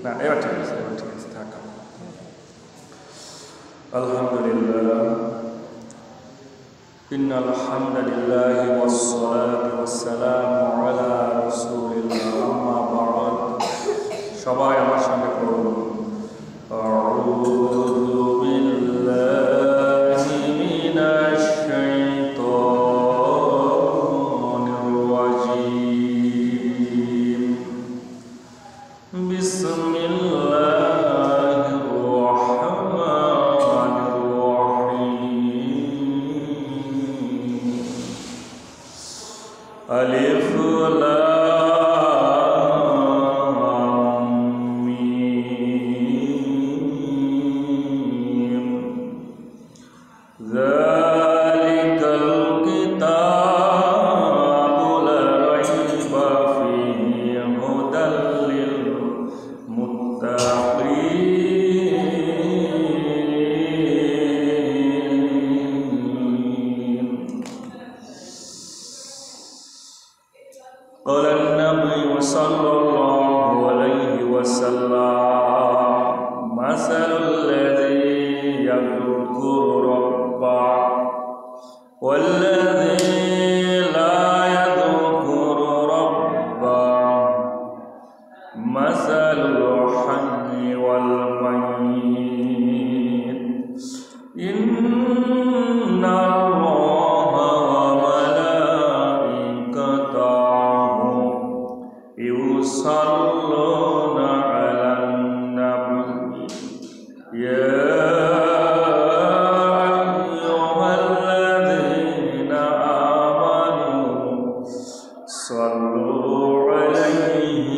না এবার ঠিক আছে, থাক। আলহামদুলিল্লাহ, ইন্নাল হামদুলিল্লাহি ওয়াস সালাতু ওয়াস সালামু আলা রাসূলিল্লাহ, আম্মা বা'দ। সবাই আমার সঙ্গে পড়ুন, আউযু বিল্লাহি মিনাশ শাইতানির রাজীম। বিসমিল্লাহির রাহমানির রাহিম। আলিফ লাম মিম। যালিকাল কিতাবু লা রাইবা ফীহি হুদাল লিল মুত্তাকিন। قال النبي صلى الله عليه وسلم: مثل الذي يذكر ربه والذي لا يذكر ربه مثل الحي والميت. إن الله وملائكته يصلون على النبي يا أيها الذين آمنوا صلوا عليه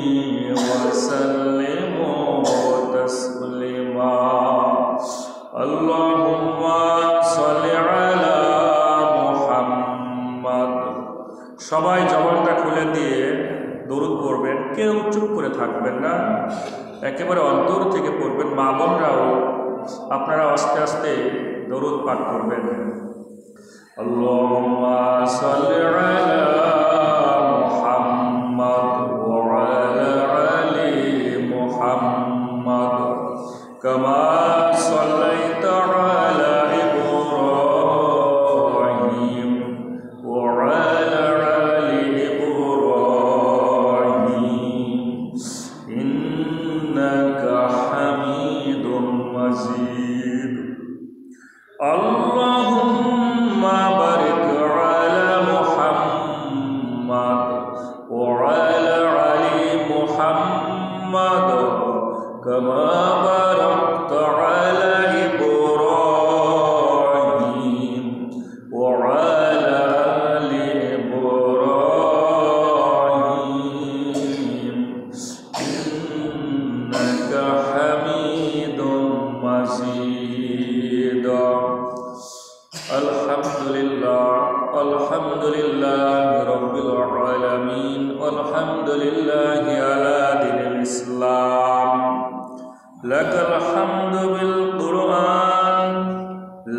وسلموا تسليما. اللهم صل على محمد. সবাই জবানটা খুলে দিয়ে দরুদ পড়বেন, কেউ চুপ করে থাকবেন না, একেবারে অন্তর থেকে পড়বেন। মা বোনরাও আপনারা আস্তে আস্তে দরুদ পাঠ করবেন। আল্লাহুম্মা সাল্লি আলা মুহাম্মাদ ওয়া আলা আলি মুহাম্মাদ কামা সাল্লাইতা আলা ইব্রাহিম ওয়া আলা আলি ইব্রাহিম ইন্নাকা হামিদুম মাজিদ। আল্লাহুম্মা বারিক আলা মুহাম্মাদ ওয়া আলা আলি মুহাম্মাদ কামা বারাকতা আলা ইব্রাহিম ওয়া আলা আলি ইব্রাহিম ইন্নাকা হামিদুম মাজিদ। আলহামদুলিল্লাহ, আলহামদুলিল্লাহি রাব্বিল আলামিন, আলহামদুলিল্লাহি আলা দীনিল ইসলাম। লাকাল হামদু বিল কুরআন,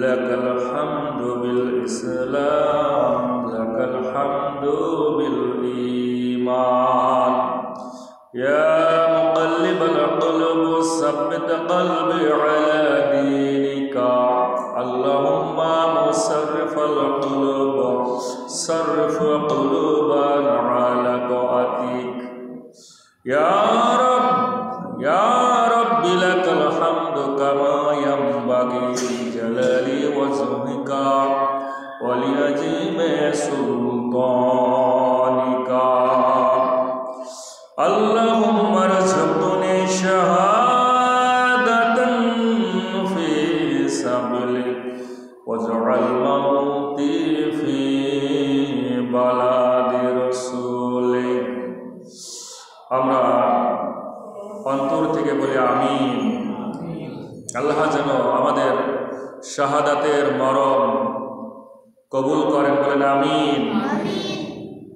লাকাল হামদু বিল ইসলাম, লাকাল হামদু বিল ঈমান। ইয়া মুকাল্লিবাল কুলুব সাব্বিত কলবি আলা দীনিকা। আল্লাহুম্মা মুসাররিফাল কুলুব সাররিফ কুলুবানা আলা তাআতিক। ইয়া রাব, ইয়া রাব্বি লাকাল হামদু কামা ইয়ানবাগি লিজালালি ওয়াজহিকা ওয়া লিআযীমি সুলতানিকা। আল্লাহুম্মা রযুকনি শাহাদাতান ফি সাবিলিক ওয়াজআল মাউতি ফি বালাদি রাসূলিক। আমরা অন্তর থেকে বলি আমিন। আল্লাহ যেন আমাদের শাহাদাতের মরণ কবুল করেন, বলেন আমিন।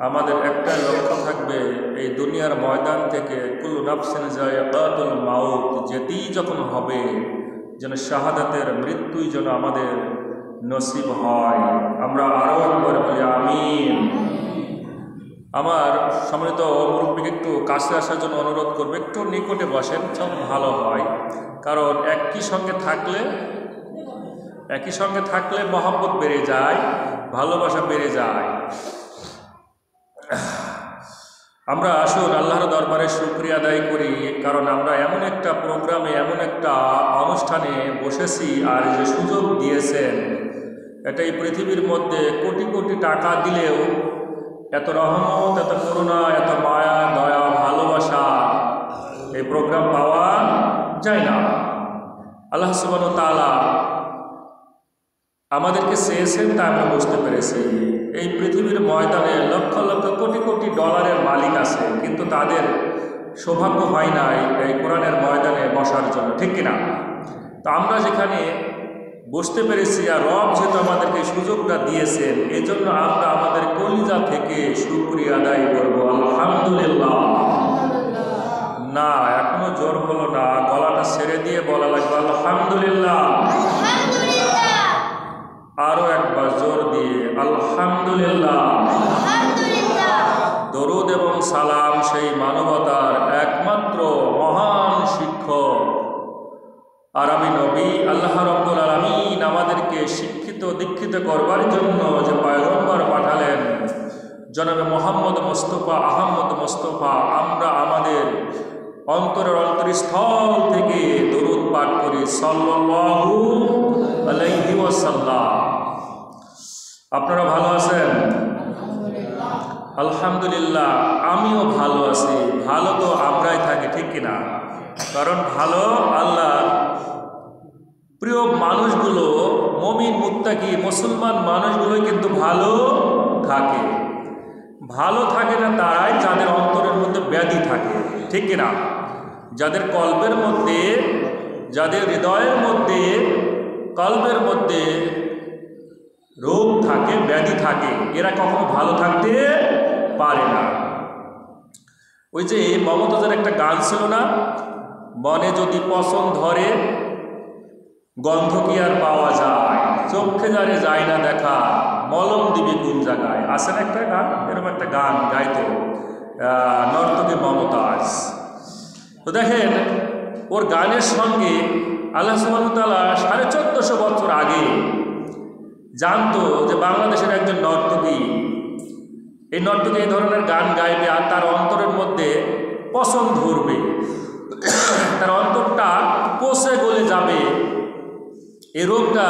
আমাদের একটাই লক্ষ্য থাকবে, এই দুনিয়ার ময়দান থেকে কুল্লু নাফসিন যায়িকাতুল মাউত, যেতেই যখন হবে যেন শাহাদাতের মৃত্যুই যেন আমাদের নসিব হয়। আমরা আরো একবার বলি আমিন। আমার সম্মানিত মুরব্বীকে একটু কাছে আসার জন্য অনুরোধ করবে, একটু নিকটে বসেন, সব ভালো হয়। কারণ একই সঙ্গে থাকলে মহব্বত বেড়ে যায়, ভালোবাসা বেড়ে যায়। আমরা আসুন আল্লাহর দরবারে শুকরিয়া আদায় করি, কারণ আমরা এমন একটা প্রোগ্রামে, এমন একটা অনুষ্ঠানে বসেছি, আর যে সুযোগ দিয়েছেন, এটা এই পৃথিবীর মধ্যে কোটি কোটি টাকা দিলেও এত রহমত, এত করুণা, এত মায়া, দয়া, ভালোবাসা এই প্রোগ্রাম পাওয়া যায় না। আল্লাহ সুবহানাহু ওয়া তাআলা আমাদেরকে চেয়েছেন, তা আমরা বুঝতে পেরেছি। এই পৃথিবীর ময়দানে লক্ষ লক্ষ কোটি কোটি ডলারের মালিক আছে, কিন্তু তাদের সৌভাগ্য হয় নাই এই কোরআনের ময়দানে বসার জন্য, ঠিক কিনা? তো আমরা যেখানে বুঝতে পেরেছি, আর রব যেহেতু আমাদেরকে সুযোগটা দিয়েছেন, এজন্য আমরা আমাদের কলিজা থেকে শুকরিয়া আদায় করব। আলহামদুলিল্লাহ। না, এখনো জোর হলো না, গলাটা ছেড়ে দিয়ে বলা লাগবে আলহামদুলিল্লাহ। আরো একবার জোর দিয়ে আলহামদুলিল্লাহ। দরুদ এবং সালাম সেই মানবতার একমাত্র মহান শিক্ষক আরবি নবী আল্লাহ রাব্বুল আলামিন আমাদেরকে শিক্ষিত দীক্ষিত করবার জন্য যে পয়গম্বর পাঠালেন, জনাবে মুহাম্মদ মুস্তাফা আহমদ মুস্তাফা, আমরা আমাদের অন্তরের অন্তরস্থল থেকে দরুদ পাঠ করি সাল্লাল্লাহু আলাইহি ওয়াসাল্লাম। আপনারা ভালো আছেন? আলহামদুলিল্লাহ, আমিও ভালো আছি। ভালো তো আমরাই থাকি, ঠিক কিনা? কারণ ভালো আল্লাহ প্রিয় মানুষগুলো, মুমিন মুত্তাকি মুসলমান মানুষগুলোই কিন্তু ভালো থাকে। ভালো থাকে না তারাই যাদের অন্তরের মধ্যে ব্যাধি থাকে, ঠিক কিনা? যাদের কলবের মধ্যে, যাদের হৃদয়ের মধ্যে, কলবের মধ্যে রোগ থাকে, ব্যাধি থাকে, এরা কখনো ভালো থাকতে পারে না। ওই যে মমতাজের একটা গান ছিল না, মনে যদি পছন্দ ধরে গন্ধ কি আর পাওয়া যায়, চোখে যারে যায় না দেখা, মলম দিবি কোন জায়গায়। আসেন একটা গান, এরকম একটা গান গাইতো নর্তকী মমতাজ। তো দেখেন, ওর গানের সঙ্গে আল্লাহ সুবহানাহু ওয়া তাআলা 1450 বছর আগে জানতো যে বাংলাদেশের একজন নর্তকী, এই নর্তকী এই ধরনের গান গাইবে, আর তার অন্তরের মধ্যে পছন্দ ধরবে, তার অন্তরটা পচে গলে যাবে। এই রোগটা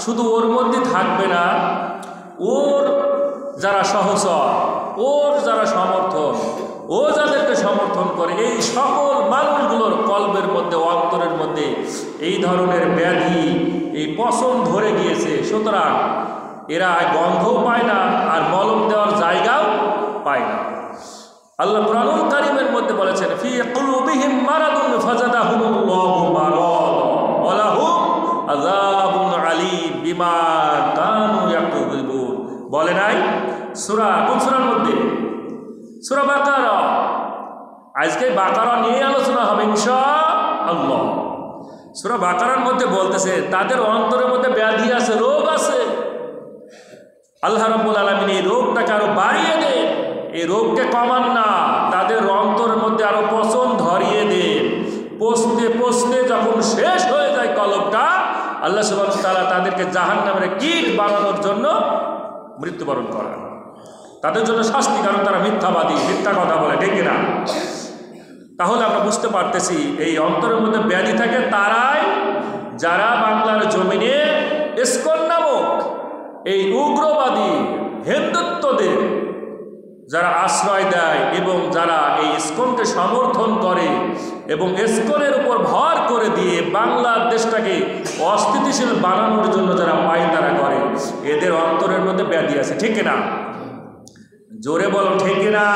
শুধু ওর মধ্যে থাকবে না, ওর যারা সহচর, ওর যারা সমর্থন, ও যাদেরকে সমর্থন করে, এই সকল মানুষগুলোর কলবের মধ্যে, অন্তরের মধ্যে এই ধরনের ব্যাধি, এই পছন্দ ধরে গিয়েছে। সুতরাং এরা গন্ধও পায় না, আর মলম দেওয়ার জায়গাও পায় না। আল্লাহ কুরআনুল কারীমের মধ্যে বলেছেন, ফি কুলুবিহিম মারাদুন ফাযাদাহুমুল্লাহু মারাদ ওয়া লাহুম আযাবুন আলীম বিমা কানু ইয়াকযিবুন। বলে নাই সূরা, কোন সূরার মধ্যে? সূরা বাকারা। আজকে বাকারা নিয়ে আলোচনা হবে ইনশাআল্লাহ। সূরা বাকারার মধ্যে বলতেছে তাদের অন্তরের মধ্যে ব্যাধি আছে, রোগ আছে। আল্লাহ রাব্বুল আলামিন এই রোগটাকে আরো বাড়িয়ে দেন, এই রোগকে কমান না, তাদের অন্তরের মধ্যে আরো পছন্দ ধরিয়ে দেন। পচতে পচতে যখন শেষ হয়ে যায় কলবটা, আল্লাহ সুবহানাহু ওয়া তাআলা তাদেরকে জাহান্নামের কীট বানানোর জন্য মৃত্যুবরণ করান, তাদের জন্য শাস্তি, কারণ তারা মিথ্যাবাদী, মিথ্যা কথা বলে, ঠিক না? তাহলে আমরা বুঝতে পারতেছি এই অন্তরের মধ্যে ব্যাধি থাকে তারাই যারা বাংলার জমিনে ইসকন নামক এই উগ্রবাদী হিন্দুত্বদের যারা আশ্রয় দেয়, এবং যারা এই ইসকনকে সমর্থন করে, এবং ইসকনের উপর ভর করে দিয়ে বাংলাদেশটাকে অস্থিতিশীল বানানোর জন্য যারা পায়তারা করে, এদের অন্তরের মধ্যে ব্যাধি আছে, ঠিক না? জোরে বলো ঠিক না?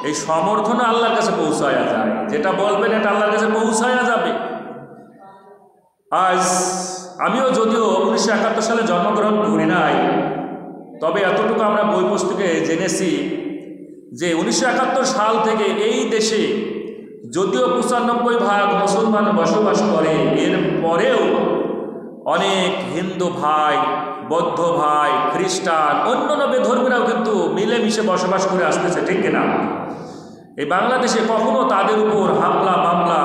এই সমর্থন আল্লাহর কাছে পৌঁছায়া যায়, যেটা বলবেন এটা আল্লাহর কাছে পৌঁছায়া যাবে। আজ আমিও যদিও 1971 সালে জন্মগ্রহণ করি নাই, তবে এতটুকু আমরা বই পুস্তকে জেনেছি যে 1971 সাল থেকে এই দেশে যদিও 95% মুসলমান বসবাস করে, এর পরেও অনেক হিন্দু ভাই বৌদ্ধ ভাই, খ্রিস্টান, অন্যান্য বেধর্মীরাও কিন্তু মিলেমিশে বসবাস করে আসতেছে, ঠিক কিনা? এই বাংলাদেশে কখনো তাদের উপর হামলা মামলা,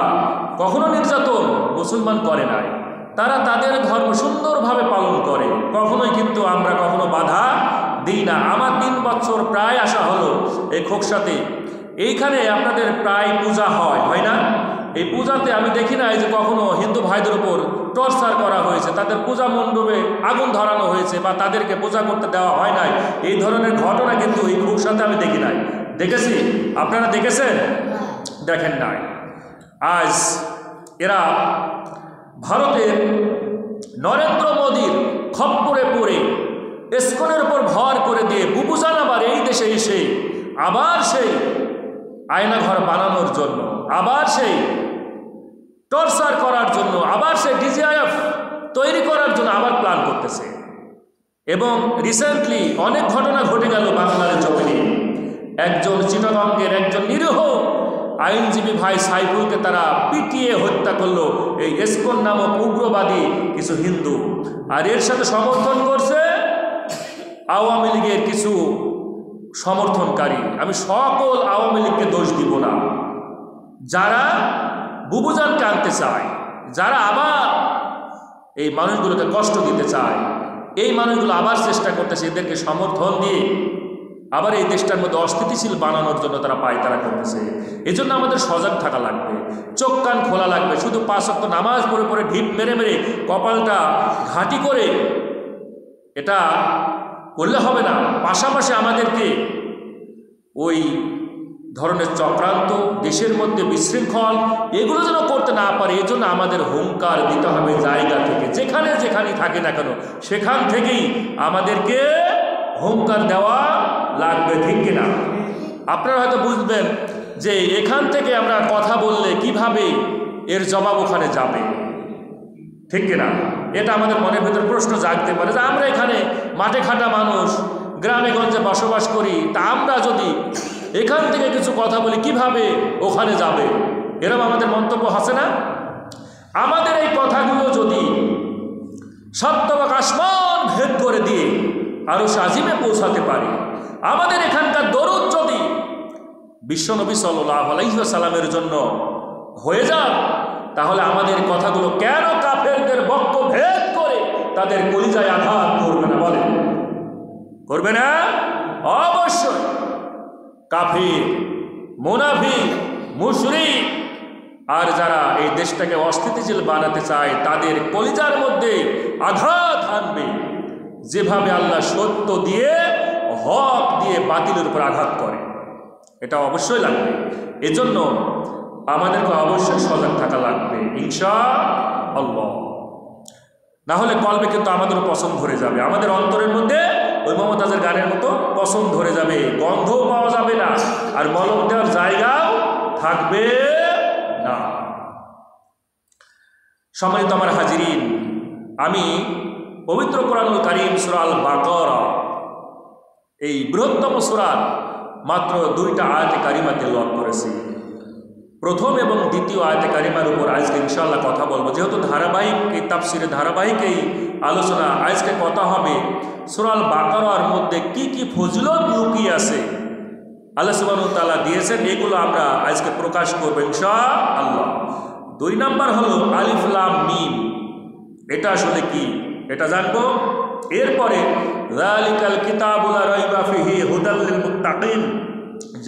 কখনো নির্যাতন মুসলমান করে নাই। তারা তাদের ধর্ম সুন্দরভাবে পালন করে, কখনোই কিন্তু আমরা কখনো বাধা দিই না। আমার 3 বছর প্রায় আসা হলো এই খোকসাতে। এইখানে আপনাদের প্রায় পূজা হয় না? এই পূজাতে আমি দেখি না এই যে কখনো হিন্দু ভাইদের উপর টর্চার করা হয়েছে, তাদের পূজা মণ্ডপে আগুন ধরানো হয়েছে, বা তাদেরকে পূজা করতে দেওয়া হয় নাই। এই ধরনের ঘটনা কিন্তু এই খোকসাতে আমি দেখি নাই। দেখেছি? আপনারা দেখেছেন? দেখেন নাই। আজ এরা ভারতের নরেন্দ্র মোদীর খপ্পরে পড়ে ইসকনের উপর ভর করে দিয়ে বুবুজান আবার এই দেশে এসে আবার সেই আয়নাঘর বানানোর জন্য, আবার সেই টর্চার করার জন্য, আবার সেই ডিজিআইএফ তৈরি করার জন্য আবার প্ল্যান করতেছে। এবং রিসেন্টলি অনেক ঘটনা ঘটে গেল বাংলার জমিনে। একজন চিটাগংয়ের একজন নিরীহ আইনজীবী ভাই সাইফুলকে তারা পিটিয়ে হত্যা করলো এই ইসকন নামক উগ্রবাদী কিছু হিন্দু। আর এর সাথে সমর্থন করছে আওয়ামী লীগের কিছু সমর্থনকারী। আমি সকল আওয়ামী লীগকে দোষ দিব না, যারা বুবুজানকে আনতে চায়, যারা আবার এই মানুষগুলোকে কষ্ট দিতে চায়, এই মানুষগুলো আবার চেষ্টা করতেছে এদেরকে সমর্থন দিয়ে আবার এই দেশটার মধ্যে অস্থিতিশীল বানানোর জন্য তারা পায়তারা করতেছে। এই জন্য আমাদের সজাগ থাকা লাগবে, চোখ কান খোলা লাগবে। শুধু 5 ওয়াক্ত নামাজ পড়ে পড়ে ঢিপ মেরে মেরে কপালটা ঘাঁটি করে এটা করলে হবে না। পাশাপাশি আমাদেরকে ওই ধরনের চক্রান্ত, দেশের মধ্যে বিশৃঙ্খল, এগুলো যেন করতে না পারে, এই জন্য আমাদের হুঙ্কার দিতে হবে জায়গা থেকে। যেখানে যেখানেই থাকে না কেন সেখান থেকেই আমাদেরকে হুঙ্কার দেওয়া লাগবে, ঠিক কিনা? আপনারা হয়তো বুঝবেন যে এখান থেকে আমরা কথা বললে কিভাবে এর জবাব ওখানে যাবে, ঠিক কিনা? এটা আমাদের মনের ভিতরে প্রশ্ন জাগতে পারে যে আমরা এখানে মাঠে খাটা মানুষ, গ্রামে গঞ্জে বসবাস করি, তা আমরা যদি এখান থেকে কিছু কথা বলি কিভাবে ওখানে যাবে, এরকম আমাদের মন্তব্য আছে না? আমাদের এই কথাগুলো যদি সপ্তমক আসমান ভেদ করে দিয়ে আরো আজিমে পৌঁছাতে পারি, আমাদের এখানকার দরুদ যদি বিশ্বনবী সাল্লাল্লাহু আলাইহি ওয়াসাল্লামের জন্য হয়ে যায়, তাহলে আমাদের কথাগুলো কেন কাফেরদের বক্ষ ভেদ করে তাদের কলিজায় আঘাত করবে না? বলেন, করবে না? অবশ্যই। কাফির, মুনাফিক, মুশরিক আর যারা এই দেশটাকে অস্থিতিশীল বানাতে চায় তাদের কলিজার মধ্যে আঘাত আনবে, যেভাবে আল্লাহ সত্য দিয়ে, হক দিয়ে বাতিলের উপর আঘাত করে। এটা অবশ্যই লাগবে। এজন্য আমাদেরকে অবশ্যই সজাগ থাকা লাগবে ইনশাআল্লাহ। না হলে কলবে কিন্তু আমাদের পছন্দ ধরে যাবে, আমাদের অন্তরের মধ্যে ওই মমতাজের গানের মতো পছন্দ ধরে যাবে, গন্ধও পাওয়া যাবে না, আর মলম দেওয়ার জায়গাও থাকবে না। সম্মানিত আমার হাজিরিন, আমি পবিত্র কোরআনুল কারীম সূরা আল বাকারা, এই বৃহত্তম সূরার মাত্র 2টা আয়াতে কারিমা তেলাওয়াত করেছি। প্রথম এবং দ্বিতীয় আয়াতে কারিমার উপর আজকে ইনশাআল্লাহ কথা বলবো। যেহেতু ধারাবাহিক এই তাফসিরে ধারাবাহিক এই আলোচনা, আজকে কথা হবে সূরা আল বাকারার মধ্যে কি কি ফজিলত লুকিয়ে আছে আল্লাহ সুবহানাহু ওয়া তাআলা দিয়েছেন, এগুলো আমরা আজকে প্রকাশ করবো ইনশাআল্লাহ। 2 নাম্বার হলো আলিফ লাম মিম, এটা আসলে কি এটা জানবো। এরপরে যালিকাল কিতাবু লা রাইবা ফিহি হুদাল লিল মুত্তাকিন,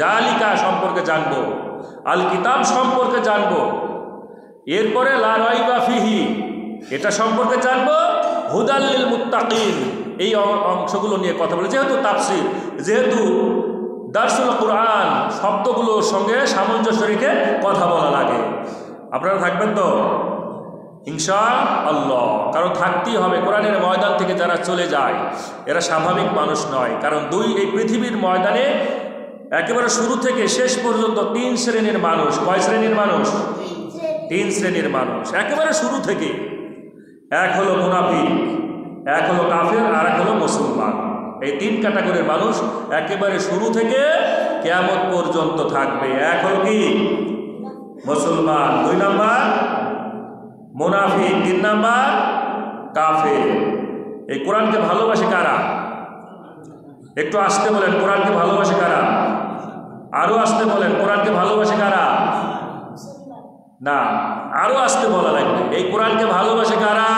জালিকা সম্পর্কে জানবো, আল কিতাব সম্পর্কে জানবো। এরপরে লা রাইবা ফিহি, এটা সম্পর্কে জানবো, হুদাল লিল মুত্তাকিন, এই অংশগুলো নিয়ে কথা বলে। যেহেতু তাফসীর, যেহেতু দারসুল কুরআন, শব্দগুলোর সঙ্গে সামঞ্জস্য রেখে কথা বলা লাগে। আপনারা থাকবেন তো ইনশাআল্লাহ? কারণ থাকতেই হবে। কোরআনের ময়দান থেকে যারা চলে যায় এরা স্বাভাবিক মানুষ নয়। কারণ এই পৃথিবীর ময়দানে একেবারে শুরু থেকে শেষ পর্যন্ত 3 শ্রেণীর মানুষ। কয় শ্রেণীর মানুষ? 3 শ্রেণীর মানুষ একেবারে শুরু থেকে। এক হলো মুনাফিক, এক হলো কাফের, আর এক হলো মুসলমান। এই 3 ক্যাটাগরির মানুষ একেবারে শুরু থেকে কিয়ামত পর্যন্ত থাকবে। এক হলো কি? মুসলমান। 2 নাম্বার মুনাফিক, 3 নাম্বার কাফের। এই কোরআনকে ভালোবাসে কারা? একটু আসতে বলেন, কোরআনকে ভালোবাসে কারা? আরো আসতে বলেন, কোরআনকে ভালোবাসে কারা? না, আরো আসতে বলা লাগবে, এই কোরআনকে ভালোবাসে কারা?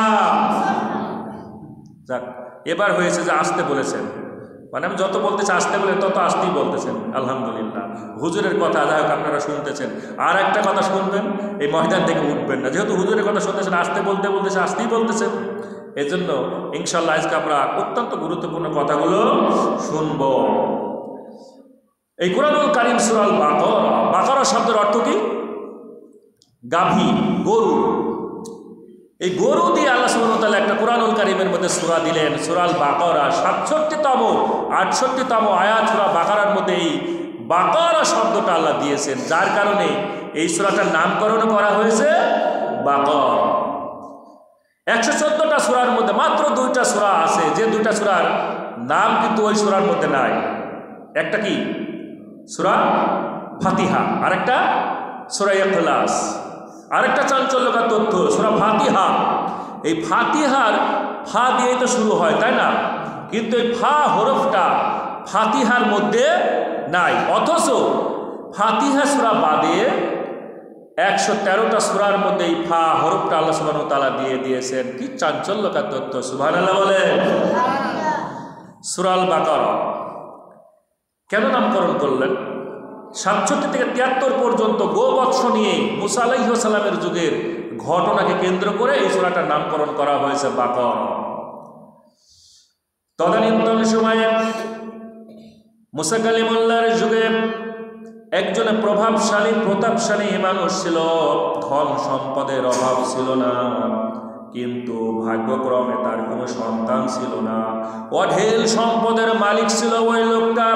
যাক, এবার হয়েছে যে আসতে বলেছেন, মানে আমি যত বলতেছি আসতে বলে তত আসতেই বলতেছেন। আলহামদুলিল্লাহ, হুজুরের কথা যাই হোক আপনারা শুনতেছেন। আর একটা কথা শুনবেন, এই ময়দান থেকে উঠবেন না, যেহেতু হুজুরের কথা শুনতেছেন, আসতে বলতে বলতেছে আসতেই বলতেছেন। এই জন্য ইনশাল্লাহ আজকে আমরা অত্যন্ত গুরুত্বপূর্ণ কথাগুলো শুনব। এই কুরআনুল কারীম সূরা আল বাকারা, বাকারা শব্দের অর্থ কি? গাভী, গরু। এই গরু দিয়ে আল্লাহ সুবহানাহু ওয়া তাআলা একটা কুরআনুল কারীমের মধ্যে সূরা দিলেন, সূরা আল বাকারা 67তম 68তম আয়াত সূরা বাকারার মধ্যে এই বাকারা শব্দটা আল্লাহ দিয়েছেন, যার কারণে এই সূরাটার নামকরণ করা হয়েছে বাকারা। 114টা সূরার মধ্যে মাত্র 2টা সূরা আছে, যে 2টা সূরার নাম কিন্তু ওই সূরার মধ্যে নাই। একটা কি? সূরা ফাতিহা, আরেকটা সূরা ইখলাস। আরেকটা চাঞ্চল্যকর তথ্য, সূরা ফাতিহা, এই ফাতিহার ফা দিয়ে তো শুরু হয়, তাই না? কিন্তু এই ফা হরফটা ফাতিহার মধ্যে নাই, অথচ ফাতিহা সূরা বাদে 113টা সূরার মধ্যে এই ফা হরফটা আল্লাহ সুবহানাহু ওয়া তাআলা দিয়ে দিয়েছেন। কি চাঞ্চল্যকর তথ্য, সুবহানাল্লাহ বলেন। সূরা আল বাকারা কেন নামকরণ করলেন? 67 থেকে 73 পর্যন্ত গোবৎস নিয়ে মুসা আলাইহিস সালামের যুগের ঘটনাকে কেন্দ্র করে এই সূরাটার নামকরণ করা হয়েছে বাকারা। তদানীন্তন সময়ে মুসা কালিমুল্লাহর যুগে একজন প্রভাবশালী প্রতাপশালী মানুষ ছিল, ধন সম্পদের অভাব ছিল না, কিন্তু ভাগ্যক্রমে তার কোনো সন্তান ছিল না। অঢেল সম্পদের মালিক ছিল ওই লোকটা,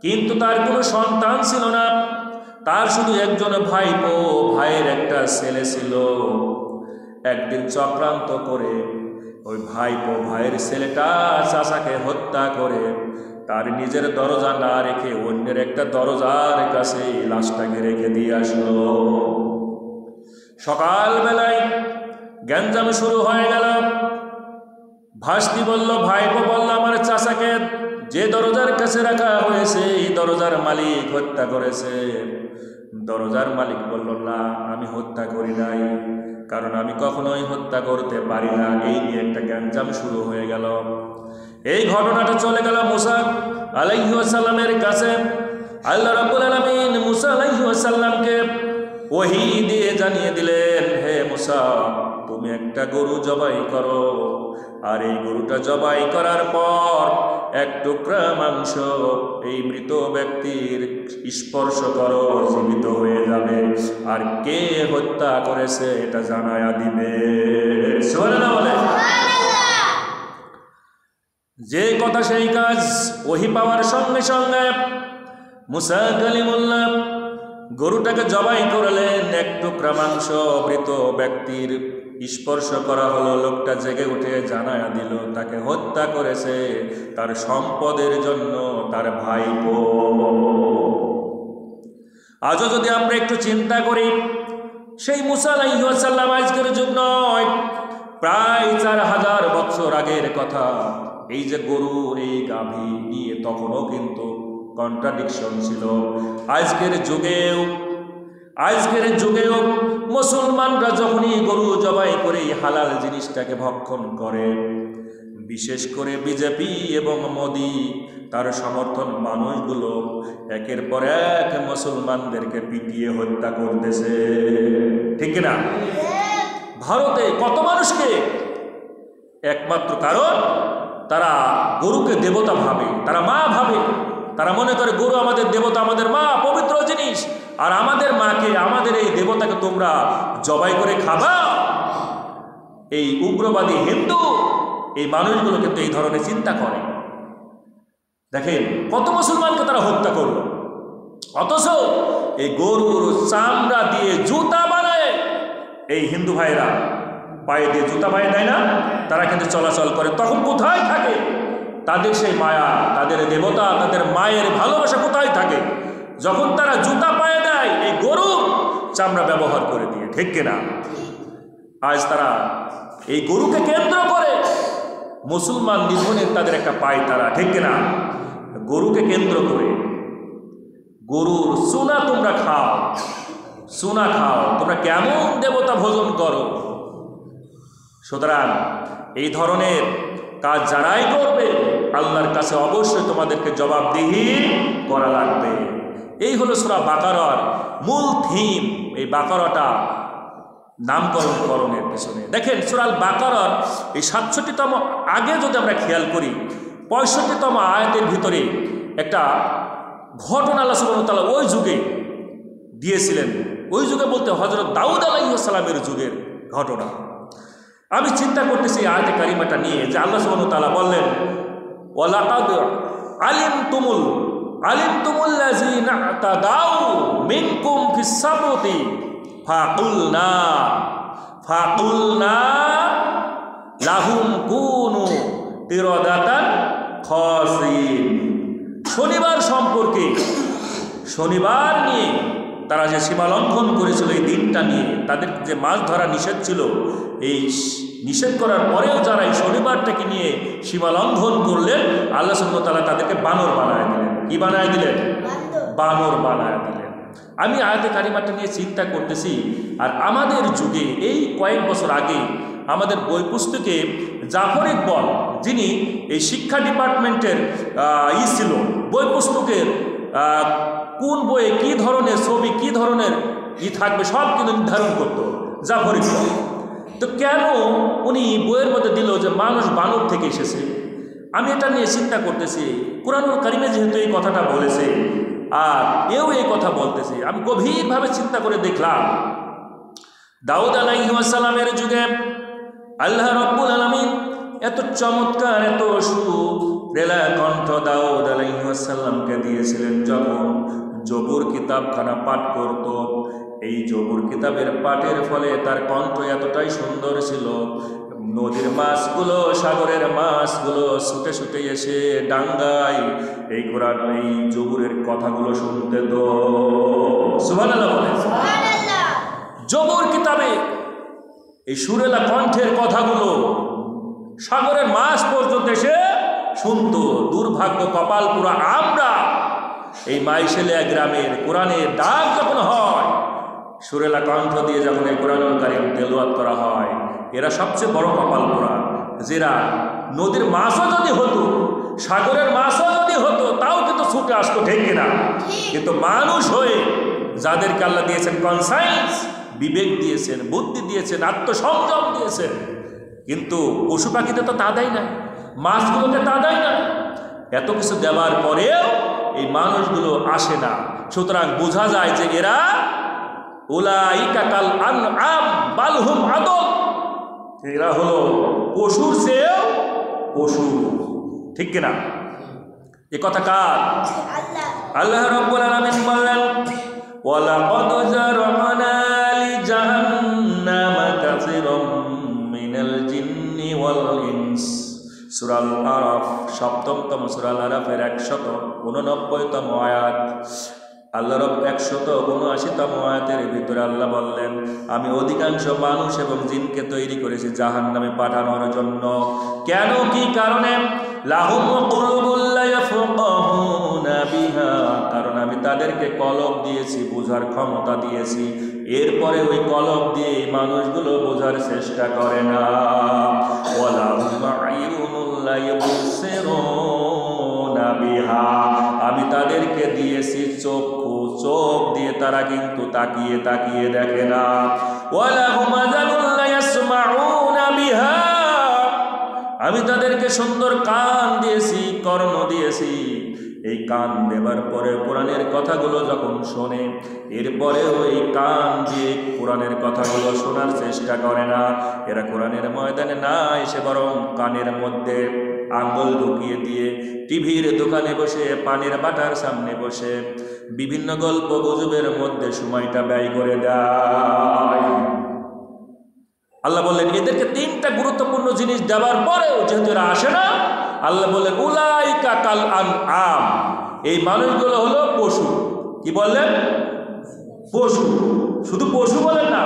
কিন্তু তার কোনো সন্তান ছিল না। তার শুধু একজন ভাইপো, ভাইয়ের একটা ছেলে ছিল। একদিন চক্রান্ত করে ওই ভাইপো ভাইয়ের ছেলেটা চাচাকে হত্যা করে তার নিজের দরজা না রেখে অন্যের একটা দরজার কাছে লাশটাকে রেখে দিয়ে আসলো। সকালবেলায় গ্যাঞ্জাম শুরু হয়ে গেল। ভাস্তি বলল, ভাইপো বলল, আমার চাচাকে যে দরজার কাছে রাখা হয়েছে এই দরজার মালিক হত্যা করেছে। দরজার মালিক বলল, না, আমি হত্যা করি নাই, কারণ আমি কখনোই হত্যা করতে পারি না। এই নিয়ে একটা গ্যাঞ্জাম শুরু হয়ে গেল। এই ঘটনাটা চলে গেল মুসা আলাইহিস সালামের কাছে। আল্লাহ রাব্বুল আলামিন মুসা আলাইহিস সালামকে ওহী দিয়ে জানিয়ে দিলেন, হে মুসা, তুমি একটা গরু জবাই করো, আর এই গরুটা জবাই করার পর এক টুকরা মাংস এই মৃত ব্যক্তির স্পর্শ করো, জীবিত হয়ে যাবে, আর কে হত্যা করেছে এটা জানায়া দিবে। সুবহানাল্লাহ বলে। যে কথা সেই কাজ। ওহী পাওয়ার সঙ্গে সঙ্গে মুসা কালিমুল্লাহ গরুটাকে জবাই করলেন। এক টুকরা মাংস মৃত ব্যক্তির স্পর্শ করা হলো, লোকটা জেগে উঠে জানায়া দিল তাকে হত্যা করেছে তার সম্পদের জন্য তার ভাইপো। আজও যদি আমরা একটু চিন্তা করি, সেই মুসা আলাইহিস সালাম আজকের যুগ নয়, প্রায় 4000 বছর আগের কথা। এই যে গরু, এই গাভী নিয়ে তখনও কিন্তু কন্ট্রাডিকশন ছিল। আজকের যুগেও মুসলমানরা যখনই গরু জবাই করে হালাল জিনিসটাকে ভক্ষণ করে, বিশেষ করে বিজেপি এবং মোদি তার সমর্থন মানুষগুলো একের পর এক মুসলমানদেরকে পিটিয়ে হত্যা করতেছে, ঠিক না? ভারতে কত মানুষকে, একমাত্র কারণ তারা গরুকে দেবতা ভাবে, তারা মা ভাবে। তারা মনে করে গরু আমাদের দেবতা, আমাদের মা, পবিত্র জিনিস, আর আমাদের মাকে, আমাদের এই দেবতাকে তোমরা জবাই করে খাবা। এই উগ্রবাদী হিন্দু এই মানুষগুলো কিন্তু এই ধরনের চিন্তা করে। দেখেন কত মুসলমানকে তারা হত্যা করলো, অথচ এই গরুর চামড়া দিয়ে জুতা বানায় এই হিন্দু ভাইরা, পায়ে দিয়ে জুতা পায়ে দেয় না, তারা কিন্তু চলাচল করে। তখন কোথায় থাকে তাদের সেই মায়া, তাদের দেবতা, তাদের মায়ের ভালোবাসা কোথায় থাকে? যখন তারা জুতা পায়ে দেয় এই গরু চামড়া ব্যবহার করে দিয়ে, ঠিক কিনা? আজ তারা এই গরুকে কেন্দ্র করে মুসলমান নিধনের তাদের একটা পায়তারা, ঠিক কিনা? গরুকে কেন্দ্র করে, গরুর সোনা তোমরা খাও, সোনা খাও, তোমরা কেমন দেবতা ভোজন করো। সুতরাং এই ধরনের কাজ যারাই করবে আল্লাহর কাছে অবশ্যই তোমাদেরকে জবাবদিহি করা লাগবে। এই হলো সূরা বাকারার মূল থিম। এই বাকারাটা নামকরণের পেছনে দেখেন, সূরা আল বাকারার এই ৬৭তম আগে যদি আমরা খেয়াল করি, ৬৫তম আয়াতের ভিতরে একটা ঘটনা আল্লাহ সুবহানাহু ওয়া তাআলা ওই যুগে দিয়েছিলেন। ওই যুগে বলতে হযরত দাউদ আলাইহিস সালামের যুগের ঘটনা। আমি চিন্তা করতেছি আয়াতে কারিমাটা নিয়ে, যে আল্লাহ সুবহানাহু ওয়া তাআলা বললেন, ওয়ালাকাদ আলিমতুমুল্লাযীনা তাদাউ মিনকুম ফিস সাবতি ফাকুলনা লাহুম কুনু কিরাদাতান খাসিন। শনিবার সম্পর্কে, শনিবার নিয়ে তারা যে সীমালঙ্ঘন করেছিল, এই দিনটা নিয়ে তাদের যে মাছ ধরা নিষেধ ছিল, এই নিষেধ করার পরেও যারা এই শনিবারটাকে নিয়ে সীমালঙ্ঘন করলেন, আল্লাহ সুবহানাহু ওয়া তাআলা তাদেরকে বানর বানায় দিলেন। কি বানায় দিলেন? বানর বানায় দিলেন। আমি আয়াতে কারিমাটা নিয়ে চিন্তা করতেছি, আর আমাদের যুগে এই কয়েক বছর আগে আমাদের বই পুস্তকে জাফর ইকবাল, যিনি এই শিক্ষা ডিপার্টমেন্টের ছিল, বই পুস্তকের কোন বইয়ে কী ধরনের ছবি, কী ধরনের থাকবে সব কিন্তু নির্ধারণ করতো জাফর ইকবাল। তো কেন উনি বইয়ের মধ্যে দিল যে মানুষ বানর থেকে এসেছে? আমি এটা নিয়ে চিন্তা করতেছি, কুরআনুল কারীমে যেহেতু এই কথাটা বলেছে আর এও এই কথা বলতেছে, আমি গভীরভাবে চিন্তা করে দেখলাম, দাউদ আলাইহিস সালামের যুগে আল্লাহ রাব্বুল আলামিন এত চমৎকার, এত সুরেলা কণ্ঠ দাউদ আলাইহিস সালামকে দিয়েছিলেন। যখন জবুর কিতাবখানা পাঠ করত, এই জবুর কিতাবের পাঠের ফলে তার কণ্ঠ এতটাই সুন্দর ছিল, নদীর মাছগুলো, সাগরের মাছগুলো ছুটে ছুটে এসে ডাঙ্গায় এই কোরআন, এই জবুরের কথাগুলো শুনতে তো। সুবহানাল্লাহ বলেন। জবুর কিতাবে এই সুরেলা কণ্ঠের কথাগুলো সাগরের মাছ পর্যন্ত এসে শুনত। দুর্ভাগ্য কপাল পুরা আমরা এই মাইশেলিয়া গ্রামের কোরআনের ডাক যখন হয়, সুরেলা কণ্ঠ দিয়ে যখন এই কোরআনুল কারীম তেলাওয়াত করা হয়, এরা সবচেয়ে বড় কপাল পোড়া, যেরা নদীর মাছও যদি হতো, সাগরের মাছও যদি হতো, তাও কিন্তু ছুটে আসতো, ঠিক কিনা? কিন্তু মানুষ হয়ে যাদেরকে আল্লাহ দিয়েছেন কনসাইন্স, বিবেক দিয়েছেন, বুদ্ধি দিয়েছেন, আত্মসংযম দিয়েছেন, কিন্তু পশু পাখিতে তো তা দেয় না, মাছগুলোকে তা দেয় না। এত কিছু দেওয়ার পরেও এই মানুষগুলো আসে না। সুতরাং বোঝা যায় যে এরা উলাইকা কাল আনআম বাল হুম আদল, এরা হলো পশুর চেয়েও পশু, ঠিক কিনা? এ কথা কার? আল্লাহ রাব্বুল আলামিন বললেন, ওয়ালাকাদ জারআনা লিজাহান্নামা কাসীরাম মিনাল জিন্নি ওয়াল ইনস। সূরা আল আরাফ, ৭ম সূরা আল আরাফের ১৮৯তম আয়াত। আল্লাহ রব ১৭৯তম আয়াতের ভিতরে আল্লাহ বললেন, আমি অধিকাংশ মানুষ এবং জিনকে তৈরি করেছি জাহান্নামে পাঠানোর জন্য। কেন, কি কারণে? লাহুম কুলুবুল লা ইয়াফকাহুনা বিহা, কারণ আমি তাদেরকে কলব দিয়েছি, বোঝার ক্ষমতা দিয়েছি। এরপরে ওই কলব দিয়ে মানুষগুলো বোঝার চেষ্টা করে না। ওয়ালাহুম আয়ুনুল লা ইউবসিরুনা বিহা, আমি তাদেরকে দিয়েছি চক্ষু, চোখ দিয়ে তারা কিন্তু তাকিয়ে তাকিয়ে দেখে না। ওয়ালাহুম আযানুল লা ইয়াসমাউনা বিহা, আমি তাদেরকে সুন্দর কান দিয়েছি, কর্ণ দিয়েছি। এই কান দেবার পরে কোরআনের কথাগুলো যখন শোনে, এরপরেও এই কান দিয়ে কোরআনের কথাগুলো শোনার চেষ্টা করে না। এরা কোরআনের ময়দানে না এসে বরং কানের মধ্যে আঙ্গুল ঢুকিয়ে দিয়ে টিভির দোকানে বসে, পানের বাটার সামনে বসে বিভিন্ন গল্প গুজবের মধ্যে সময়টা ব্যয় করে দেয়। আল্লাহ বললেন, এদেরকে 3টা গুরুত্বপূর্ণ জিনিস দেওয়ার পরেও যেহেতু এরা আসে না, আল্লাহ বললেন উলাইকা কাল আনআম, এই মানুষগুলো হলো পশু। কি বললেন? পশু। শুধু পশু বলেন না,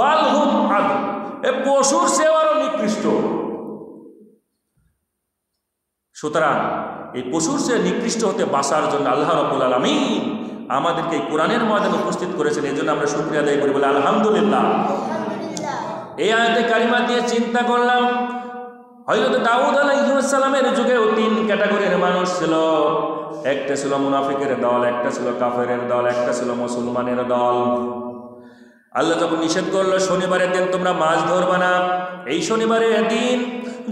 বাল হুম আদল, এ পশুর চেয়েও আরো নিকৃষ্ট। সুতরাং এই পশুর চেয়ে নিকৃষ্ট হতে বাঁচার জন্য আল্লাহ রাব্বুল আলামিন আমাদেরকে এই কোরআনের ময়দানে উপস্থিত করেছেন। এই জন্য আমরা শুকরিয়া আদায় করি, বলে আলহামদুলিল্লাহ। এই আয়াতে কারিমা দিয়ে চিন্তা করলাম, হযরত দাউদ আলাইহিস সালামের যুগেও 3 ক্যাটাগরির মানুষ ছিল। একটা ছিল মুনাফিকের দল, একটা ছিল কাফেরের দল, একটা ছিল মুসলমানের দল। আল্লাহ যখন নিষেধ করলো শনিবারের দিন তোমরা মাছ ধরবা না, এই শনিবারের দিন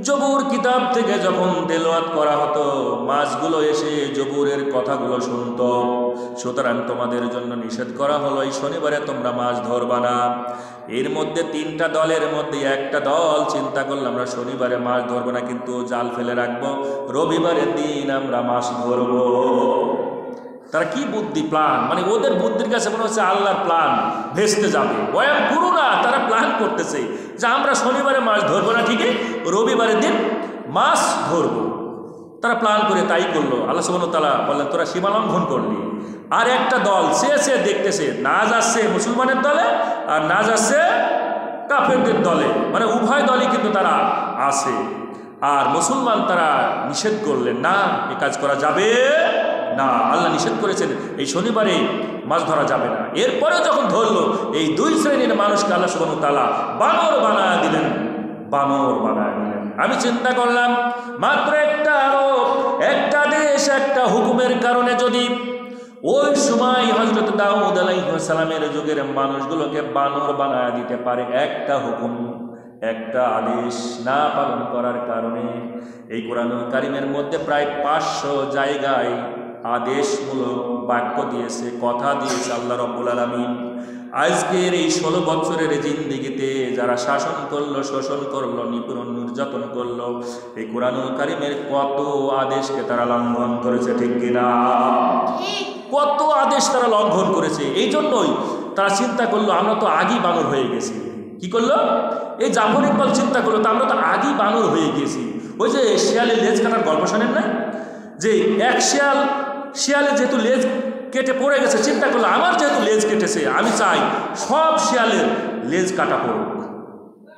জবুর কিতাব থেকে যখন তেলাওয়াত করা হতো মাছগুলো এসে জবুরের কথাগুলো শুনতো। সুতরাং তোমাদের জন্য নিষেধ করা হলো এই শনিবারে তোমরা মাছ ধরবা না। এর মধ্যে 3টা দলের মধ্যে একটা দল চিন্তা করলাম আমরা শনিবারে মাছ ধরবো না, কিন্তু জাল ফেলে রাখবো, রবিবারের দিন আমরা মাছ ধরবো। তারা কি বুদ্ধি প্ল্যান, মানে ওদের বুদ্ধির কাছে মনে হচ্ছে আল্লাহর প্ল্যান ভেস্তে যাবে। বয়ান পুরো না, তারা প্ল্যান করতেছে যে আমরা শনিবারে মাছ ধরবো না, ঠিকই রবিবারের দিন মাছ ধরবো। তারা প্ল্যান করে তাই করলো। আল্লাহ সুবহানাহু ওয়া তাআলা বললেন তোরা সীমা লঙ্ঘন করলি। আর একটা দল সে দেখতেছে, না যাচ্ছে মুসলমানের দলে আর না যাচ্ছে কাফেরদের দলে, মানে উভয় দলই কিন্তু তারা আছে। আর মুসলমান তারা নিষেধ করলেন না, এ কাজ করা যাবে না, আল্লাহ নিষেধ করেছেন এই শনিবারে মাছ ধরা যাবে না। এরপরে যখন ধরলো এই 2 শ্রেণীর মানুষকে আল্লাহ সুবহানাহু ওয়া তাআলা বানর বানায় দিলেন, বানর বানায় দিলেন। আমি চিন্তা করলাম মাত্র একটা আরব, একটা দেশ, একটা হুকুমের কারণে যদি ওই সময় হযরত দাউদ আলাইহিস সালামের যুগের মানুষগুলোকে বানর বানায় দিতে পারে, একটা হুকুম, একটা আদেশ না পালন করার কারণে, এই কোরআনুল কারীমের মধ্যে প্রায় 500 জায়গায় আদেশমূলক বাক্য দিয়েছে, কথা দিয়েছে আল্লাহ রাব্বুল আলামিন। আজকের এই 16 বছরের জিন্দেগিতে যারা শাসন করলো, শোষণ করলো, নিপীড়ন নির্যাতন করলো, এই কোরআনুল কারীমের কত আদেশকে তারা লঙ্ঘন করেছে, ঠিক কিনা? কত আদেশ তারা লঙ্ঘন করেছে। এই জন্যই তারা চিন্তা করলো আমরা তো আগেই বানর হয়ে গেছি। কি করলো? এই জাফর ইকবাল চিন্তা করলো তো আমরা তো আগেই বানর হয়ে গেছি। ওই যে শিয়ালের লেজ কাটার গল্প শোনেন না, যে এক শিয়ালে যেহেতু লেজ কেটে পড়ে গেছে, চিন্তা করলো আমার যেহেতু লেজ কেটেছে আমি চাই সব শিয়ালের লেজ কাটা পড়ুক।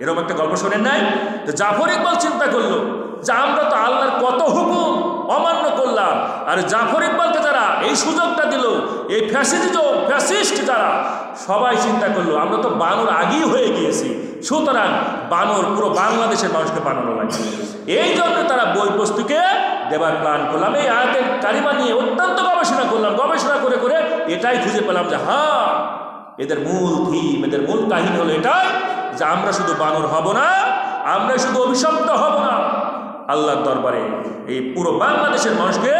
এরকম একটা গল্প শোনেন নাই? তো জাফর ইকবাল চিন্তা করলো যে আমরা তো আল্লাহর কত হুকুম অমান্য করলাম, আর জাফর ইকবালকে যারা এই সুযোগটা দিল, এই ফ্যাসিস্ট যারা, সবাই চিন্তা করলো আমরা তো বানর আগেই হয়ে গিয়েছি, সুতরাং বানর পুরো বাংলাদেশের মানুষকে বানানো লাগবে। এই জন্য তারা বই পুস্তকে দেবার প্ল্যান করলাম। এই আয়াতের কারিমা নিয়ে অত্যন্ত গবেষণা করলাম, গবেষণা করে করে এটাই খুঁজে পেলাম যে হ্যাঁ, এদের মূল থিম, এদের মূল কাহিনী হলো এটাই যে আমরা শুধু বানর হব না, আমরা শুধু অভিশপ্ত হব না, আল্লাহর দরবারে এই পুরো বাংলাদেশের মানুষকে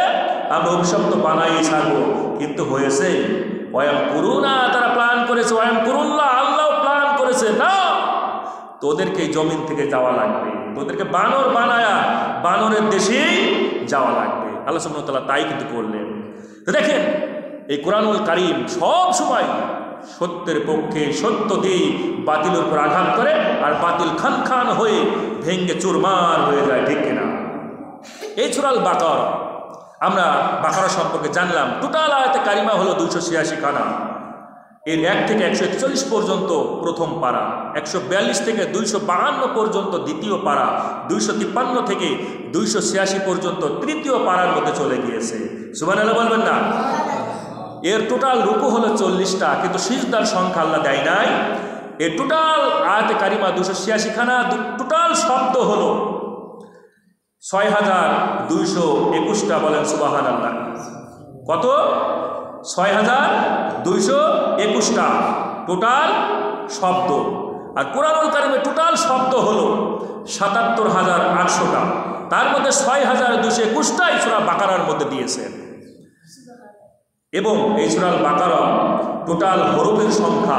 আমরা অভিশপ্ত বানাই ছাড়বো। কিন্তু হয়েছে ওয়াম কুরুনা, তারা প্ল্যান করেছে, ওয়াম কুরুল্লাহ, আল্লাহ প্ল্যান করেছে না, তোদেরকে জমিন থেকে যাওয়া লাগবে, তোদেরকে বানর বানায়া বানরের দেশেই যাওয়া লাগবে। আল্লাহ সুবহানাহু ওয়া তাআলা তাই কিন্তু করলেন। দেখেন এই কোরআনুল কারীম সব সময় সত্যের পক্ষে, সত্য দিয়ে বাতিলের উপর আঘাত করে, আর বাতিল খান হয়ে ভেঙ্গে চুরমার হয়ে যায়, ঠিক কিনা? এই সূরা বাকারা, আমরা বাকারা সম্পর্কে জানলাম। টোটাল আয়াতে কারিমা হলো 286 খানা। এর 1 থেকে 141 পর্যন্ত প্রথম পারা, 142 থেকে 252 পর্যন্ত দ্বিতীয় পারা, 253 থেকে 286 পর্যন্ত তৃতীয় পারার মধ্যে চলে গিয়েছে। সুবহানাল্লাহ বলবেন না? এর টোটাল রুকু হলো 40টা, কিন্তু সিজদার সংখ্যা আল্লাহ দেয় নাই। এর টোটাল আয়াতে কারিমা 286 খানা, টোটাল শব্দ হলো 6221টা। বলেন সুবহানাল্লাহ। কত? 6221টা টোটাল শব্দ। আর কোরআনুল কারীমে টোটাল শব্দ হলো 77,800টা। তার মধ্যে 6,221টাই সূরা বাকারার মধ্যে দিয়েছেন। এবং এই সূরা বাকারা টোটাল হরফের সংখ্যা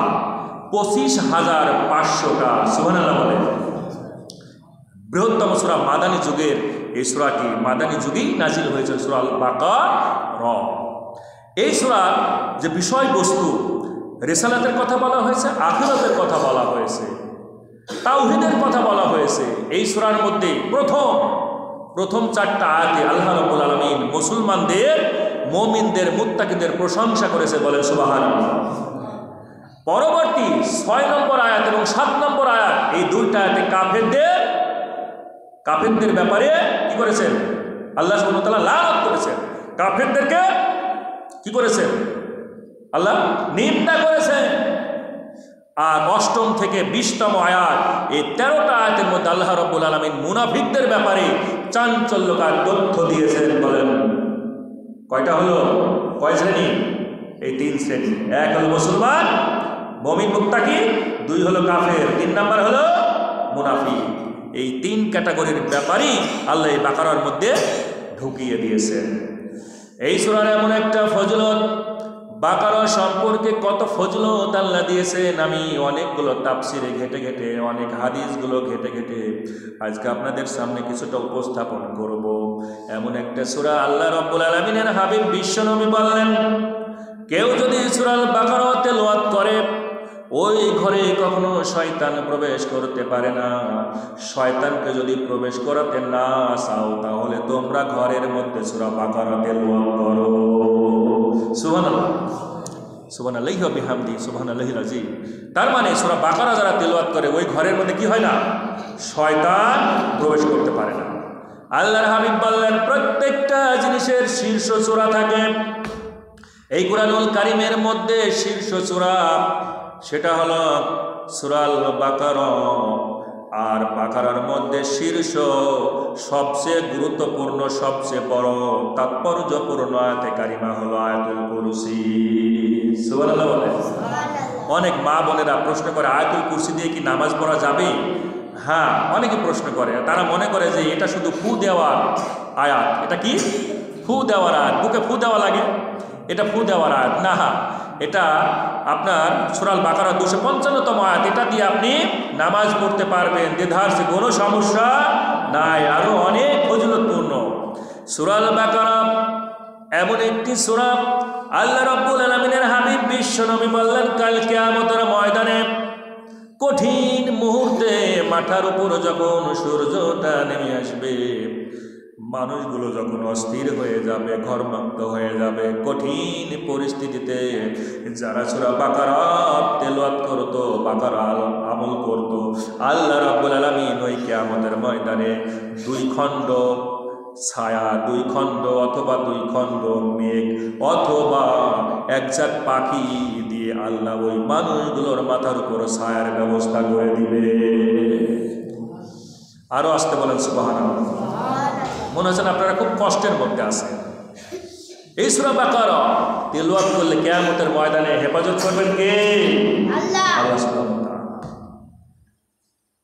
25,500টা। সুবহানাল্লাহ বলেন। বৃহত্তম সূরা মাদানী যুগের এই সূরাটি মাদানী যুগেই নাজিল হয়েছে, সূরা বাকারা। এই সূরার যে বিষয়বস্তু, রিসালাতের কথা বলা হয়েছে, আখিরাতের কথা বলা হয়েছে, তাওহীদের কথা বলা হয়েছে। এই সূরার মধ্যে প্রথম 4টা আয়াতে আল্লাহ রাব্বুল আলামিন মুসলমানদের, মুমিনদের, মুত্তাকিদের প্রশংসা করেছে। বলেন সুবহানাল্লাহ। পরবর্তী 6 নম্বর আয়াত এবং 7 নম্বর আয়াত, এই 2টা আয়াতে কাফেরদের ব্যাপারে কি করেছেন? আল্লাহ সুবহানাহু ওয়া তাআলা লানত করেছেন, কাফেরদেরকে কি করেছেন? আল্লাহ নিন্দা করেছেন। আর ৮ম থেকে ২০তম আয়াত, এই ১৩টা আয়াতের মধ্যে আল্লাহ রাব্বুল আলামিন মুনাফিকদের ব্যাপারে চাঞ্চল্যকর তথ্য দিয়েছেন। বলেন কয়টা হলো? কয় শ্রেণী? এই ৩ শ্রেণী। ১ হলো মুসলমান, মুমিন মুত্তাকি, ২ হলো কাফের, ৩ নাম্বার হলো মুনাফিক। এই ৩ ক্যাটাগরির ব্যাপারই আল্লাহ এই বাকারার মধ্যে ঢুকিয়ে দিয়েছেন। এই সূরার এমন একটা ফজিলত, বাকারা সম্পর্কে কত ফজিলত আল্লাহ দিয়েছেন, আমি অনেকগুলো তাফসিরে ঘেটে ঘেটে, অনেক হাদিসগুলো ঘেটে ঘেটে আজকে আপনাদের সামনে কিছুটা উপস্থাপন করব। এমন একটা সূরা আল্লাহ রাব্বুল আলামিনের হাবিব বিশ্বনবী বললেন, কেউ যদি সূরাল বাকারা তেলাওয়াত করে ওই ঘরে কখনো শয়তান প্রবেশ করতে পারে না। শয়তানকে যদি প্রবেশ করাতে না চাও তাহলে তোমরা ঘরের মধ্যে সূরা বাকারা তেলাওয়াত করো। সুবহানাল্লাহ, সুবহানাল্লাহি ওয়া বিহামদি, সুবহানাল্লাহিল আযীম। তার মানে সূরা বাকারা যারা তেলাওয়াত করে ওই ঘরের মধ্যে কি হয় না? শয়তান প্রবেশ করতে পারে না। আল্লাহর হাবিব বললেন, প্রত্যেকটা জিনিসের শীর্ষ সূরা থাকে। এই কুরআনুল কারীমের মধ্যে শীর্ষ সূরা সেটা হলো সূরাল বাকারা। আর বাকারার মধ্যে শীর্ষ সবচেয়ে গুরুত্বপূর্ণ, সবচেয়ে বড় তাৎপর্যপূর্ণ আয়াতে কারিমা হলো আয়াতুল কুরসি। সুবহানাল্লাহ বলেন। অনেক মা বোনেরা প্রশ্ন করে, আয়াতুল কুরসি দিয়ে কি নামাজ পড়া যাবে? হ্যাঁ, অনেকে প্রশ্ন করে। তারা মনে করে যে এটা শুধু ফু দেওয়ার আয়াত। এটা কি? ফু দেওয়ার আয়াত, বুকে ফু দেওয়া লাগে, এটা ফু দেওয়ার আয়াত না। এটা আপনার সূরাল বাকারা 255তম আয়াত। এটা দিয়ে আপনি নামাজ পড়তে পারবেন, দ্বিধার সে কোনো সমস্যা নাই। আরো অনেক ফজিলতপূর্ণ সূরাল বাকারা এমন একটি সূরা, আল্লাহ রাব্বুল আলামিনের হাবিব বিশ্বনবী বললেন, কাল কিয়ামতের ময়দানে কঠিন মুহূর্তে মাথার উপর যখন সূর্যটা নেমে আসবে, মানুষগুলো যখন অস্থির হয়ে যাবে, ঘরমাক্ত হয়ে যাবে, কঠিন পরিস্থিতিতে যারা সূরা বাকারা তেলাওয়াত করতো, বাকারা আমল করতো, আল্লাহ রাব্বুল আলামিন ওই কিয়ামতের ময়দানে 2 খণ্ড ছায়া, 2 খণ্ড অথবা 2 খণ্ড মেঘ অথবা একজাত পাখি দিয়ে আল্লাহ ওই মানুষগুলোর মাথার উপর ছায়ার ব্যবস্থা করে দিবে। আরো আসতে বলেন সুবহানাল্লাহ। মনে হচ্ছে আপনারা খুব কষ্টের মধ্যে আছেন। এই সূরা বাকারা তেলাওয়াত করলে কিয়ামতের ময়দানে হেফাজত করবেন কে? আল্লাহ। আল্লাহ সুবহানাহু ওয়া তাআলা।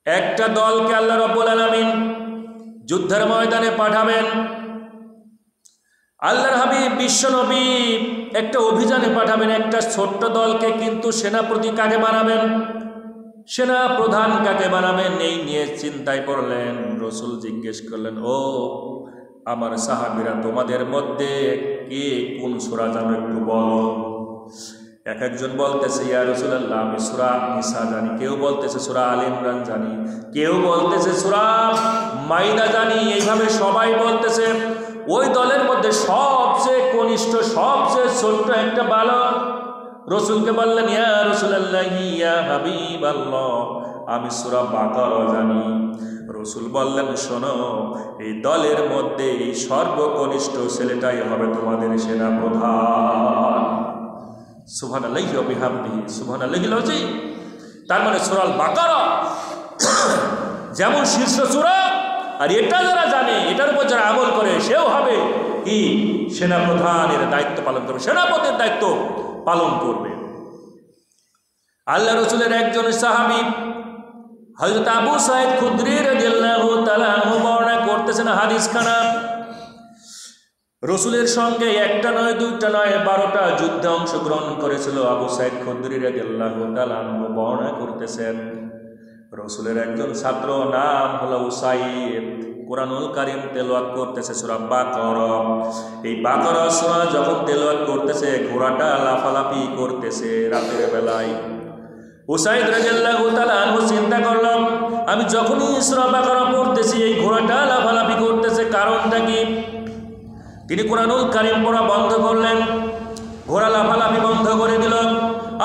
একটা দলকে আল্লাহ রাব্বুল আলামিন যুদ্ধের ময়দানে পাঠাবেন। আল্লাহর হাবিব বিশ্বনবী একটা অভিযানে পাঠাবেন একটা ছোট্ট দলকে, কিন্তু সেনাপতি কাকে বানাবেন? সেনা প্রধান কাকে বানাবেন? এই নিয়ে চিন্তায় পড়লেন। রাসূল জিজ্ঞেস করলেন, ও আমার সাহাবীরা, তোমাদের মধ্যে কে কোন সূরা জানো একটু বলো। এক একজন বলতেছে, ইয়া রাসূলুল্লাহ আমি সূরা নিসা জানি, কেউ বলতেছে সূরা আলে ইমরান জানি, কেউ বলতেছে সূরা মাইদা জানি। এইভাবে সবাই বলতেছে। ওই দলের মধ্যে সবচেয়ে কনিষ্ঠ, সবচেয়ে ছোট্ট একটা বালক রাসূলকে বললেন, ইয়া রাসূলুল্লাহ ইয়া হাবিবাল্লাহ আমি সূরা বাকারা জানি। রাসূল বললেন, শোনো, এই দলের মধ্যে এই সর্বকনিষ্ঠ ছেলেটাই হবে তোমাদের সেনা প্রধান। সুবহানাল্লাহি ওয়া বিহামদিহি, সুবহানাল্লাহিল আযীম। তার মানে সূরাল বাকারা যেমন শীর্ষ সূরা, আর এটা যারা জানে, এটার উপর যারা আমল করে, সেও হবে কি? সেনা প্রধানের দায়িত্ব পালন করবে, সেনাপতির দায়িত্ব পালন করবে। আল্লাহ রাসূলের একজন সাহাবী হযরত আবু সাঈদ খুদরি রাদিয়াল্লাহু তাআলা আনহু বর্ণনা করতেছেন হাদিসখানা। রাসূলের সঙ্গে একটা নয়, দুইটা নয়, 12টা যুদ্ধে অংশগ্রহণ করেছিল আবু সাঈদ খুদরি রাদিয়াল্লাহু তাআলা আনহু বর্ণনা করতেছেন। রাসূলের একজন ছাত্র নাম হলো উসাইদ, কুরআনুল কারীম তেলাওয়াত করতেছে সূরা বাকারা। এই বাকারা সূরা যখন তেলাওয়াত করতেছে, ঘোড়াটা লাফালাফি করতেছে রাতের বেলায়। উসাইদ রাদিয়াল্লাহু তাআলা আনহু চিন্তা করলাম, আমি যখনই সূরা বাকারা পড়তেছি এই ঘোড়াটা লাফালাফি করতেছে, কারণটা কি? তিনি কুরআনুল কারীম পড়া বন্ধ করলেন, ঘোড়া লাফালাফি বন্ধ করে দিল।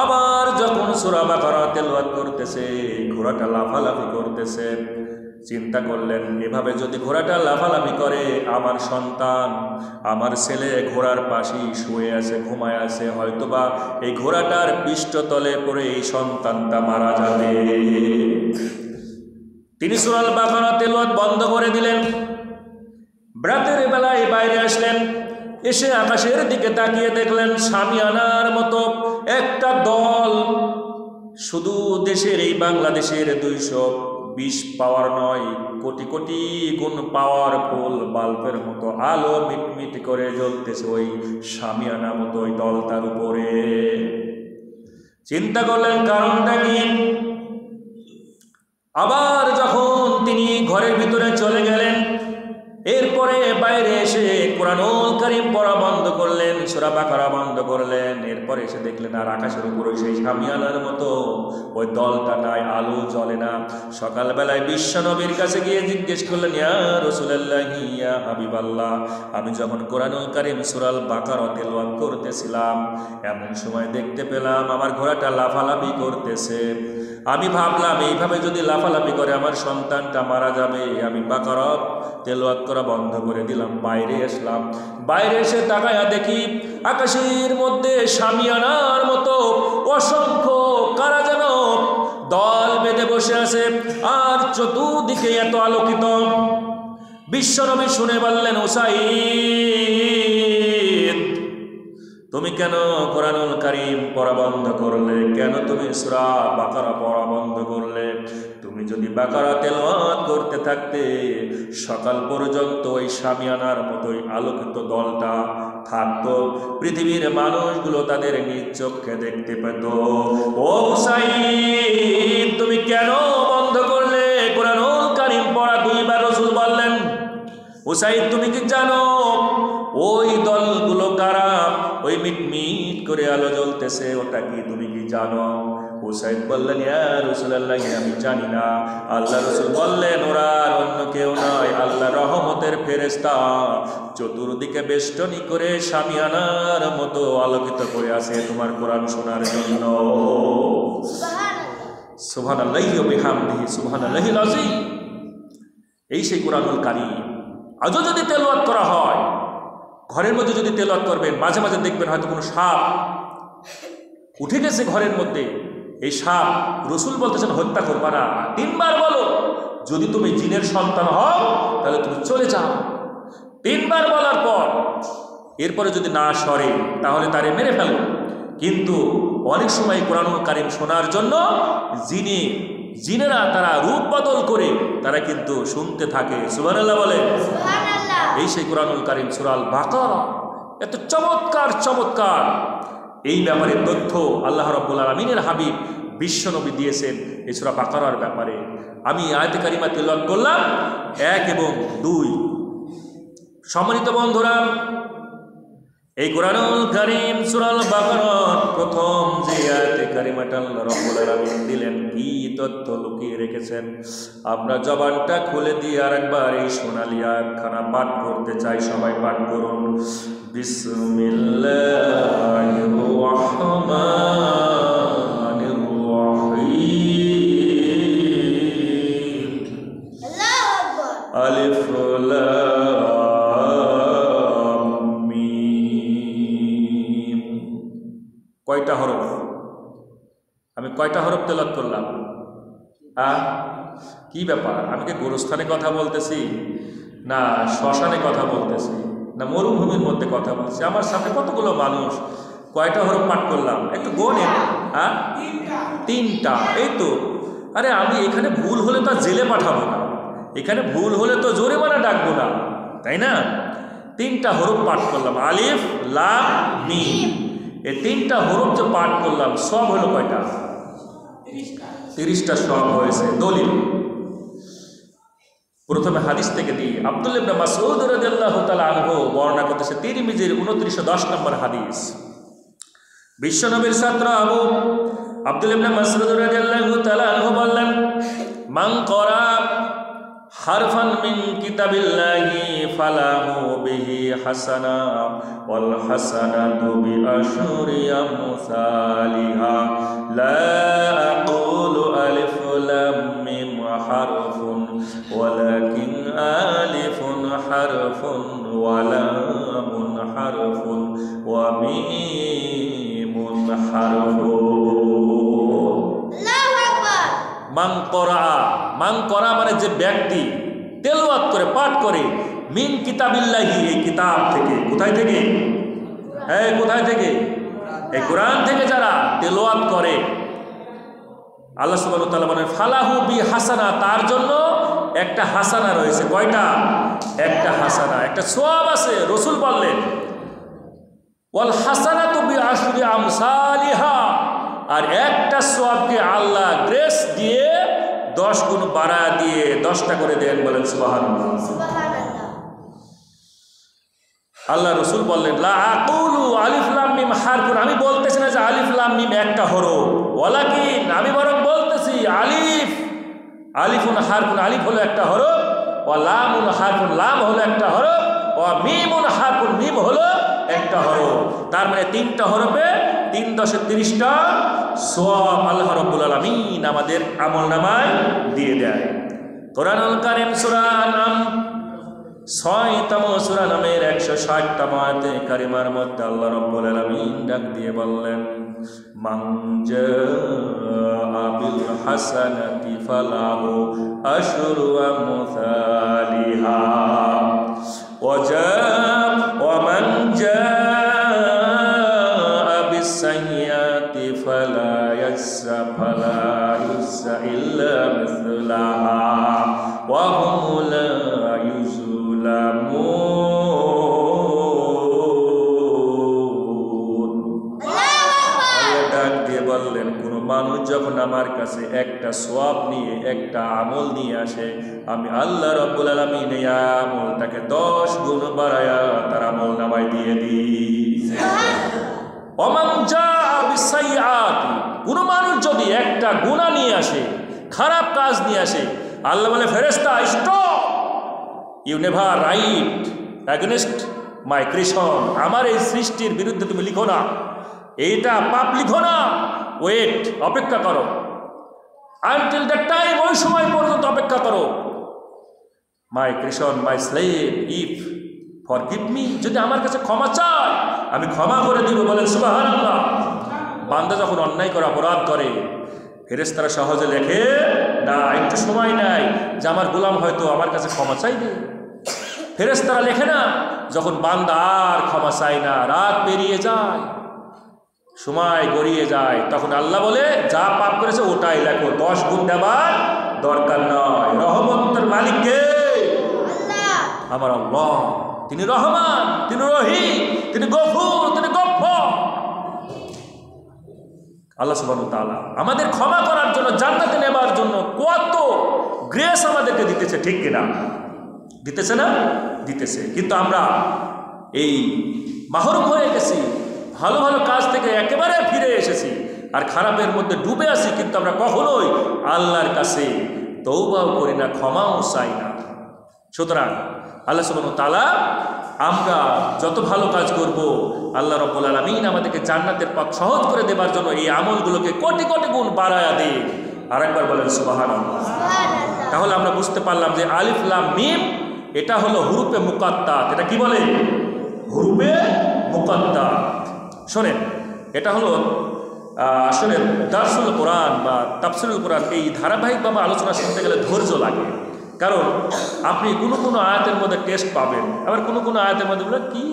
আবার যখন সূরা বাকারা তেলাওয়াত করতেছে, ঘোড়াটা লাফালাফি করতেছে। চিন্তা করলেন, এভাবে যদি ঘোড়াটা লাফালাফি করে, আমার সন্তান, আমার ছেলে ঘোড়ার পাশেই শুয়ে আছে, ঘুমায় আছে, হয়তোবা এই ঘোড়াটার পৃষ্ঠতলে পড়ে এই সন্তানটা মারা যাবে। তিনি সূরা আল বাকারা তেলাওয়াত বন্ধ করে দিলেন। রাতের বেলায় বাইরে আসলেন, এসে আকাশের দিকে তাকিয়ে দেখলেন শামিয়ানার মতো একটা দল, শুধু দেশের এই বাংলাদেশের 220 পাওয়ার নয়, কোটি কোটি গুণ পাওয়ারফুল বাল্বের মতো আলো মিটমিট করে জ্বলতেছে ওই শামিয়ানা মতো ওই দলটার উপরে। চিন্তা করলেন কারণটা কি। আবার যখন তিনি ঘরের ভিতরে চলে গেলেন, এরপরে বাইরে এসে কোরআনুল কারীম পড়া বন্ধ করলেন, সূরা বাকারা বন্ধ করলেন। এরপরে এসে দেখলেন আর আকাশের উপরে সেই শামিয়ানার মতো ওই দলটা নাই, আলো জ্বলে না। সকালবেলায় বিশ্বনবীর কাছে গিয়ে জিজ্ঞেস করলেন, ইয়া রাসূলুল্লাহ, ইয়া হাবিবাল্লাহ, আমি যখন কোরআনুল কারীম সূরা আল বাকারা তেলাওয়াত করতেছিলাম, এমন সময় দেখতে পেলাম আমার ঘোড়াটা লাফালাফি করতেছে। আমি ভাবলাম এইভাবে যদি লাফালাফি করে আমার সন্তানটা মারা যাবে। আমি বাকারা তেলাওয়াত করা বন্ধ করে দিলাম, বাইরে আসলাম। বাইরে এসে তাকায়া দেখি আকাশের মধ্যে শামিয়ানার মতো অসংখ্য কারা যেন দল বেঁধে বসে আছে, আর চতুর্দিকে এত আলোকিত। বিশ্বনবী শুনে বললেন, উসাইদ, তুমি কেন কোরআনুল কারীম পড়া বন্ধ করলে? কেন তুমি সূরা বাকারা পড়া বন্ধ করলে? তুমি যদি বাকারা তেলাওয়াত করতে থাকতে, সকাল পর্যন্ত ওই শামিয়ানার মতোই আলোকিত দলটা থাকতো, পৃথিবীর মানুষগুলো তাদের নিজ চোখে দেখতে পেত। ও উসাইদ, তুমি কেন বন্ধ করলে কোরআনুল কারীম পড়া? দুইবার রাসূল বললেন, উসাইদ তুমি কি জানো ওই দলগুলো কারা? ওই মিটমিট করে আলো জ্বলতেছে, ওটা কি তুমি কি জানো? উসাইদ বললেন, ইয়া রাসূলুল্লাহ, আমি জানি না। আল্লাহ রাসূল বললেন, ওরা আর অন্য কেউ নয়, আল্লাহ রহমতের ফেরেশতা, চতুর্দিকে বেষ্টনী করে শামিয়ানার মতো আলোকিত করে আছে তোমার কোরআন শোনার জন্য। সুবহানাল্লাহি ওয়া বিহামদিহি সুবহানাল্লাহিল আযীম। এই সেই কোরআনুল কারীম আজও যদি তেলাওয়াত করা হয়, ঘরের মধ্যে যদি তেলাওয়াত করবেন, মাঝে মাঝে দেখবেন হয়তো কোনো সাপ উঠে গেছে ঘরের মধ্যে। এই সাপ রাসূল বলতেছেন হত্যা করবা না। 3 বার বলো, যদি তুমি জিনের সন্তান হও তাহলে তুমি চলে যাও। 3 বার বলার পর এরপরে যদি না সরে তাহলে তারে মেরে ফেলো। কিন্তু অনেক সময় কোরআনুল কারীম শোনার জন্য জিনেরা তারা রূপ বদল করে তারা কিন্তু শুনতে থাকে। সুবহানাল্লাহ বলে। এই সেই কোরআনুল কারীম সূরা আল বাকারা এত চমৎকার চমৎকার এই ব্যাপারে তথ্য আল্লাহ রাব্বুল আলামিনের হাবিব বিশ্বনবী দিয়েছেন এই সূরা বাকারার ব্যাপারে। আমি আয়াতে কারিমা তেলাওয়াত করলাম 1 এবং 2। সম্মানিত বন্ধুরা, এই কোরআনুল কারীম সূরা আল বাকারার প্রথম যে আয়াতে কারিমাটা আল্লাহ রাব্বুল আলামিন দিলেন, কি তথ্য লুকিয়ে রেখেছেন আমরা জবানটা খুলে দিয়ে আরেকবার এই সোনালী আয়াতখানা পাঠ করতে চাই। সবাই পাঠ করুন। বিসমিল্লাহির রাহমানির রাহিম। আল্লাহু আকবার। আলিফ লাম মিম। কয়টা হরফ? আমি কয়টা হরফ তেলাওয়াত করলাম? কি ব্যাপার? আমি কি গোরস্থানে কথা বলতেছি, না শ্মশানে কথা বলতেছি, না মরুভূমির মধ্যে কথা বলছি? আমার সাথে কতগুলো মানুষ, কয়টা হরফ পাঠ করলাম একটু গোনেন। 3টা। এই তো। আরে আমি এখানে ভুল হলে তো জেলে পাঠাবো না, এখানে ভুল হলে তো জরিমানা ডাকবো না, তাই না? 3টা হরফ পাঠ করলাম, আলিফ লাম মিম। এই 3টা হরফ যে পাঠ করলাম সব হলো কয়টা? 30টা সব হয়েছে। দলিল প্রথমে হাদিস থেকে দিই। আব্দুল্লাহ ইবনে মাসউদ রাদিয়াল্লাহু তাআলা আনহু বর্ণনা করতেছে, তিরমিজির 2910 নম্বর হাদিস। বিশ্বনবীর ছাত্র আব্দুল্লাহ ইবনে মাসউদ রাদিয়াল্লাহু তাআলা আনহু বললেন, মান ক্বারা হারফান মিন কিতাবিল্লাহি ফালাহু বিহি হাসানা ওয়াল হাসানাতু বিআশরি আমসালিহা লা আকুলু আলিফ লাম মিম হারফুন মান করা মানে যে ব্যক্তি তেলাওয়াত করে, পাঠ করে, মিন কিতাবিল্লাহি, এই কিতাব থেকে। কোথায় থেকে? কোথায় থেকে? এই কোরআন থেকে যারা তেলাওয়াত করে, আল্লাহ সুবহানাহু ওয়া তাআলা বলেন ফালাহু বি হাসানা, তার জন্য একটা হাসানা রয়েছে। কয়টা? একটা হাসানা, একটা সওয়াব আছে। রাসূল বললেন ওয়াল হাসানাতু বি আশরি আমসালিহা, আর একটা সওয়াবকে আল্লাহ গ্রেস দিয়ে 10 গুণ বাড়ায় দিয়ে 10টা করে দেন। বলেন সুবহানাল্লাহ। আল্লাহ রাসূল বললেন লা আকুলু আলিফ লাম মিম হারফুন, আমি বলতেছি না যে আলিফ লাম মিম একটা হরফ, ওয়ালাকিন আমি বরং বলতেছি আলিফুন হারফুন, আলিফ হলো একটা হরফ, ওয়া লামুন হারফুন, লাম হলো একটা হরফ, ওয়া মিমুন হারফুন, মিম হলো একটা হরফ। তার মানে 3টা হরফে 3 × 30টা সওয়াব আল্লাহ রাব্বুল আলামিন আমাদের আমলনামায় দিয়ে দেয়। কোরআনুল কারীম সূরা আনআম 6তম সূরা নামের 160তম আয়াতে কারিমার মধ্যে আল্লাহ রাব্বুল আলামিন ডাক দিয়ে বললেন মান জাআ বিল হাসানাতি ফালাহু আশরু আমসালিহা ওয়া মান জাআ বিস সাইয়্যাতি ফালা ইউজজা ইল্লা মিসলাহা ওয়া হুম লা বললেন কোন মানুষ যখন আমার কাছে একটা সওয়াব নিয়ে, একটা আমল নিয়ে আসে, আমি আল্লাহ রাব্বুল আলামিন এই আমলটাকে 10 গুণ বাড়ায়া তার আমলনামায় দিয়ে দিই। ওমান জাআ বিসাইয়্যাতি, কোন মানুষ যদি একটা গুনাহ নিয়ে আসে, খারাপ কাজ নিয়ে আসে, আল্লাহ বলে ফেরেশতা stop, you never write against my creation, আমার এই সৃষ্টির বিরুদ্ধে তুমি লিখো না, এইটা পাপ লিখো না, ওয়েট, অপেক্ষা করো, আনটিল দ্য টাইম, ওই সময় পর্যন্ত অপেক্ষা করো। My creation, my slave, if forgive me, যদি আমার কাছে ক্ষমা চায় আমি ক্ষমা করে দিব। বলেন সুবহানাল্লাহ। বান্দা যখন অন্যায় করে, অপরাধ করে, ফেরেশতারা সহজে লেখে না, একটু সময় নেয় যে আমার গোলাম হয়তো আমার কাছে ক্ষমা চাইবে। ফেরেশতারা লেখে না যখন বান্দা আর ক্ষমা চায় না, রাত পেরিয়ে যায়, সময় গড়িয়ে যায়, তখন আল্লাহ বলে যা পাপ করেছে ওটাই লেখো, 10 গুণ দেবার দরকার নয়। রহমতের মালিক কে? আমার আল্লাহ। তিনি রহমান, তিনি রহিম, তিনি গফুর, তিনি গফফার। আল্লাহ সুবহানাহু ওয়া তাআলা আমাদের ক্ষমা করার জন্য, জান্নাতে নেবার জন্য কত গ্রেস আমাদেরকে দিতেছে, ঠিক কিনা? দিতেছে না? দিতেছে। কিন্তু আমরা এই মাহরুম হয়ে গেছি, ভালো ভালো কাজ থেকে একেবারে ফিরে এসেছি, আর খারাপের মধ্যে ডুবে আছি, কিন্তু আমরা কখনোই আল্লাহর কাছে তওবাও করি না, ক্ষমাও চাই না। সুতরাং আল্লাহ সুবহানাহু ওয়া তাআলা আমরা যত ভালো কাজ করব, আল্লাহ রাব্বুল আলামিন আমাদেরকে জান্নাতের পথ সহজ করে দেবার জন্য এই আমলগুলোকে কোটি কোটি গুণ বাড়ায়া দেয়। আরেকবার বলেন সুবহানাল্লাহ। তাহলে আমরা বুঝতে পারলাম যে আলিফ লাম মিম এটা হলো হুরুফে মুকাত্তাত। এটা কি বলে? হুরুফে মুকাত্তাত। শোনেন, এটা হলো আসলে দারসুল কোরআন বা তাফসীরুল কোরআন, এই ধারাবাহিকভাবে আলোচনা শুনতে গেলে ধৈর্য লাগে। কারণ আপনি কোনো কোনো আয়াতের মধ্যে টেস্ট পাবেন, আবার কোনো কোনো আয়াতের মধ্যে বলে কি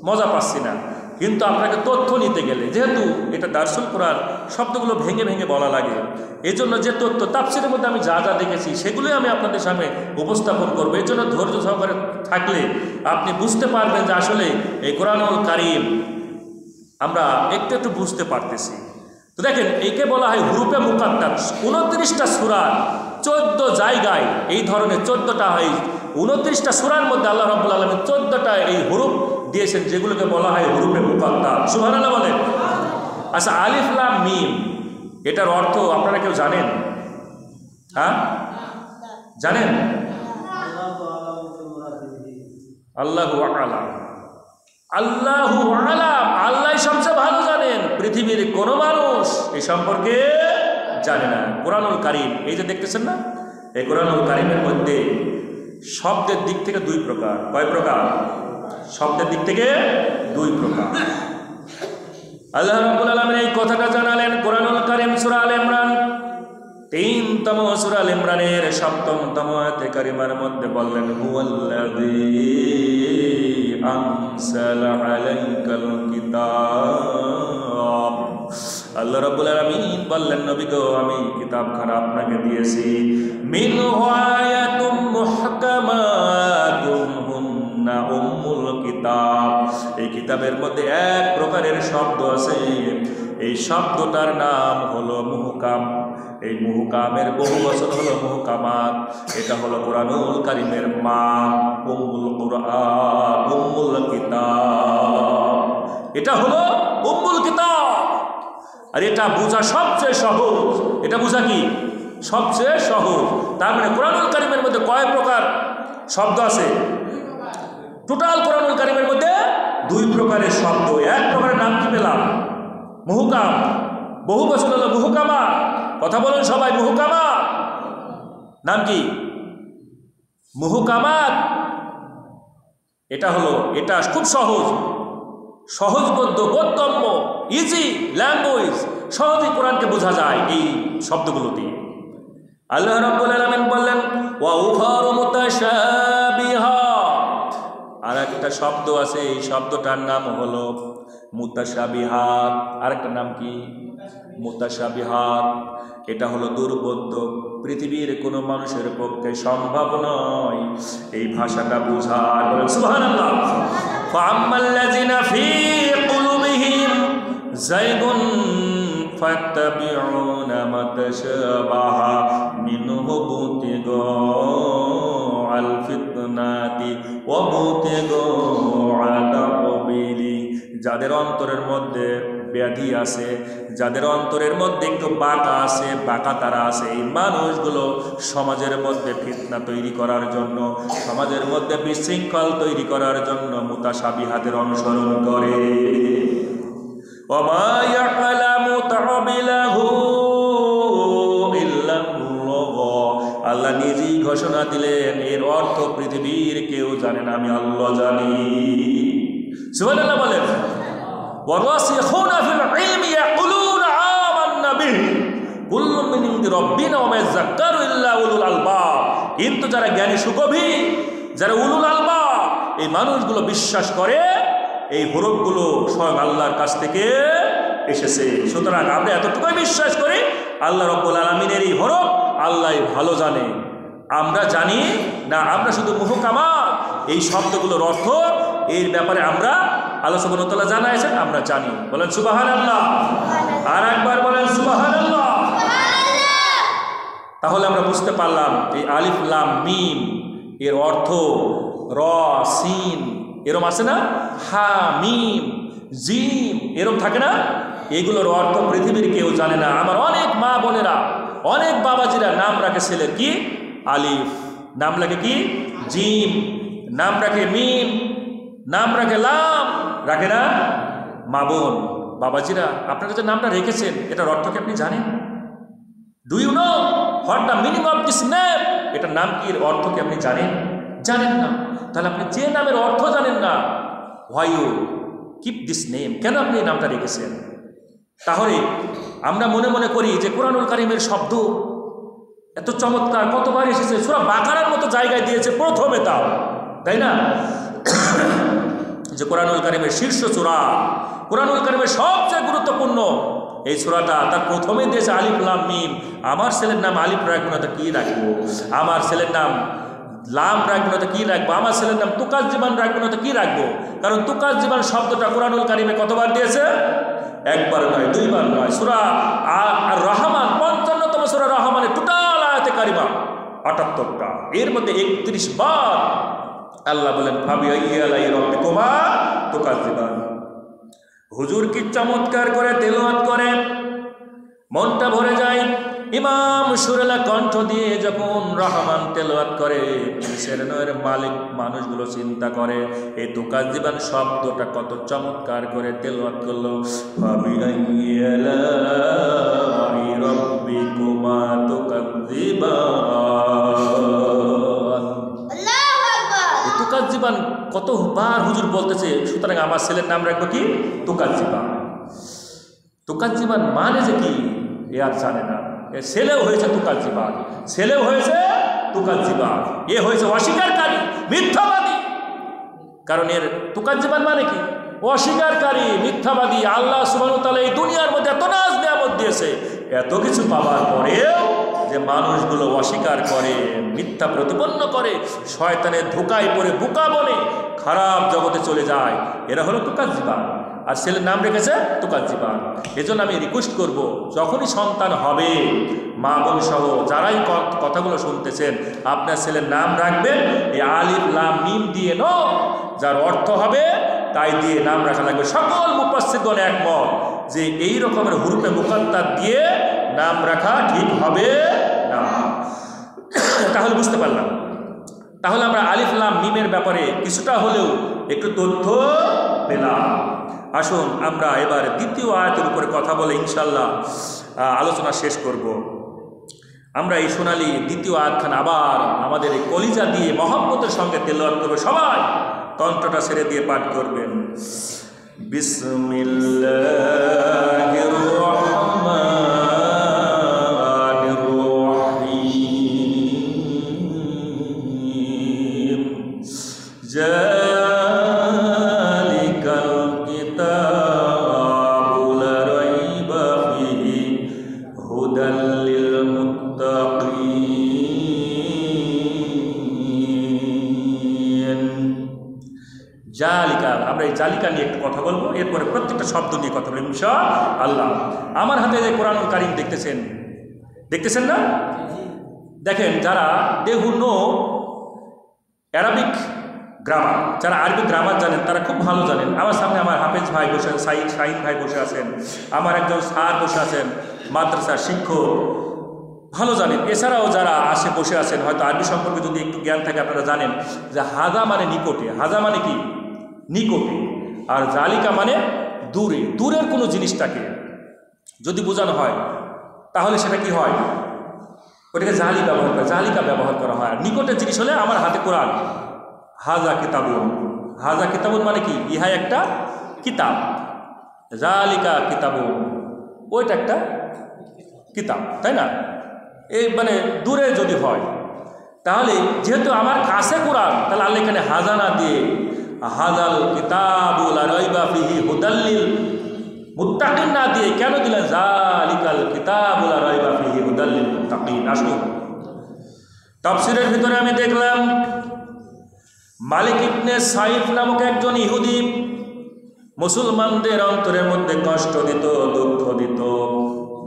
মজা পাচ্ছি না। কিন্তু আপনাকে তথ্য নিতে গেলে, যেহেতু এটা দারসুল কোরআন, শব্দগুলো ভেঙে ভেঙে বলা লাগে, এই জন্য যে তথ্য তাফসীরের মধ্যে আমি যা যা দেখেছি সেগুলোই আমি আপনাদের সামনে উপস্থাপন করবো। এই জন্য ধৈর্য সহকারে থাকলে আপনি বুঝতে পারবেন যে আসলে এই কোরআনুল কারীম আমরা একটু একটু বুঝতে পারতেছি। তো দেখেন, এইকে বলা হয় হুরুফে মুকাত্তাত। 29টা সূরার 14 জায়গায় এই ধরনের 14টা হয়, 29টা সূরার মধ্যে আল্লাহ রাব্বুল আলামিন 14টা এই হুরুফ দিয়েছেন, যেগুলোকে বলা হয় হুরুফে মুকাত্তাত। সুবহানাল্লাহ বলেন। আচ্ছা, আলিফ লাম মিম এটার অর্থ আপনারা কেউ জানেন? হ্যাঁ, জানেন? আল্লাহু আ'লাম। আল্লাহু আ'লাম, আল্লাহ সবচেয়ে ভালো জানেন। পৃথিবীর কোন মানুষ এই সম্পর্কে জানে না। কোরআনুল কারীম এই যে দেখতেছেন না, এই কোরআনুল কারীমের মধ্যে শব্দের দিক থেকে 2 প্রকার। কয় প্রকার? শব্দের দিক থেকে 2 প্রকার। আল্লাহ রাব্বুল আলামিন এই কথাটা জানালেন কোরআনুল কারীম সূরা আলে ইমরান 3তম সূরা আল ইমরানের 7তম আয়াতে কারিমার মধ্যে বললেন হুয়াল্লাযী আনজালা আলাইকাল কিতাব। আল্লাহ রাব্বুল আলামিন বললেন নবী গো আমি কিতাবখানা আপনাকে দিয়েছি, মিনহু আয়াতুম মুহকামাতুন হুন্না উম্মুল কিতাব। এই কিতাবের মধ্যে এক প্রকারের শব্দ আছে, এই শব্দটার নাম হলো মুহকাম। এই মুহকামের বহু বচন হলো মুহকামাত। এটা হলো কুরআনুল কারীমের মা, উম্মুল কুরআন, উম্মুল কিতাব। এটা হলো উম্মুল কিতাব। আর এটা বোঝা সবচেয়ে সহজ। এটা বোঝা কি সবচেয়ে সহজ। তার মানে কুরআনুল কারীমের মধ্যে কয় প্রকার শব্দ আছে? টোটাল কুরআনুল কারীমের মধ্যে 2 প্রকারের শব্দ। এক প্রকারের নাম কি পেলাম? মুহকাম। বহু বচন হলো মুহকামা। কথা বলুন সবাই, মুহকামা নাম কি? মুহকামাত। এটা হলো, এটা খুব সহজ, সহজবোধ্য, বোধগম্য, ইজি ল্যাঙ্গুয়েজ, সহজেই কোরআনকে বোঝা যায় এই শব্দগুলো দিয়ে। আল্লাহ রাব্বুল আলামিন বললেন ওয়া উখারু মুতাশাবিহাত। আর একটা শব্দ আছে, এই শব্দটার নাম হলো মুতাশাবিহাত। আরেকটা নাম কি? মুতাশাবিহাত। এটা হলো দুর্বোধ্য, পৃথিবীর কোনো মানুষের পক্ষে সম্ভব নয় এই ভাষাটা বোঝা। বলেন সুবহানাল্লাহ। ফাআম্মাল্লাযিনা ফী কুলুবিহিম যায়গুন ফাত্তাবিউনা মাতাশাবাহা মিনহু বুতিগাআল ফিতনাতি ওয়া বুতিগাআ তাওবিলি। যাদের অন্তরের মধ্যে ব্যাধি আছে, যাদের অন্তরের মধ্যে একটু বাঁকা আছে, বাঁকা তারা আছে, এই মানুষগুলো সমাজের মধ্যে ফিতনা তৈরি করার জন্য, সমাজের মধ্যে বিশৃঙ্খল তৈরি করার জন্য মুতাশাবিহাতের অনুসরণ করে। ওমা ইয়ালামু তা'বিলাহু ইল্লাল্লাহ। আল্লাহ নিজেই ঘোষণা দিলেন এর অর্থ পৃথিবীর কেউ জানে না, আমি আল্লাহ জানি। সুবহানাল্লাহ বলেন। ওয়ারাসিখুনা ফিল ইলমি ইয়াকুলুনা আমান্না বিহি কুল্লুম মিন ইনদি রাব্বিনা ওয়া মা ইয়াযাক্কারু ইল্লা উলুল আলবাব। কিন্তু যারা জ্ঞানী সুকবি, যারা উলুল আলবাব, এই মানুষগুলো বিশ্বাস করে এই হরফগুলো স্বয়ং আল্লাহর কাছ থেকে এসেছে। সুতরাং আমরা এতটুকুই বিশ্বাস করি আল্লাহ রাব্বুল আলামিনের এই হরফ আল্লাহ ভালো জানে, আমরা জানি না। আমরা শুধু মুহকামাত, এই শব্দগুলোর অর্থ, এর ব্যাপারে আমরা আল্লাহ সুবহানাহু ওয়া তাআলা জানাইছেন, আমরা জানি। বলেন সুবহানাল্লাহ। আর একবার বলেন সুবহানাল্লাহ। তাহলে আমরা বুঝতে পারলাম এই আলিফ লাম মিম এর অর্থ র সিন এরম আছে না, হা মিম জিম এরম থাকে না, এগুলোর অর্থ পৃথিবীর কেউ জানে না। আমার অনেক মা বোনেরা, অনেক বাবাজিরা নাম রাখে ছেলের কি আলিফ, নাম রাখে কি জিম, নাম রাখে মিম, নাম রাখে লাম, রাখে না? মা বোন বাবাজিরা, আপনারা যে নামটা রেখেছেন এটার অর্থ কি আপনি জানেন? Do you know what the meaning of this name? এটার নাম কি, এর অর্থ কি আপনি জানেন? জানেন না। তাহলে আপনি যে নামের অর্থ জানেন না, why you keep this name, কেন আপনি এই নামটা রেখেছেন? তাহলে আমরা মনে মনে করি যে কুরআনুল কারীমের শব্দ এত চমৎকার, কতবার এসেছে, সূরা বাকারার মতো জায়গায় দিয়েছে প্রথমে, তাও তাই না? যে কুরআনুল কারীমের শীর্ষ সূরা, কুরআনুল কারীমের সবচেয়ে গুরুত্বপূর্ণ এই সূরাটা, তার প্রথমে দিয়েছে আলিফ লাম মিম। আমার ছেলের নাম আলিফ রাখবো না তো কি রাখবো? আমার ছেলের নাম লাম রাখবো না তো কি রাখবো? আমার ছেলের নাম তুকাজ্জিবান রাখবো না তো কি রাখবো? কারণ তুকাজ্জিবান শব্দটা কুরআনুল কারীমে কতবার দিয়েছে? একবার নয়, দুইবার নয়। সূরা আর রহমান, 55তম সূরা রহমানের টোটাল আয়াতে কারিমা 78টা, এর মধ্যে 31 বার আল্লাহ বলেন ফাবিআইয়ি আলাই রাব্বিকুমা তুকাজ্জিবান। হুজুর কি চমৎকার করে তেলাওয়াত করে, মনটা ভরে যায়। ইমাম সুরেলা কণ্ঠ দিয়ে যখন রহমান তেলাওয়াত করে, সেরেনের মালিক মানুষগুলো চিন্তা করে এই তুকাজ্জিবান শব্দটা কত চমৎকার করে তেলাওয়াত করলো। ফাবিআইয়ি আলাই রাব্বিকুমা তুকাজ্জিবান। তুকাজ্জিবান কতবার হুজুর বলতেছে, সুতরাং আমার ছেলের নাম রাখবো কি তুকাজ্জিবান। তুকাজ্জিবান মানে যে কি এ আর জানে না। ছেলেও হয়েছে তুকাজ্জিবান, ছেলেও হয়েছে তুকাজ্জিবান, এ হয়েছে অস্বীকারী, মিথ্যাবাদী। কারণ এর তুকাজ্জিবান মানে কি? অস্বীকারী, মিথ্যাবাদী। আল্লাহ সুবহানাহু ওয়া তাআলা এই দুনিয়ার মধ্যে এত নাজ নিয়ামত দিয়েছে, এত কিছু পাওয়ার পরেও যে মানুষগুলো অস্বীকার করে, মিথ্যা প্রতিপন্ন করে, শয়তানের ধোঁকায় পড়ে বোকা বনে খারাপ জগতে চলে যায়, এরা হলো তুকাজ্জিবান। আর ছেলের নাম রেখেছে তুকাজ্জিবান। এজন্য আমি রিকোয়েস্ট করব, যখনই সন্তান হবে, মা বোন সহ যারাই কথাগুলো শুনতেছেন, আপনার ছেলের নাম রাখবেন এই আলিফ লাম মিম দিয়ে নয়, যার অর্থ হবে তাই দিয়ে নাম রাখা লাগবে। সকল মুফাসসিরগণ একমত যে এই রকমের হুরুফে মুকাত্তার দিয়ে নাম রাখা ঠিক হবে না। তাহলে বুঝতে পারলাম, তাহলে আমরা আলিফ লাম মিমের ব্যাপারে কিছুটা হলেও একটু তথ্য পেলাম। আসুন আমরা এবার দ্বিতীয় আয়াতের উপরে কথা বলে ইনশাল্লাহ আলোচনা শেষ করব। আমরা এই সোনালী দ্বিতীয় আয়াতখান আবার আমাদের এই কলিজা দিয়ে মহব্বতের সঙ্গে তেলাওয়াত করব। সবাই কণ্ঠটা ছেড়ে দিয়ে পাঠ করবেন। বিসমিল্লাহির রহমানির রহিম। যালিকাল কিতাবু লা রাইবা ফীহি হুদাল লিল মুত্তাকিন। জালিকা, আমরা এই জালিকা নিয়ে একটু কথা বলবো, এরপরে প্রত্যেকটা শব্দ নিয়ে কথা বলবো ইনশাআল্লাহ। আমার হাতে যে কোরআনুল কারীম দেখতেছেন না? দেখেন, যারা দেহুন অ্যারাবিক গ্রামার, যারা আরবি গ্রামার জানেন তারা খুব ভালো জানেন। আমার সামনে আমার হাফেজ ভাই বসে আছেন, শাহিন ভাই বসে আছেন, আমার একজন স্যার বসে আছেন, মাদ্রাসার শিক্ষক, ভালো জানেন। এছাড়াও যারা আসে বসে আছেন, হয়তো আরবি সম্পর্কে যদি একটু জ্ঞান থাকে আপনারা জানেন যে হাজা মানে নিকটে, হাজা মানে কি? নিকটে। আর জালিকা মানে দূরে, দূরের কোনো জিনিসটাকে যদি বোঝানো হয় তাহলে সেটা কি হয়? ওটাকে জালিকা ব্যবহার করা হয়। আর নিকটের জিনিস হলে আমার হাতে কোরআন, হাজা কিতাবুন। হাজা কিতাবুন মানে কি? ইহা একটা কিতাব। জালিকা কিতাবুন, ওইটা একটা কিতাব, তাই না? এই মানে দূরে যদি হয়, তাহলে যেহেতু আমার কাছে কোরআন, তাহলে আল্লাহ এখানে হাজা না দিয়ে হাজাল কিতাবুল লা রাইবা ফীহি হুদাল লিল মুত্তাকিন না দিয়ে কেন দিলেন যালিকাল কিতাবুল লা রাইবা ফীহি হুদাল লিল মুত্তাকিন? আসুন, তাফসীরের ভিতরে আমি দেখলাম মালিক ইবনে সাইফ নামক একজন ইহুদি মুসলমানদের অন্তরের মধ্যে কষ্ট দিত, দুঃখ দিত।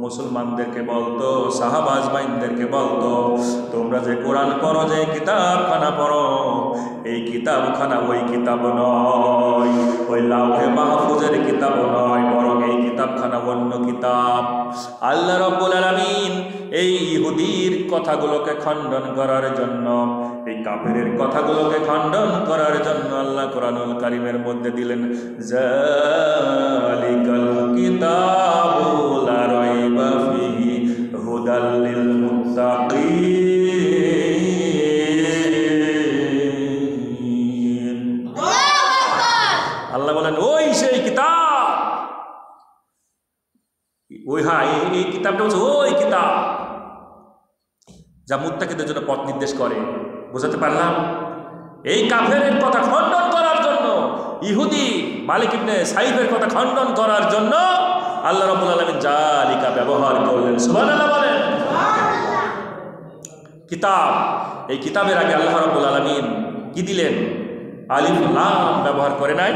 মুসলমানদেরকে বলতো, সাহাবা আজমাইনদেরকে বলতো, তোমরা যে কোরআন পড়ো, যে কিতাবখানা পড়ো, এই কিতাবখানা ওই কিতাব নয়, ওই লাউহে মাহফুজের কিতাব নয়, বরং এই কিতাবখানা অন্য কিতাব। আল্লাহ রাব্বুল আলামিন এই ইহুদির কথাগুলোকে খণ্ডন করার জন্য, এই কাফেরের কথাগুলোকে খণ্ডন করার জন্য আল্লাহ কোরআনুল কারীমের মধ্যে দিলেন যালিকাল কিতাবু লা রাইবা ফীহি হুদাল লিল মুত্তাকিন। আল্লাহ বলেন ওই সেই কিতাব, ওই এই কিতাবটা হচ্ছে ওই কিতাব যা মুত্তাকিদের জন্য পথ নির্দেশ করে। বুঝাতে পারলাম? এই কাফেরের কথা খণ্ডন করার জন্য, ইহুদি মালিক ইবনে সাইফের কথা খণ্ডন করার জন্য আল্লাহ রাব্বুল আলামিন জালিকা ব্যবহার করলেন। সুবহানাল্লাহ বলেন। কিতাব, এই কিতাবের আগে আল্লাহ রাব্বুল আলামিন কি দিলেন? আলিফ লাম ব্যবহার করে নাই।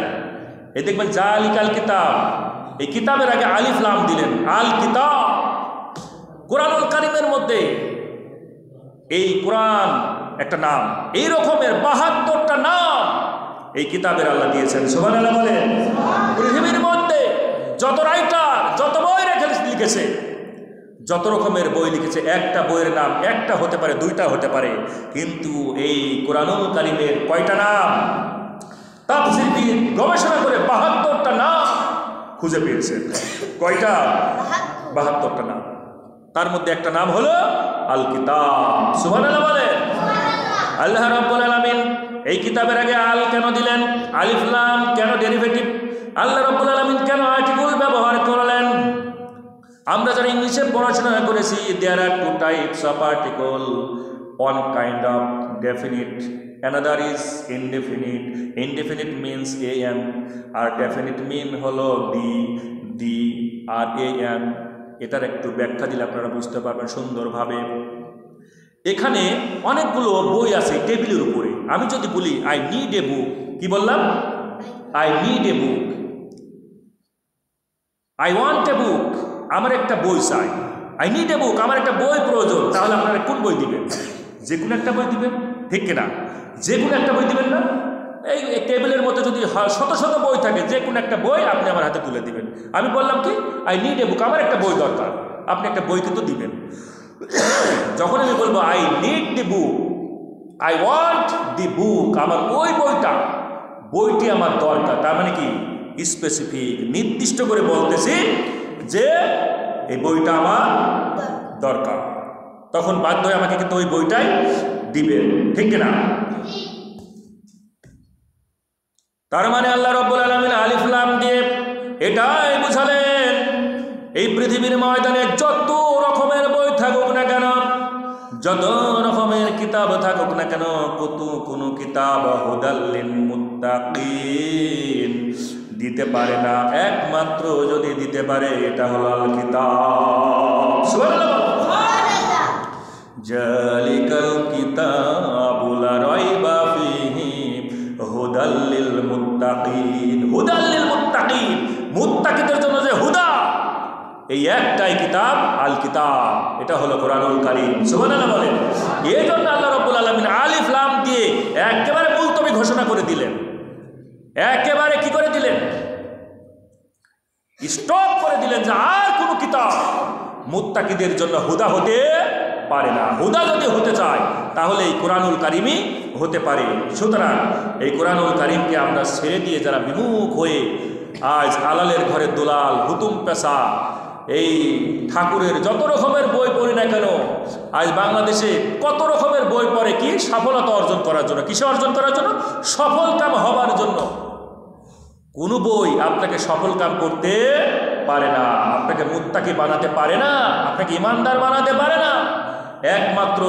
এই দেখবেন জালিকাল কিতাব, এই কিতাবের আগে আলিফ লাম দিলেন। আল কিতাব, কোরআনুল কারীমের মধ্যে এই কোরআন একটা নাম, এই রকমের ৭২টা নাম এই কিতাবের আল্লাহ দিয়েছেন। সুবহানাল্লাহ বলেন। পৃথিবীর মধ্যে যত রাইটার, যত বই লিখেছে, যত রকমের বই লিখেছে, একটা বইয়ের নাম একটা হতে পারে, দুইটা হতে পারে, কিন্তু এই কোরআনুল কারীমের কয়টা নাম? তাফসীরবিদ গবেষণা করে ৭২টা নাম খুঁজে পেয়েছেন। কয়টা? ৭২টা নাম। তার মধ্যে একটা নাম হলো আল কিতাব। সুবহানাল্লাহ বলেন। আল্লাহ রাব্বুল আলামিন এই কিতাবের আগে আল কেন দিলেন? আলিফ লাম কেন ডেরিভেটিভ? আল্লাহ রাব্বুল আলামিন কেন আর্টিকেল ব্যবহার করলেন? আমরা যারা ইংলিশে পড়াশোনা করেছি, there are two types of article, one kind of definite, another is indefinite. Indefinite means am, আর definite mean হলো the আর am। এটার একটু ব্যাখ্যা দিলে আপনারা বুঝতে পারবেন সুন্দরভাবে। এখানে অনেকগুলো বই আছে টেবিলের উপরে। আমি যদি বলি আই নিড এ বুক, কি বললাম? I need a book. I want a book, আমার একটা বই চাই। আই নিড এ বুক, আমার একটা বই প্রয়োজন। তাহলে আপনারা কোন বই দিবেন? যে কোনো একটা বই দিবেন, ঠিক কিনা? যে কোনো একটা বই দিবেন না? এই টেবিলের মধ্যে যদি শত শত বই থাকে, যে কোনো একটা বই আপনি আমার হাতে তুলে দিবেন। আমি বললাম কি আই নিড এ বুক, আমার একটা বই দরকার, আপনি একটা বই কিন্তু দিবেন। যখন আমি বলবো I need the book, I want the book, আমার ওই বইটি আমার দরকার, তার মানে কি স্পেসিফিক, নির্দিষ্ট করে বলতেছি যে এই বইটা আমার দরকার, তখন বাধ্য হয়ে আমাকে কিন্তু ওই বইটাই দিবেন, ঠিক কিনা? তার মানে আল্লাহ রাব্বুল আলামিন আলিফ লাম দিয়ে এটাই বুঝালেন, এই পৃথিবীর ময়দানে যত রকমের বই থাকুক না কেন, যত রকমের কিতাব থাকুক না কেন, কোনো কিতাব হুদাল্লিল মুত্তাকিন দিতে পারে না। একমাত্র যদি দিতে পারে এটা হলো আল কিতাব। সুবহানাল্লাহ। জালিকাল কিতাবু লা রাইবা ফীহি হুদাল্লিল মুত্তাকিন। হুদাল্লিল মুত্তাকিন, মুত্তাকিদের জন্য যে হুদা, এই একটাই কিতাব আল কিতাব, এটা হলো কোরআনুল কারীম। সুবহানাল্লাহ বলেন। এই জন্য আল্লাহ রাব্বুল আলামিন আলিফ লাম দিয়ে একেবারে মুলতবি ঘোষণা করে দিলেন, একেবারে কি করে দিলেন? স্টপ করে দিলেন যে আর কোনো কিতাব মুত্তাকিদের জন্য হুদা হতে পারে না। হুদা যদি হতে চায় তাহলে এই কোরআনুল কারীমই হতে পারে। সুতরাং এই কোরআনুল কারীমকে আমরা ছেড়ে দিয়ে যারা বিমুখ হয়ে আজ আলালের ঘরে দোলাল, হুতুম পেশা, এই ঠাকুরের যত রকমের বই পড়ি না কেন, আজ বাংলাদেশে কত রকমের বই পড়ে কি সফলতা অর্জন করার জন্য। কিসে অর্জন করার জন্য? সফল কাম হবার জন্য। কোনো বই আপনাকে সফল কাম করতে পারে না, আপনাকে মুত্তাকি বানাতে পারে না, আপনাকে ইমানদার বানাতে পারে না। একমাত্র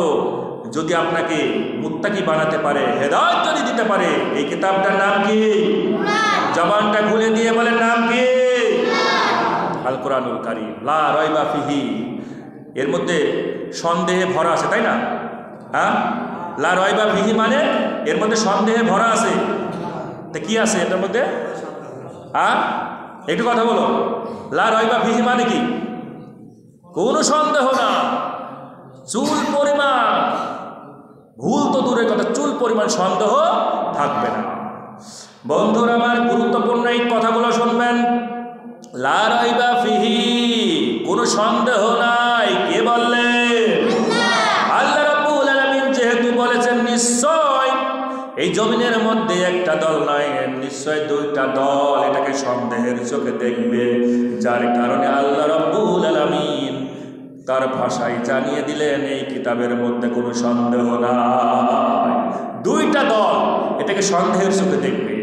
যদি আপনাকে মুত্তাকি বানাতে পারে, হেদায়েত যদি দিতে পারে, এই কিতাবটার নাম কি? জবানটা খুলে দিয়ে বলেন নাম কি? আল কোরআনুল কারীম। লা রাইবা ফিহি, এর মধ্যে সন্দেহে ভরা আছে, তাই না? হ্যাঁ, লা রাইবা ফিহি মানে এর মধ্যে সন্দেহে ভরা আছে। তা কি আছে এটার মধ্যে? হ্যাঁ, একটু কথা বলো। লা রাইবা ফিহি মানে কি? কোনো সন্দেহ না, চুল পরিমাণ, ভুল তো দূরের কথা, চুল পরিমাণ সন্দেহ থাকবে না। বন্ধুরা আমার, গুরুত্বপূর্ণ এই কথাগুলো শুনবেন। লা রাইবা ফিহি, কোনো সন্দেহ নাই। কে বললেন? আল্লাহ রাব্বুল আলামিন যেহেতু বলেছেন নিশ্চয় এই জমিনের মধ্যে একটা দল নয়, নিশ্চয় দুইটা দল এটাকে সন্দেহের চোখে দেখবে, যার কারণে আল্লাহ রাব্বুল আলামিন তার ভাষায় জানিয়ে দিলেন এই কিতাবের মধ্যে কোনো সন্দেহ নাই। দুইটা দল এটাকে সন্দেহের চোখে দেখবে,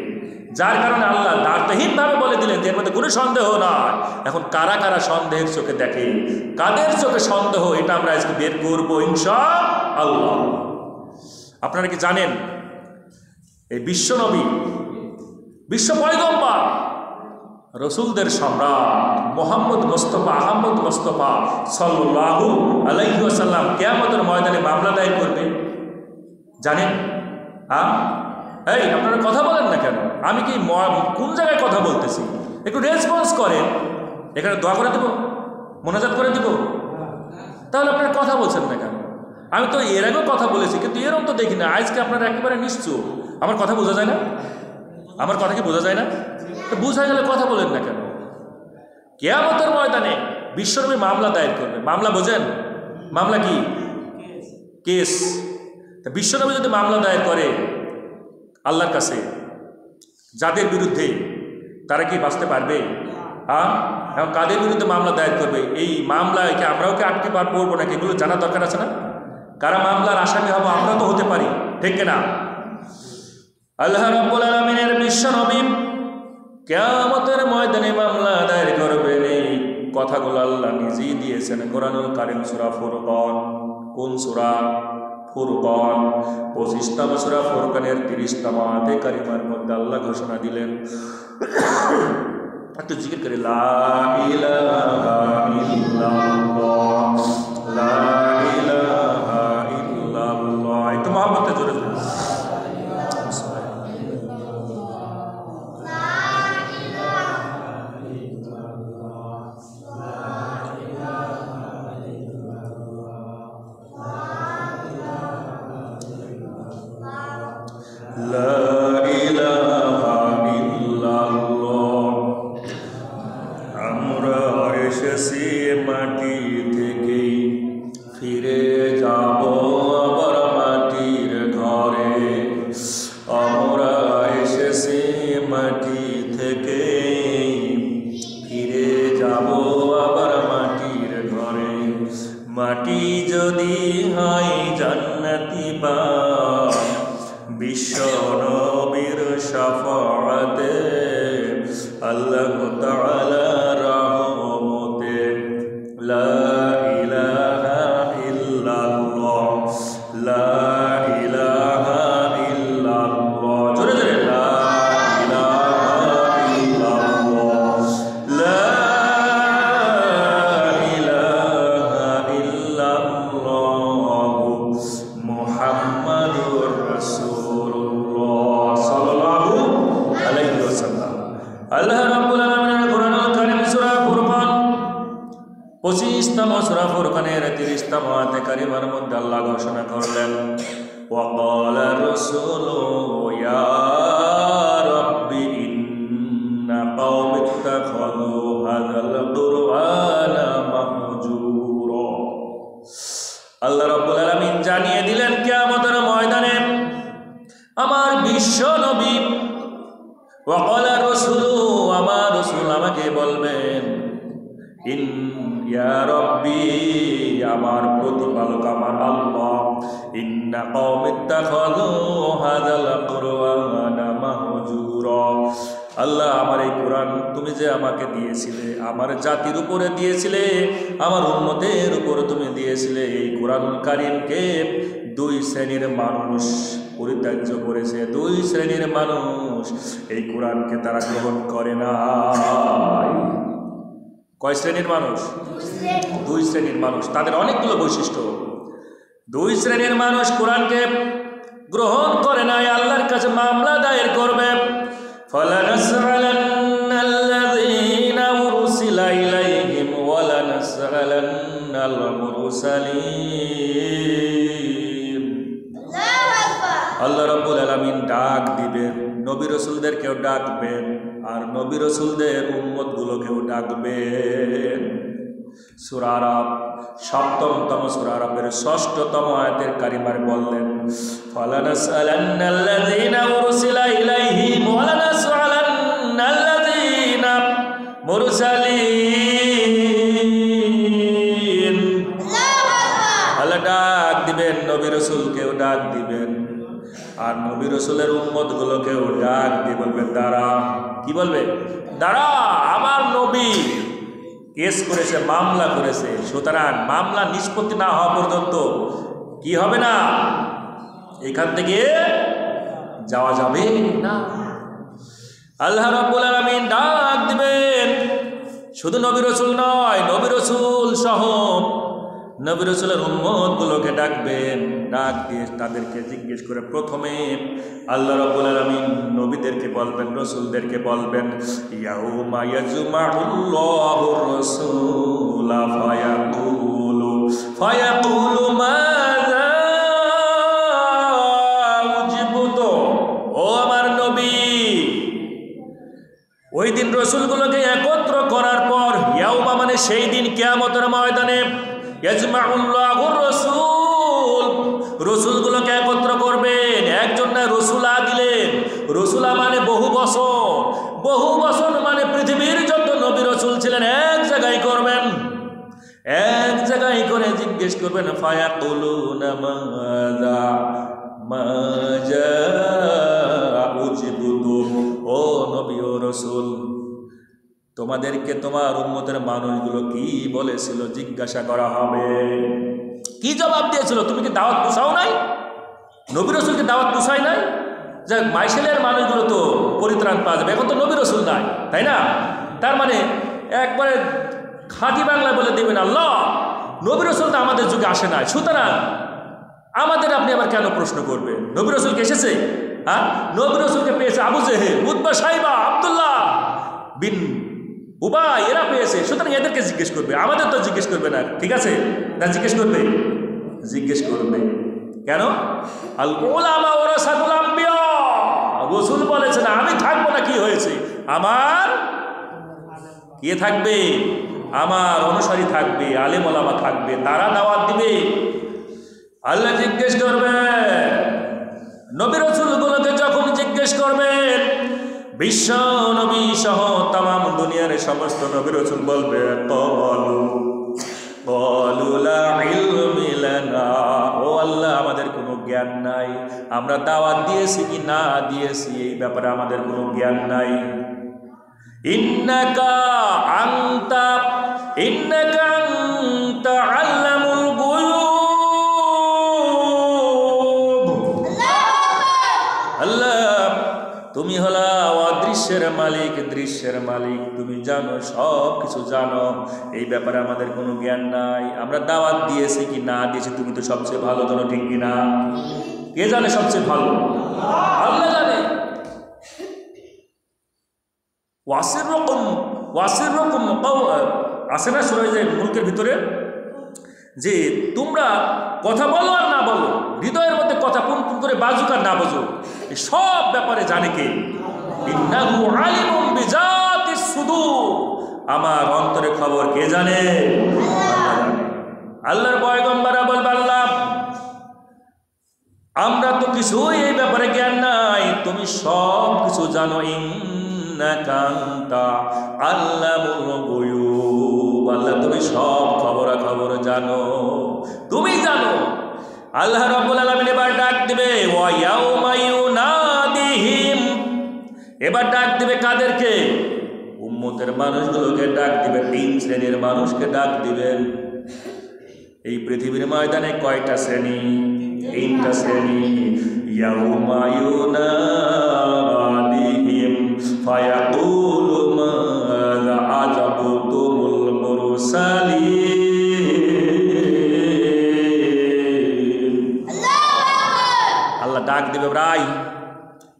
যার কারণে আল্লাহ দার্থহীনভাবে বলে দিলেন যে এর মধ্যে কোনো সন্দেহ নাই। এখন কারা কারা সন্দেহের চোখে দেখে, কাদের চোখে সন্দেহ, এটা আমরা আজকে বের করবো ইনশাআল্লাহ। আপনারা কি জানেন এই বিশ্ব নবী, বিশ্ব পয়গম্বর, রসুলদের সম্রাট মোহাম্মদ মুস্তাফা আহমদ মুস্তাফা সাল্লাল্লাহু আলাইহি ওয়াসাল্লাম কিয়ামতের ময়দানে মামলা দায়ের করবে, জানেন? এই আপনারা কথা বলেন না কেন? আমি কি কোন জায়গায় কথা বলতেছি? একটু রেসপন্স করেন। এখানে দোয়া করে দেব, মোনাজাত করে দিব, তাহলে আপনারা কথা বলছেন না কেন? আমি তো এর আগেও কথা বলেছি, কিন্তু এরকম তো দেখি না। আজকে আপনারা একেবারে নিশ্চুপ। আমার কথা বোঝা যায় না? আমার কথা কি বোঝা যায় না? তো বোঝা গেলে কথা বলেন না কেন? কিয়ামতের ময়দানে বিশ্বনবী মামলা দায়ের করবে। মামলা বোঝেন? মামলা কি? কেস। বিশ্বনবী যদি মামলা দায়ের করে আল্লাহর কাছে, যাদের বিরুদ্ধে, তারা কি বাঁচতে পারবে? হ্যাঁ, এখন কাদের বিরুদ্ধে মামলা দায়ের করবে? এই মামলায় কি আমরাও কি আটকে পড়বো নাকি? এগুলো জানা দরকার আছে না? কারা মামলার আসামি হবো? আমরা তো হতে পারি, ঠিক না? আল্লাহ রাব্বুল আলামিনের বিশ্ব নবী কিয়ামতের ময়দানে মামলা দায়ের করবেন। এই কথাগুলো আল্লাহ নিজেই দিয়েছেন কোরআনুল কারীম সূরা ফুরকান। কোন সূরা? ফুরকান। 25তম সূরা ফুরকানের 30তম আয়াতে কারিমার মধ্যে আল্লাহ ঘোষণা দিলেন, একটু জিকির করে, লা ইলাহা ইল্লাল্লাহ, লা ইলাহা ইল্লাল্লাহ। একটু মহব্বতে জোরে জোরে। আমরা এসেছি মাটি থেকে, ফিরে যাব আবার মাটির ঘরে। আমরা এসেছি মাটি থেকে, ফিরে যাব আবার মাটির ঘরে। মাটি যদি হয় জান্নাতি বান, বিশ্ব নবীর শাফাআতে, আল্লাহ তাআলা রহমতে, লা ইলাহা ইল্লাল্লাহ, লা ইলাহা ইল্লাল্লাহ। জোরে জোরে, লা ইলাহা ইল্লাল্লাহ, লা ইলাহা ইল্লাল্লাহ, মুহাম্মাদুর রাসূলুল্লাহ সাল্লাল্লাহু আলাইহি ওয়াসাল্লাম। আল্লাহ রাব্বুল আলামিনের কোরআনুল কারীম সূরা ফুরকান 25তম সূরা ফুরকানের 30তম আয়াতে কারিমার মধ্যে আল্লাহ ঘোষণা করলেন, ওয়া ক্বালা রাসূলু ইয়া রাব্বি ইন্না কওমি ইত্তাখাযু হাযাল কুরআনা মাহজুরা। আল্লাহ রাব্বুল আলামিন জানিয়ে দিলেন কিয়ামতের ময়দানে আমার বিশ্ব নবী, ওয়া ক্বালা রাসূলু, আমার রাসূল আমাকে বলবেন, ইয়া রাব্বি, আমার প্রতিপালক আমার আল্লাহ, ইন্না কওমি ইত্তাখাযু হাযাল কুরআনা মাহজুরা। আল্লাহ, আমার এই কোরআন তুমি যে আমাকে দিয়েছিলে, আমার জাতির উপরে দিয়েছিলে, আমার উম্মতের উপরে তুমি দিয়েছিলে, এই কোরআনুল কারীমকে দুই শ্রেণীর মানুষ পরিত্যাজ্য করেছে। দুই শ্রেণীর মানুষ এই কোরআনকে তারা গ্রহণ করে না। কয় শ্রেণীর মানুষ? দুই শ্রেণীর মানুষ। তাদের অনেকগুলো বৈশিষ্ট্য। দুই শ্রেণীর মানুষ কোরআনকে গ্রহণ করে নাই, আল্লাহর কাছে মামলা দায়ের করবে। ফালানাসআলান্নাল্লাযীনা উরসিলা ইলাইহিম ওয়া লানাসআলান্নাল মুরসালিন। আল্লাহ রাব্বুল আলামিন ডাক দিবেন, নবী রাসূলদেরকেও ডাকবেন, আর নবী রাসূলদের উম্মতগুলোকেও ডাকবেন। সূরা আরাফ ৭তম সূরা আরাফের ৬ষ্ঠতম আয়াতের কারিমার বললেন, ফালানাসআলান্নাল্লাযীনা উরসিলা ইলাইহিম ওয়া লানাসআলান্নাল্লাযীনা মুরসালিন। আল্লাহ ডাক দিবেন, নবী রাসূলকেও ডাক দিবেন, আর নবী রাসূলের উম্মতগুলোকেও ডাক দিয়ে বলবেন, দাঁড়া। কি বলবে? দাঁড়া, আমার নবী কেস করেছে, মামলা করেছে, সুতরাং মামলা নিষ্পত্তি না হওয়া পর্যন্ত কি হবে না, এখান থেকে যাওয়া যাবে না। আল্লাহ রাব্বুল আলামিন ডাক দিবেন, শুধু নবী রাসূল নয়, নবী রাসূল সহ নবী রাসূলের উম্মতগুলোকে ডাকবেন। ডাক দিয়ে তাদেরকে জিজ্ঞেস করে প্রথমে আল্লাহ রাব্বুল আলামিন নবীদেরকে বলবেন, রাসূলদেরকে বলবেন, ইয়াউমা ইয়াজমাউল্লাহুর রাসূলা ফায়াকুলু মাযা উজিবতু। ও আমার নবী, ওই দিন রাসূলগুলোকে একত্র করার পর, ইয়াউমা মানে সেই দিন, কিয়ামতের ময়দানে, ইয়াজমাউল্লাহুর রাসূল, রাসূলগুলোকে একত্র করবেন। একজন না, রসুলা দিলেন। রসুলা মানে বহু বছর, বহু বছর মানে পৃথিবীর যত নবী রাসূল ছিলেন এক জায়গায় করবেন, এক জায়গায় করে জিজ্ঞেস করবেন, ফায়াকুলুনা মাযা মাযা উজিবতু। ও নবী ও রাসূল, তোমাদেরকে তোমার উম্মতের মানুষগুলো কি বলেছিল জিজ্ঞাসা করা হবে। কি জবাব দিয়েছিল? তুমি কি দাওয়াত পোষাও নাই? নবী রসুলকে দাওয়াত পোষায় নাই? যাক, মাইশেলের মানুষগুলো তো পরিত্রাণ পাওয়া যাবে, এখন তো নবী রসুল নাই, তাই না? তার মানে একবারে খাঁটি বাংলায় বলে দেবেন, আল্লাহ নবী রসুল তো আমাদের যুগে আসে নাই, সুতরাং আমাদের আপনি আবার কেন প্রশ্ন করবেন? নবী রসুলকে এসেছে, হ্যাঁ, নবী রসুলকে পেয়েছে আবু জেহেল, উতবা, সাইবা, আব্দুল্লাহ বিন উবাই, এরা পেয়েছে, সুতরাং এদেরকে জিজ্ঞেস করবে, আমাদের তো জিজ্ঞেস করবে না, ঠিক আছে? না জিজ্ঞেস করবে, জিজ্ঞেস করবে। কেন? আল উলামা ওয়ারাসাতুল আম্বিয়া, রাসূল বলেছেন আমি থাকবো না, কি হয়েছে? আমার কে থাকবে? আমার অনুসারী থাকবে, আলেম ওলামা থাকবে, তারা দাওয়াত দিবে। আল্লাহ জিজ্ঞেস করবে, নবী রাসূলগুলোকে যখন জিজ্ঞেস করবেন, বিশ্ব নবী সহ তামাম দুনিয়ার সমস্ত নবী রাসূল বলবে ক্বালু লা ইলমা লানা, ও আল্লাহ আমাদের কোনো জ্ঞান নাই, আমরা দাওয়াত দিয়েছি কি না দিয়েছি এই ব্যাপারে আমাদের কোনো জ্ঞান নাই। ইন্নাকা আনতা আল্লামুল গুয়ুব, আল্লাহ তুমি হলা অদৃশ্যের মালিক, দৃশ্যের মালিক, তুমি জানো, সব কিছু জানো, এই ব্যাপারে আমাদের কোনো জ্ঞান নাই। আমরা দাওয়াত দিয়েছি কি না দিয়েছি তুমি তো সবচেয়ে ভালো জানো, ঠিক কিনা? কে জানে সবচেয়ে ভালো? আল্লাহ জানে। ওয়াসির রকম আসে না সূরা যে মুলকের ভিতরে, যে তোমরা কথা বলো আর না বলো, হৃদয়ের মধ্যে কথা পুন পুন করে বাজুক আর না বাজুক, সব ব্যাপারে জানে কে? ইন্নাহু আলিমুম বিজাতিস সুদূর, আমার অন্তরে খবর কে জানে? আল্লাহ জানে। আল্লাহর পয়গম্বররা বলবে, আল্লাহ আমরা তো কিছুই এই ব্যাপারে জ্ঞান নাই, তুমি সব কিছু জানো। ইন্নাকা আনতা আল্লামুল গুয়ুব, আল্লাহ তুমি সব খবরাখবর জানো, তুমি জানো। আল্লাহ রাব্বুল আলামিন এবার ডাক দিবে, ওয়া ইয়াউমা ইউনাদিহিম, এবার ডাক দিবে কাদেরকে? উম্মতের মানুষগুলোকে ডাক দিবে, তিন শ্রেণীর মানুষকে ডাক দিবেন। এই পৃথিবীর ময়দানে কয়টা শ্রেণী? তিনটা শ্রেণী। ইয়াউমা ইউনাদিহিম ফায়াকুলু মাযা আজাবতুমুল মুরসালিন, আল্লাহ ডাক দিবে, ভাই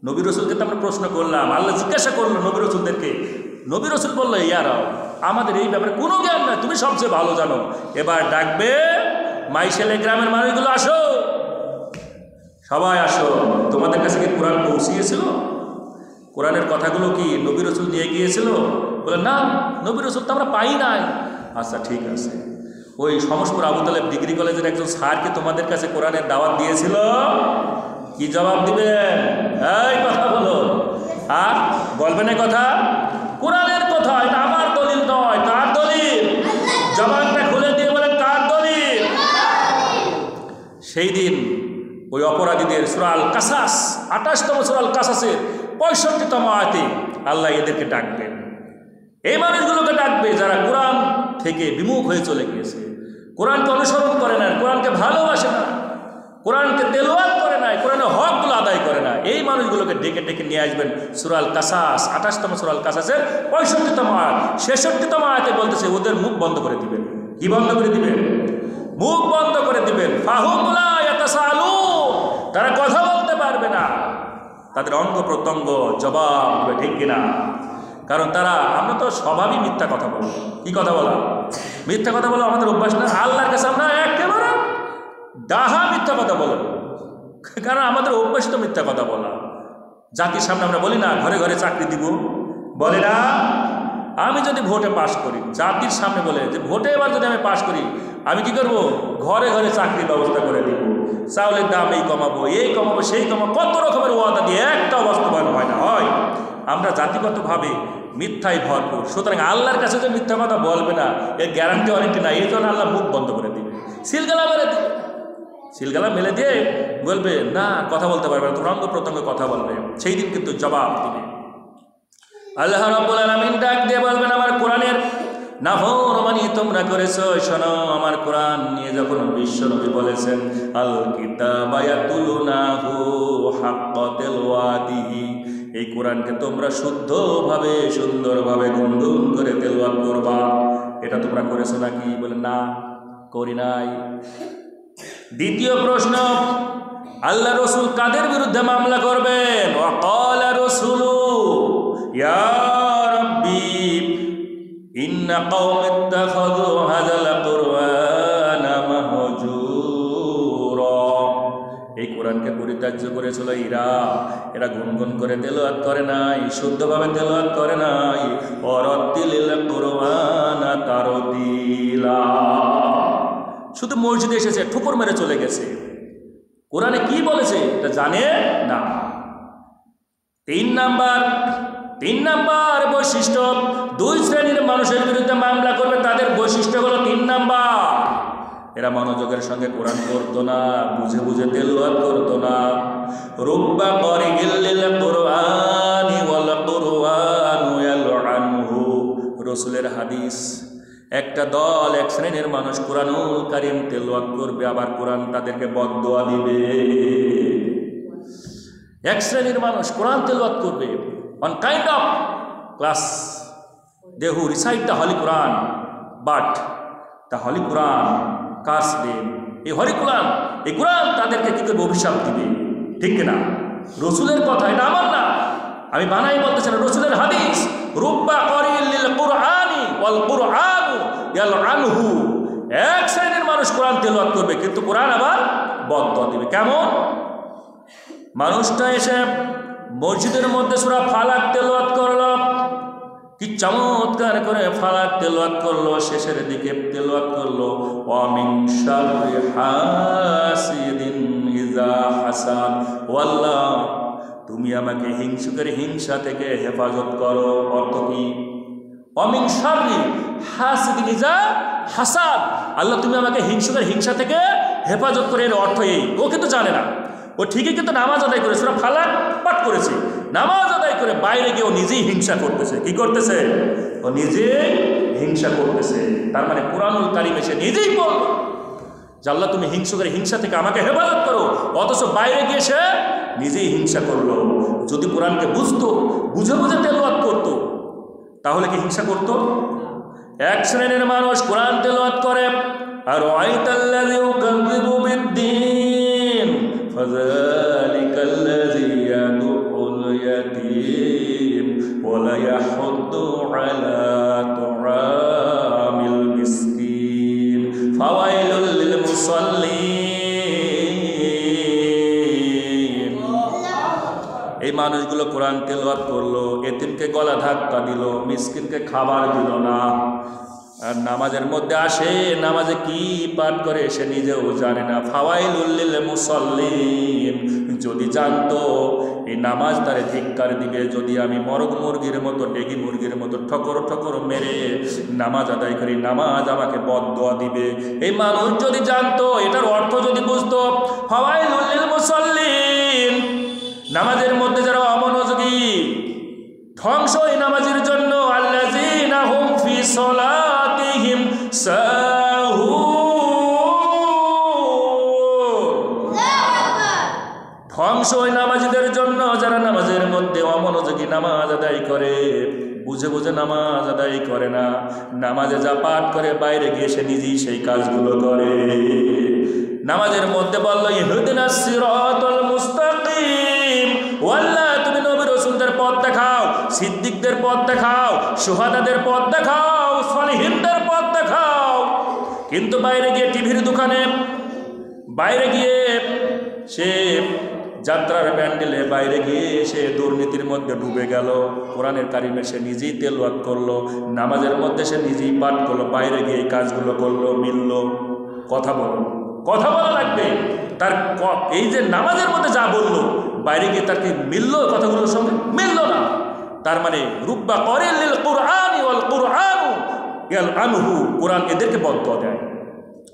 নবী রসুলকে তো আমরা প্রশ্ন করলাম, আল্লাহ জিজ্ঞাসা করলো নবী রসুলদেরকে, নবী রসুল বললো ইয়ারা আমাদের এই ব্যাপারে কোনো জ্ঞান নাই, তুমি সবচেয়ে ভালো জানো। এবার ডাকবে মাইশেলে গ্রামের মানুষগুলো, আসো সবাই আসো, তোমাদের কাছে কি কোরআন পৌঁছিয়েছিল? কোরআনের কথাগুলো কি নবী রসুল নিয়ে গিয়েছিল? বলে না, নবী রসুল তো আমরা পাই নাই। আচ্ছা ঠিক আছে, ওই সমসপুর আবু তালেব ডিগ্রি কলেজের একজন স্যার কি তোমাদের কাছে কোরআনের দাওয়াত দিয়েছিল? কি জবাব দিবেন? এই কথা বলো, আর বলবেন এই কথা? কোরআনের কথা, এটা আমার দলিল নয়, কার দলিল? জবানটা খুলে দিয়ে বলেন কার দলিল? সেই দিন ওই অপরাধীদের সূরা আল কাসাস 28তম সূরা আল কাসাসের 65তম আয়াতে আল্লাহ এদেরকে ডাকবেন, এই মানুষগুলোকে ডাকবে যারা কোরআন থেকে বিমুখ হয়ে চলে গিয়েছে, কোরআনকে অনুসরণ করে না, কোরআনকে ভালোবাসে না, কোরআনকে তেলাওয়াত করে না, কোরআনের হকগুলো আদায় করে না, এই মানুষগুলোকে ডেকে ডেকে নিয়ে আসবেন। সূরা আল কাসাস 28তম সূরা আল কাসাসের 65তম আয়াত 66তম আয়াতে বলতেছে ওদের মুখ বন্ধ করে দিবেন। কি বন্ধ করে দিবেন? মুখ বন্ধ করে দিবেন। ফাহুম লা ইয়াতাসালুন, তারা কথা বলতে পারবে না, তাদের অঙ্গ প্রত্যঙ্গ জবাব দেবে, ঠিক কিনা? কারণ তারা, আমরা তো স্বভাবই মিথ্যা কথা বলি। কি কথা বলা? মিথ্যা কথা বলা আমাদের অভ্যাস না। আল্লাহর কাছে আমরা একেবারে ডাহা মিথ্যা কথা বলো, কারণ আমাদের অভ্যাস তো মিথ্যা কথা বলা। জাতির সামনে আমরা বলি না ঘরে ঘরে চাকরি দিব, বলে না। আমি যদি ভোটে পাশ করি, জাতির সামনে বলে যে ভোটে এবার যদি আমি পাশ করি, আমি কি করব? ঘরে ঘরে চাকরির ব্যবস্থা করে দিব, চাউলের দাম এই কমাবো, সেই কমাবো, কত রকমের ওয়াদা দিয়ে একটাও বাস্তবায়ন হয় না। হয় আমরা জাতিগতভাবে মিথ্যায় ভরপুর, সুতরাং আল্লাহর কাছে যে মিথ্যা কথা বলবে না এর গ্যারান্টি অনেকটি না। এই জন্য আল্লাহ মুখ বন্ধ করে দিবে, সিলগালা মেরে দিবে, সিলগালা মেলে দিয়ে বলবে না, কথা বলতে পারবে না, তোমার অঙ্গ প্রত্যঙ্গ কথা বলবে, সেই দিন কিন্তু জবাব দিবে। আল্লাহ রাব্বুল আলামিন ডাক দিয়ে বলবেন, আমার কোরআনের নাফরমানি তোমরা করেছো, শোনো আমার কোরআন নিয়ে যখন বিশ্বনবী বলেছেন আল কিতাবা ইয়াতুলুনাহু হাক্কা তিলওয়াতিহি, এই কোরআনকে তোমরা শুদ্ধভাবে সুন্দরভাবে গুনগুন করে তেলাওয়াত করবা, এটা তোমরা করেছো নাকি? বলে না, করি নাই। দ্বিতীয় প্রশ্ন, আল্লাহ রাসূল কাদের বিরুদ্ধে মামলা করবেন? ওয়াকালা রাসূলু ইয়া রাব্বি ইন্না কওমি ইত্তাখাযু হাযাল কুরআনা মাহজুরা, এই কোরআনকে পরিত্যাজ্য করেছিল এরা গুনগুন করে তেলাওয়াত করে নাই, শুদ্ধভাবে তেলাওয়াত করে নাই। ওয়ারাত্তিলিল কুরআনা তারতিলা, শুধু মসজিদে এসেছে ঠোকর মেরে চলে গেছে, কোরআনে কি বলেছে এটা জানে না। তিন নাম্বার বৈশিষ্ট্য, দুই শ্রেণীর মানুষের বিরুদ্ধে মামলা করবে, তাদের বৈশিষ্ট্য হলো 3 নাম্বার, এরা মনোযোগের সঙ্গে কোরআন পড়তো না, বুঝে বুঝে তেলাওয়াত করতো না। রুব্বা কারিগিল লিল কুরআনি ওয়াল কুরআনু ইয়ালআনহু, রাসূলের হাদিস, একটা দল এক শ্রেণীর মানুষ কোরআনুল কারীম তেলাওয়াত করবে, আবার কোরআন তাদেরকে বদদোয়া দিবে। এক শ্রেণীর মানুষ কোরআন তেলাওয়াত করবে, one kind of class they who recite the Holy Quran, but the Holy Quran curse them, এই হলি কোরআন, এই কোরআন তাদেরকে কি করবে? অভিশাপ দিবে। ঠিক কিনা? রসুলের কথা, এটা আমার না, আমি বানাই বলতেছি না, রসুলের হাদিস। রুব্বা কারিল লিল কুরআনি ওয়াল কুরআনু ইয়ালআনহু, এক শ্রেণীর মানুষ কোরআন তেলাওয়াত করবে কিন্তু কোরআন আবার বদদোয়া দিবে। কেমন? মানুষটা এসে মসজিদের মধ্যে সূরা ফালাক তেলাওয়াত করলো, কি চমৎকার করে ফালাক তেলাওয়াত করলো, শেষের দিকে তেলাওয়াত করলো ওয়া মিন শাররি হাসিদিন ইযা হাসাদ, ওয়াল্লাহ তুমি আমাকে হিংসুকের হিংসা থেকে হেফাজত করো। অর্থ কি? ওয়া মিন শাররি হাসিদিন ইযা হাসাদ, আল্লাহ তুমি আমাকে হিংসুকের হিংসা থেকে হেফাজত করে, এর অর্থ এই। ও কিন্তু জানে না, ও ঠিকই কিন্তু নামাজ আদায় করে সূরা ফালাক পাঠ করেছে, নামাজ আদায় করে বাইরে গিয়ে ও নিজেই হিংসা করতেছে। কি করতেছে? ও নিজেই হিংসা করতেছে। তার মানে কোরআনুল কারীম এসে নিজেই বল যে আল্লাহ তুমি হিংসুকের হিংসা থেকে আমাকে হেফাজত করো, অথচ বাইরে গিয়ে সে নিজেই হিংসা করলো। যদি কোরআনকে বুঝতো, বুঝে বুঝে তেলাওয়াত করতো, তাহলে কি হিংসা করতো? এক শ্রেণীর মানুষ কোরআন তেলাওয়াত করে, আর আরাআইতাল্লাযী ইউকাযযিবু বিদ্দীন ফাযালিকাল্লাযী ইয়াদুউল ইয়াতীম ওয়া লা ইয়াহুদ্দু আলা তুআমিল মিসকিন ফাওয়াইলুল লিল মুসাল্লিন। এই মানুষগুলো কোরআন তেলাওয়াত করলো, এতিমকে গলা ধাক্কা দিল, মিসকিনকে খাবার দিল না, আর নামাজের মধ্যে আসে, নামাজে কি পাঠ করে সে নিজেও জানে না। ফাওয়াইলুল লিল মুসাল্লিন, যদি জানতো এই নামাজ তারে ধিক্কার দিবে, যদি আমি মরগ মুরগির মতো, ডেগি মুরগির মতো ঠকর ঠকর মেরে নামাজ আদায় করি, নামাজ আমাকে বদদোয়া দিবে। এই মানুষ যদি জানতো, এটার অর্থ যদি বুঝতো, ফাওয়াইলুল লিল মুসাল্লিন, নামাজের মধ্যে যারা অমনোযোগী, ধ্বংস এই নামাজের জন্য। আল্লাযীনা হুম ফি সালাতিহিম সাহুন, ধ্বংস ওই নামাজীদের জন্য যারা নামাজের মধ্যে অমনোযোগী, নামাজ আদায় করে, বুঝে বুঝে নামাজ আদায় করে না, নামাজে যা পাঠ করে বাইরে গিয়ে সে নিজেই সেই কাজগুলো করে। নামাজের মধ্যে বলল ইহদিনাস সিরাতাল মুস্তাকিম, ওয়াল্লাহ তুমি নবী রাসূলদের পথ দেখাও, সিদ্দিকদের পথ দেখাও, শুহাদাদের পথ দেখাও, সালিহিনদের পথ দেখাও। কিন্তু বাইরে গিয়ে টিভির দোকানে, বাইরে গিয়ে সে যাত্রার প্যান্ডেলে, বাইরে গিয়ে সে দুর্নীতির মধ্যে ডুবে গেল। কোরআনের কারিমে সে নিজেই তেলাওয়াত করলো, নামাজের মধ্যে সে নিজেই পাঠ করলো, বাইরে গিয়ে এই কাজগুলো করলো, মিলল? কথা বলো, কথা বলা লাগবে। তার এই যে নামাজের মধ্যে যা বললো, বাইরে গিয়ে তার কি মিলল? কথাগুলোর সঙ্গে মিলল না। তার মানে রুব্বা কারিল লিল কুরআনি ওয়াল কুরআনু ইয়ালআনহু, কোরআন এদেরকে বদদোয়া দেয়।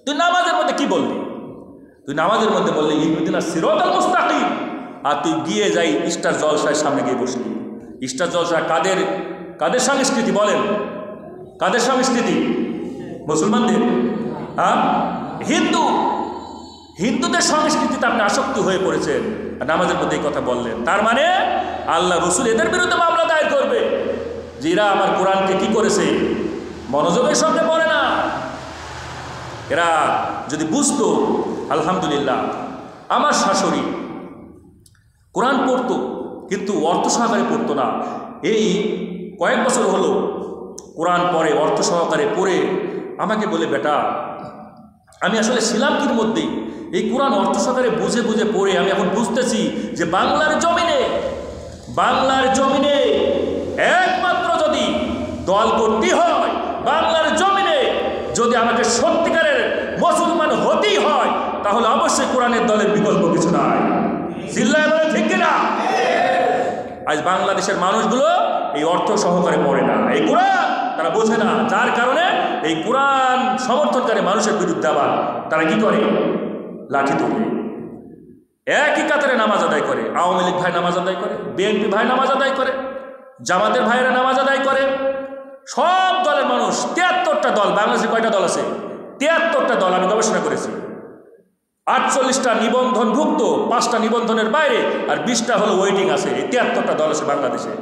তুই নামাজের মধ্যে কি বললি? তুই নামাজের মধ্যে বললি ইহদিনাস সিরাতাল মুস্তাকিম, আর তুই গিয়ে যাই স্টার জলসায় সামনে গিয়ে বসলি, স্টার জলসা কাদের কাদের সংস্কৃতি বলেন? কাদের সংস্কৃতি? মুসলমানদের। হ্যাঁ, হিন্দুদের সংস্কৃতিতে আপনি আসক্তি হয়ে পড়েছেন, নামাজের মধ্যে এই কথা বললেন। তার মানে আল্লাহ রসুল এদের বিরুদ্ধে মামলা দায়ের করবে যে এরা আমার কোরআনকে কি করেছে, মনোযোগের সঙ্গে পড়ে না। এরা যদি বুঝতো, আলহামদুলিল্লাহ, আমার শাশুড়ি কোরআন পড়তো কিন্তু অর্থ সহকারে পড়তো না। এই কয়েক বছর হলো কোরআন পড়ে, অর্থ সহকারে পড়ে আমাকে বলে, বেটা আমি আসলে ছিলাম কির মধ্যেই, এই কোরআন অর্থ সহকারে বুঝে বুঝে পড়ে আমি এখন বুঝতেছি যে বাংলার জমিনে একমাত্র যদি দল করতে হয়, বাংলার জমিনে যদি আমাকে সত্যিকারের মুসলমান হতেই হয়, তাহলে অবশ্যই কোরআনের দলের বিকল্প কিছু নাই। চিল্লায় বলে ঠিক কিনা? আজ বাংলাদেশের মানুষগুলো এই অর্থ সহকারে পড়ে না, এই কোরআন তারা বোঝে না, যার কারণে এই কোরআন সমর্থনকারী মানুষের বিরুদ্ধে আবার তারা কি করে, লাঠি তোলে। একই কাতারে নামাজ আদায় করে, আওয়ামী লীগ ভাই নামাজ আদায় করে, বিএনপি ভাই নামাজ আদায় করে, জামাতের ভাইয়েরা নামাজ আদায় করে, সব দলের মানুষ। 73টা দল, বাংলাদেশে কয়টা দল আছে? 73টা দল। আমি গবেষণা করেছি। 48টা নিবন্ধনভুক্ত, 5টা নিবন্ধনের বাইরে, আর 20টা হলো ওয়েটিং আছে। এই 73টা দল আছে বাংলাদেশে।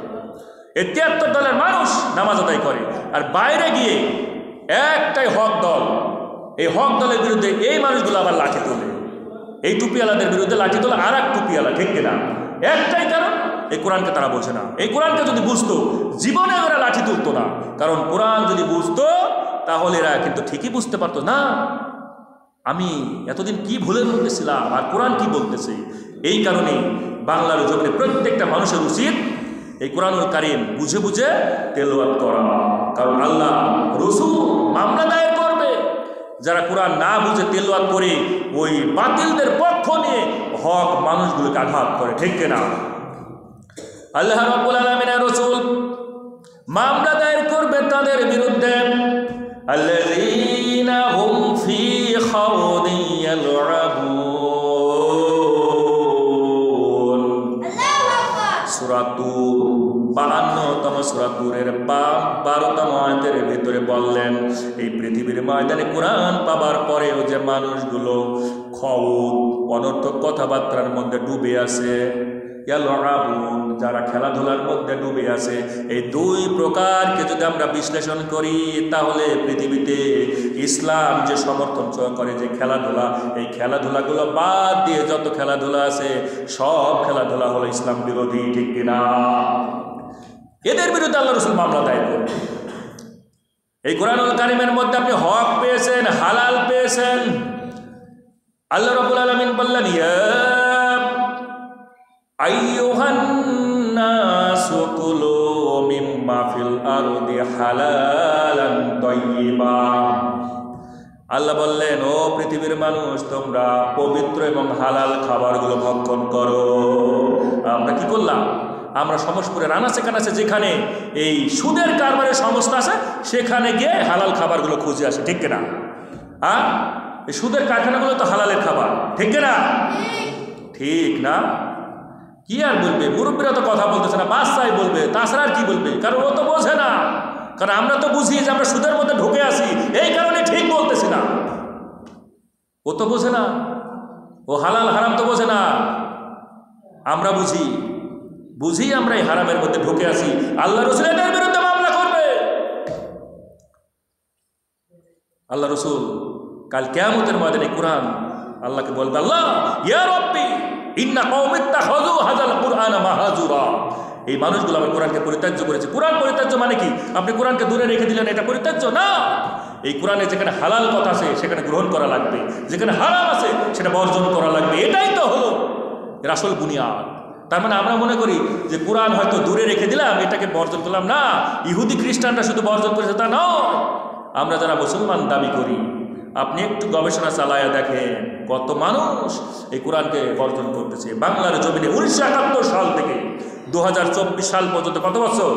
এই 73 দলের মানুষ নামাজ আদায় করে, আর বাইরে গিয়ে একটাই হক দল, এই হক দলের বিরুদ্ধে এই মানুষগুলো আবার লাঠি তোলে। এই টুপিওয়ালাদের বিরুদ্ধে লাঠি তোলে আর এক টুপিওয়ালা, ঠিক কিনা? একটাই কারণ, এই কোরআনকে তারা বোঝে না। এই কোরআনকে যদি বুঝতো, জীবনে ওরা লাঠি তুলতো না। কারণ কোরআন যদি বুঝতো, তাহলে এরা কিন্তু ঠিকই বুঝতে পারতো না আমি এতদিন কি ভুলের মধ্যে ছিলাম আর কোরআন কি বলতেছে। এই কারণে বাংলার জমিনে প্রত্যেকটা মানুষের উচিত এই কোরআনুল কারীম বুঝে বুঝে তেলাওয়াত করা। কারণ আল্লাহ রসুল মামলা দায়ের করবে যারা কোরআন না বুঝে তেলাওয়াত করে ওই বাতিলদের পক্ষ নিয়ে হক মানুষগুলোকে আঘাত করে, ঠিক কিনা? আল্লাহ রাব্বুল আলামিনের রাসূল মামলা দায়ের করবে তাদের বিরুদ্ধে, আল্লাযীনা হুম ফি খাওদিন ইয়ালআবুন। সূরা তুর 52তম সূরা তুরের 12তম আয়াতের ভিতরে বললেন, এই পৃথিবীর ময়দানে কোরআন পাবার পরেও যে মানুষগুলো খাউদ, অনর্থক কথাবার্তার মধ্যে ডুবে আছে, ইয়ালআবুন, যারা খেলাধুলার মধ্যে ডুবে আছে, এই দুই প্রকারকে যদি আমরা বিশ্লেষণ করি, তাহলে পৃথিবীতে ইসলাম যে সমর্থন করে যে খেলাধুলা, এই খেলাধুলাগুলো বাদ দিয়ে যত খেলাধুলা আছে সব খেলাধুলা হলো ইসলাম বিরোধী, ঠিক কিনা? এদের বিরুদ্ধে আল্লাহ রাসূল মামলা দায়ের করবে। এই কোরআনুল কারীমের মধ্যে আপনি হক পেয়েছেন, হালাল পেয়েছেন। আল্লাহ রাব্বুল আলামিন বললেন, ইয়া আইয়ুহান নাসু কুলু মিম্মা ফিল আরদি হালালান তাইয়্যিবা। আল্লাহ বললেন, ও পৃথিবীর মানুষ, তোমরা পবিত্র এবং হালাল খাবারগুলো ভক্ষণ করো। আমরা কি করলাম? আমরা সমসপুরের আনাচে কানাচে যেখানে এই সুদের কারবারের সংস্থা আছে সেখানে গিয়ে হালাল খাবারগুলো খুঁজে আসে, ঠিক কিনা? এই সুদের কারখানাগুলো তো হালালের খাবার, ঠিক কিনা? ঠিক না? কি আর বলবে? মুরব্বীরা তো কথা বলতেছে না, বাচ্চাই বলবে, তাছাড়া আর কি বলবে? কারণ ও তো বোঝে না। কারণ আমরা তো বুঝি যে আমরা সুদের মধ্যে ঢুকে আসি, এই কারণে ঠিক বলতেছি না। ও তো বোঝে না, ও হালাল হারাম তো বোঝে না। আমরা বুঝি আমরা এই হারামের মধ্যে ঢুকে আসি। আল্লাহ রাসূল এদের বিরুদ্ধে মামলা করবে। আল্লাহ রাসূল কাল কিয়ামতের ময়দানে কোরআন আল্লাহকে বলবে, আল্লাহ ইয়া রাব্বি ইন্না কওমি ইত্তাখাযু হাযাল কুরআনা মাহজুরা। এই মানুষগুলো আমার কোরআনকে পরিত্যাজ্য করেছে। কোরআন পরিত্যাজ্য মানে কি? আপনি কোরআনকে দূরে রেখে দিলেন, এটা পরিত্যাজ্য না। এই কোরআনে যেখানে হালাল কথা আছে সেখানে গ্রহণ করা লাগবে, যেখানে হারাম আছে সেটা বর্জন করা লাগবে। এটাই তো হলো এর আসল বুনিয়াদ। তার মানে আমরা মনে করি যে কোরআন হয়তো দূরে রেখে দিলাম, এটাকে বর্জন করলাম না। ইহুদি খ্রিস্টানরা শুধু বর্জন করেছে তা নয়, আমরা যারা মুসলমান দাবি করি, আপনি একটু গবেষণা চালায়া দেখেন কত মানুষ এই কোরআনকে বর্জন করতেছে। বাংলার জমিনে 1971 সাল থেকে 2024 সাল পর্যন্ত কত বছর?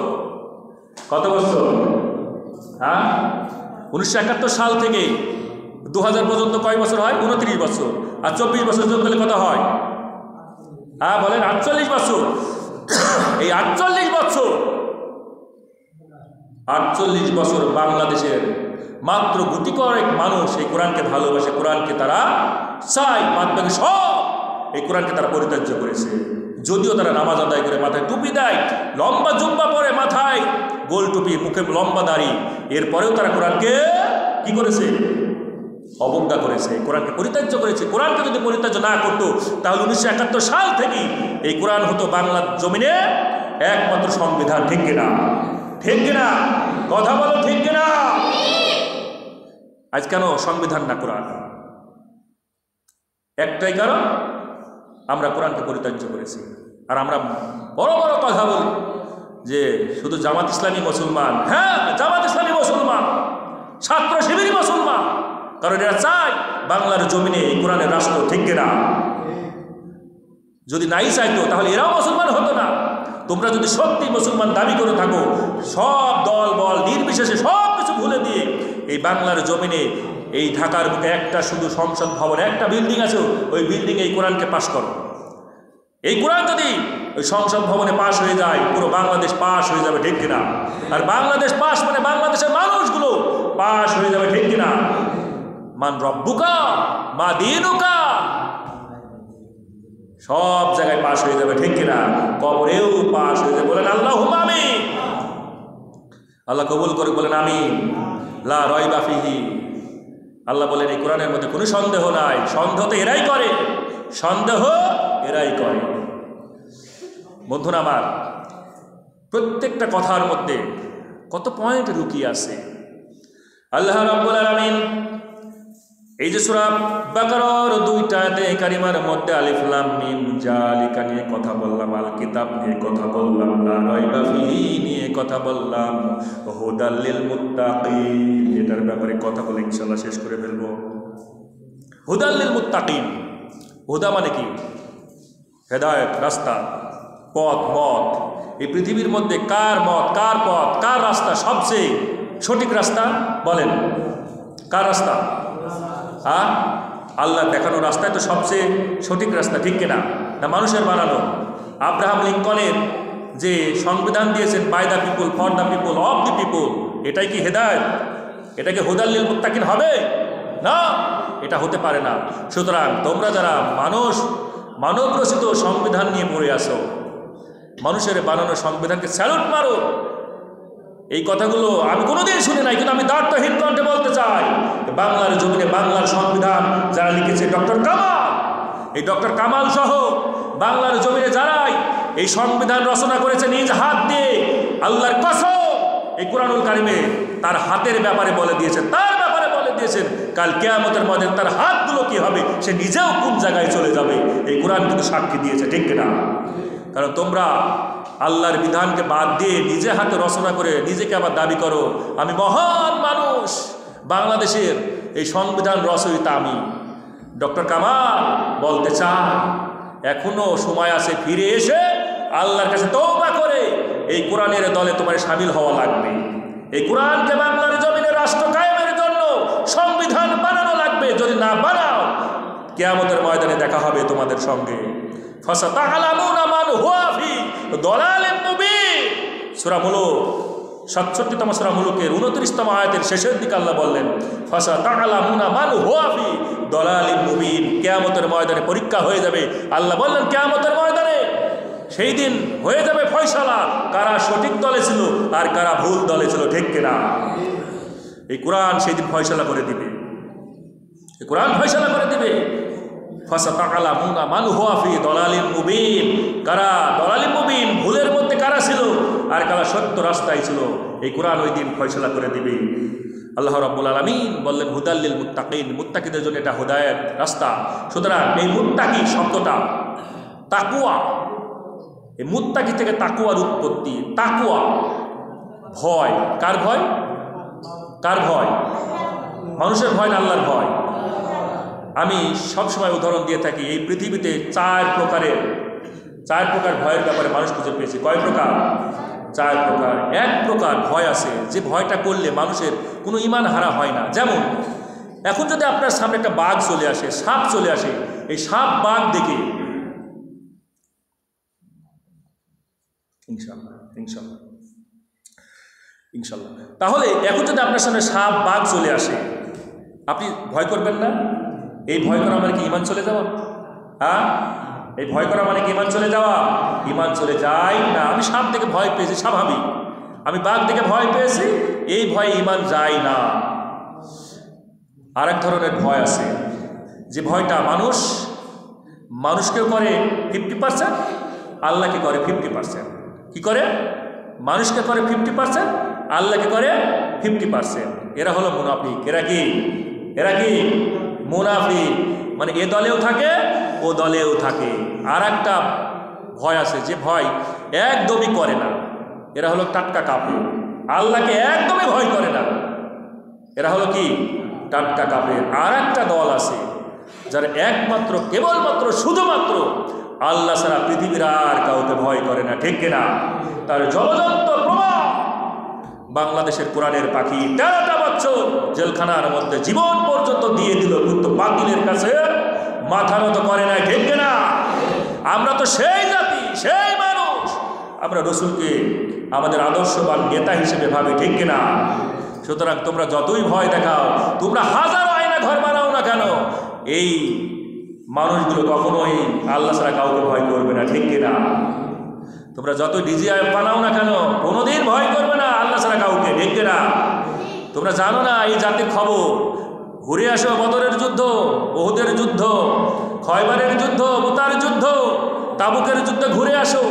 1971 সাল থেকে 2000 পর্যন্ত কয় বছর হয়? 29 বছর। আর 24 বছর যোগ করলে কত হয়? বলেন 48 বছর। এই 48 বছর বাংলাদেশের মাত্র গুটি কয়েক মানুষ এই কোরআনকে ভালোবাসে, কোরআনকে তারা চায়, বাদ বাকি সব এই কোরআনকে তারা পরিত্যাজ্য করেছে। যদিও তারা নামাজ আদায় করে, মাথায় টুপি দেয়, লম্বা জুব্বা পরে, মাথায় গোল টুপি, মুখে লম্বা দাড়ি, এরপরেও তারা কোরআনকে কি করেছে? অবজ্ঞা করেছে, কোরআনকে পরিত্যাজ্য করেছে। কোরআনকে যদি পরিত্যাজ্য না করতো তাহলে 1971 সাল থেকেই এই কোরআন হতো বাংলার জমিনে একমাত্র সংবিধান। ঠিক কিনা? ঠিক কিনা? কথা বলো, ঠিক কিনা? আজ কেন সংবিধান না কোরআন? একটাই কারণ, আমরা কোরআনকে পরিত্যাজ্য করেছি। আর আমরা বড় বড় কথা বলি যে শুধু জামাত ইসলামী মুসলমান। হ্যাঁ, জামাত ইসলামী মুসলমান, ছাত্র শিবিরই মুসলমান, কারণ এরা চায় বাংলার জমিনে এই কোরআনের রাষ্ট্র। ঠিক কিনা? যদি নাই চাইতো তাহলে এরাও মুসলমান হতো না। তোমরা যদি সত্যি মুসলমান দাবি করে থাকো, সব দল বল নির্বিশেষে সব কিছু ভুলে দিয়ে এই বাংলার জমিনে, এই ঢাকার বুকে একটা শুধু সংসদ ভবন, একটা বিল্ডিং আছে, ওই বিল্ডিংয়ে এই কোরআনকে পাশ করো। এই কোরআন যদি ওই সংসদ ভবনে পাশ হয়ে যায়, পুরো বাংলাদেশ পাশ হয়ে যাবে। ঠিক কিনা? আর বাংলাদেশ পাশ মানে বাংলাদেশের মানুষগুলো পাশ হয়ে যাবে। ঠিক কিনা? মান রব্বুকা মা দীনুকা, সব জায়গায় পাশ হয়ে যাবে। ঠিক কিনা? কবরেও পাশ হয়ে যাবে। বলেন আল্লাহুম্মা আমিন। আল্লাহ কবুল করে বলেন আমিন। লা রাইবা ফিহি। আল্লাহ বলেন এই কোরআনের মধ্যে কোনো সন্দেহ নাই। সন্দেহ তো এরাই করে, সন্দেহ এরাই করে। বন্ধুরা আমার, প্রত্যেকটা কথার মধ্যে কত পয়েন্ট লুকিয়ে আছে। আল্লাহ রাব্বুল আলামিন এই যে সূরা বাকারার 2টা আয়াতে কারিমার মধ্যে আলিফ লাম মিম জালিকা নিয়ে কথা বললাম, আল কিতাব নিয়ে কথা বললাম, লা রাইবা ফিহি নিয়ে কথা বললাম, হুদাল লিল মুত্তাকিন এটার ব্যাপারে কথা বলে ইনশাআল্লাহ শেষ করে ফেলবো। হুদাল লিল মুত্তাকিন, হুদা মানে কি? হেদায়েত, রাস্তা, পথ, মত। এই পৃথিবীর মধ্যে কার মত, কার পথ, কার রাস্তা সবচেয়ে সঠিক রাস্তা? বলেন, কার রাস্তা? আল্লাহ দেখানো রাস্তায় তো সবচেয়ে সঠিক রাস্তা। ঠিক কিনা? না মানুষের বানানো? আব্রাহাম লিঙ্কনের যে সংবিধান দিয়েছেন, by the people, for the people, of the people, এটাই কি হেদায়েত? এটাকে হুদাল লিল মুত্তাকিন হবে? না, এটা হতে পারে না। সুতরাং তোমরা যারা মানব রচিত সংবিধান নিয়ে পড়ে আসো, মানুষের বানানো সংবিধানকে স্যালুট মারো। এই কথাগুলো আমি কোনোদিন শুনি নাই, কিন্তু আমি দায়িত্বহীন কণ্ঠে বলতে চাই, বাংলার জমিনে বাংলার সংবিধান যারা লিখেছে ডক্টর কামাল, এই ডক্টর কামাল সহ বাংলার জমিনে যারাই এই সংবিধান রচনা করেছে নিজ হাত দিয়ে, আল্লাহর কসম এই কুরআনুল কারিমে তার হাতের ব্যাপারে বলে দিয়েছেন, তার ব্যাপারে বলে দিয়েছেন কাল কিয়ামতের ময়দানে তার হাতগুলো কি হবে, সে নিজেও কোন জায়গায় চলে যাবে। এই কোরআন কিন্তু সাক্ষী দিয়েছে। ঠিক কিনা? কারণ তোমরা আল্লাহর বিধানকে বাদ দিয়ে নিজে হাতে রচনা করে নিজেকে আবার দাবি করো আমি মহান মানুষ, বাংলাদেশের এই সংবিধান রচয়িতা আমি। ডক্টর কামাল বলতে চায় এখনো সময় আছে, ফিরে এসে আল্লাহর কাছে তওবা করে এই কোরআনের দলে তোমার শামিল হওয়া লাগবে। এই কোরআনকে বাংলার জমিনে রাষ্ট্র কায়েমের জন্য সংবিধান বানানো লাগবে। যদি না বানাও, কিয়ামতের ময়দানে দেখা হবে তোমাদের সঙ্গে। ফাসাতা'লামুনা মান হুয়া ফি দালালিম মুবিন। সূরা মুলুক 67তম সূরা মুলুকের 29তম আয়াতের শেষের দিকে আল্লাহ বললেন ফাসাতা'লামুনা মান হুয়া ফি দালালিম মুবিন। কিয়ামতের ময়দানে পরীক্ষা হয়ে যাবে। আল্লাহ বললেন কিয়ামতের ময়দানে সেই দিন হয়ে যাবে ফয়সালা, কারা সঠিক দলে ছিল আর কারা ভুল দলে ছিল। ঠিক কিনা? এই কোরআন সেই দিন ফয়সালা করে দিবে। এই কোরআন ফয়সালা করে দিবে। ফাসাতা'লামুনা মান হুয়া ফি দালালিম মুবিন। কারা দালালিম মুবিন, ভুলের মধ্যে কারা ছিল আর কারা সত্য রাস্তায় ছিল, এই কোরআন ওই দিন ফয়সালা করে দিবে। আল্লাহ রাব্বুল আলামিন বললেন হুদাল লিল মুত্তাকিন, মুত্তাকিদের জন্য এটা হেদায়েত রাস্তা। সুতরাং এই মুত্তাকি শব্দটা তাকওয়া, এই মুত্তাকি থেকে তাকওয়ার উৎপত্তি। তাকওয়া ভয়, কার ভয়? কার ভয়? মানুষের ভয় না আল্লাহর ভয়? আমি সবসময় উদাহরণ দিয়ে থাকি, এই পৃথিবীতে চার প্রকার ভয়ের ব্যাপারে মানুষ খুঁজে পেয়েছে। কয় প্রকার? 4 প্রকার। এক প্রকার ভয় আছে যে ভয়টা করলে মানুষের কোনো ঈমান হারা হয় না। যেমন এখন যদি আপনার সামনে একটা বাঘ চলে আসে, সাপ চলে আসে, এই সাপ বাঘ দেখে ইনশাল্লাহ ইনশাল্লাহ ইনশাল্লাহ। তাহলে এখন যদি আপনার সামনে সাপ বাঘ চলে আসে, আপনি ভয় করবেন না? এই ভয় করা মানে কি ঈমান চলে যাওয়া? হ্যাঁ, এই ভয় করা মানে কি ঈমান চলে যাওয়া? ঈমান চলে যায় না। আমি সাপ দেখে ভয় পেয়েছি, স্বাভাবিক। আমি বাঘ দেখে ভয় পেয়েছি, এই ভয়ে ঈমান যায় না। আর এক ধরনের ভয় আছে, যে ভয়টা মানুষকেও করে 50%, আল্লাহকে করে 50%। কি করে? মানুষকে করে 50%, আল্লাহকে করে 50%। এরা হলো মুনাফিক। এরা কি মুনাফিক, মানে এ দলেও থাকে ও দলেও থাকে। আর একটা ভয় আছে, যে ভয় একদমই করে না। এরা হলো টাটকা কাফের, আল্লাহকে একদমই ভয় করে না। এরা হলো কি? টাটকা কাফের। আর একটা দল আছে যারা একমাত্র কেবলমাত্র শুধুমাত্র আল্লাহ ছাড়া পৃথিবীর আর কাউকে ভয় করে না। ঠিক কিনা? তার জ্বলজ্বন্ত প্রমাণ বাংলাদেশের কোরআনের পাখি 13টা বছর জেলখানার মধ্যে জীবন পর্যন্ত দিয়ে দিল, কিন্তু বাতিলের কাছে মাথা নত করে না। ঠিক কিনা? আমরা তো সেই জাতি, সেই মানুষ, আমরা রসুলকে আমাদের আদর্শবান নেতা হিসেবে ভাবি। ঠিক কিনা? সুতরাং তোমরা যতই ভয় দেখাও, তোমরা হাজারো আয়না ঘর বানাও না কেন, এই মানুষগুলো কখনোই আল্লাহ ছাড়া কাউকে ভয় করবে না। ঠিক কিনা? তোমরা যত ডিজিআই বানাও না কেন, কোনোদিন ভয় করবে না আল্লাহ ছাড়া কাউকে। ঠিক কিনা? তোমরা জানো না এই জাতির খবর? ঘুরে আসো বদরের যুদ্ধ, ওহুদের যুদ্ধ, খয়বারের যুদ্ধ, মুতার যুদ্ধ, তাবুকের যুদ্ধে ঘুরে আসো।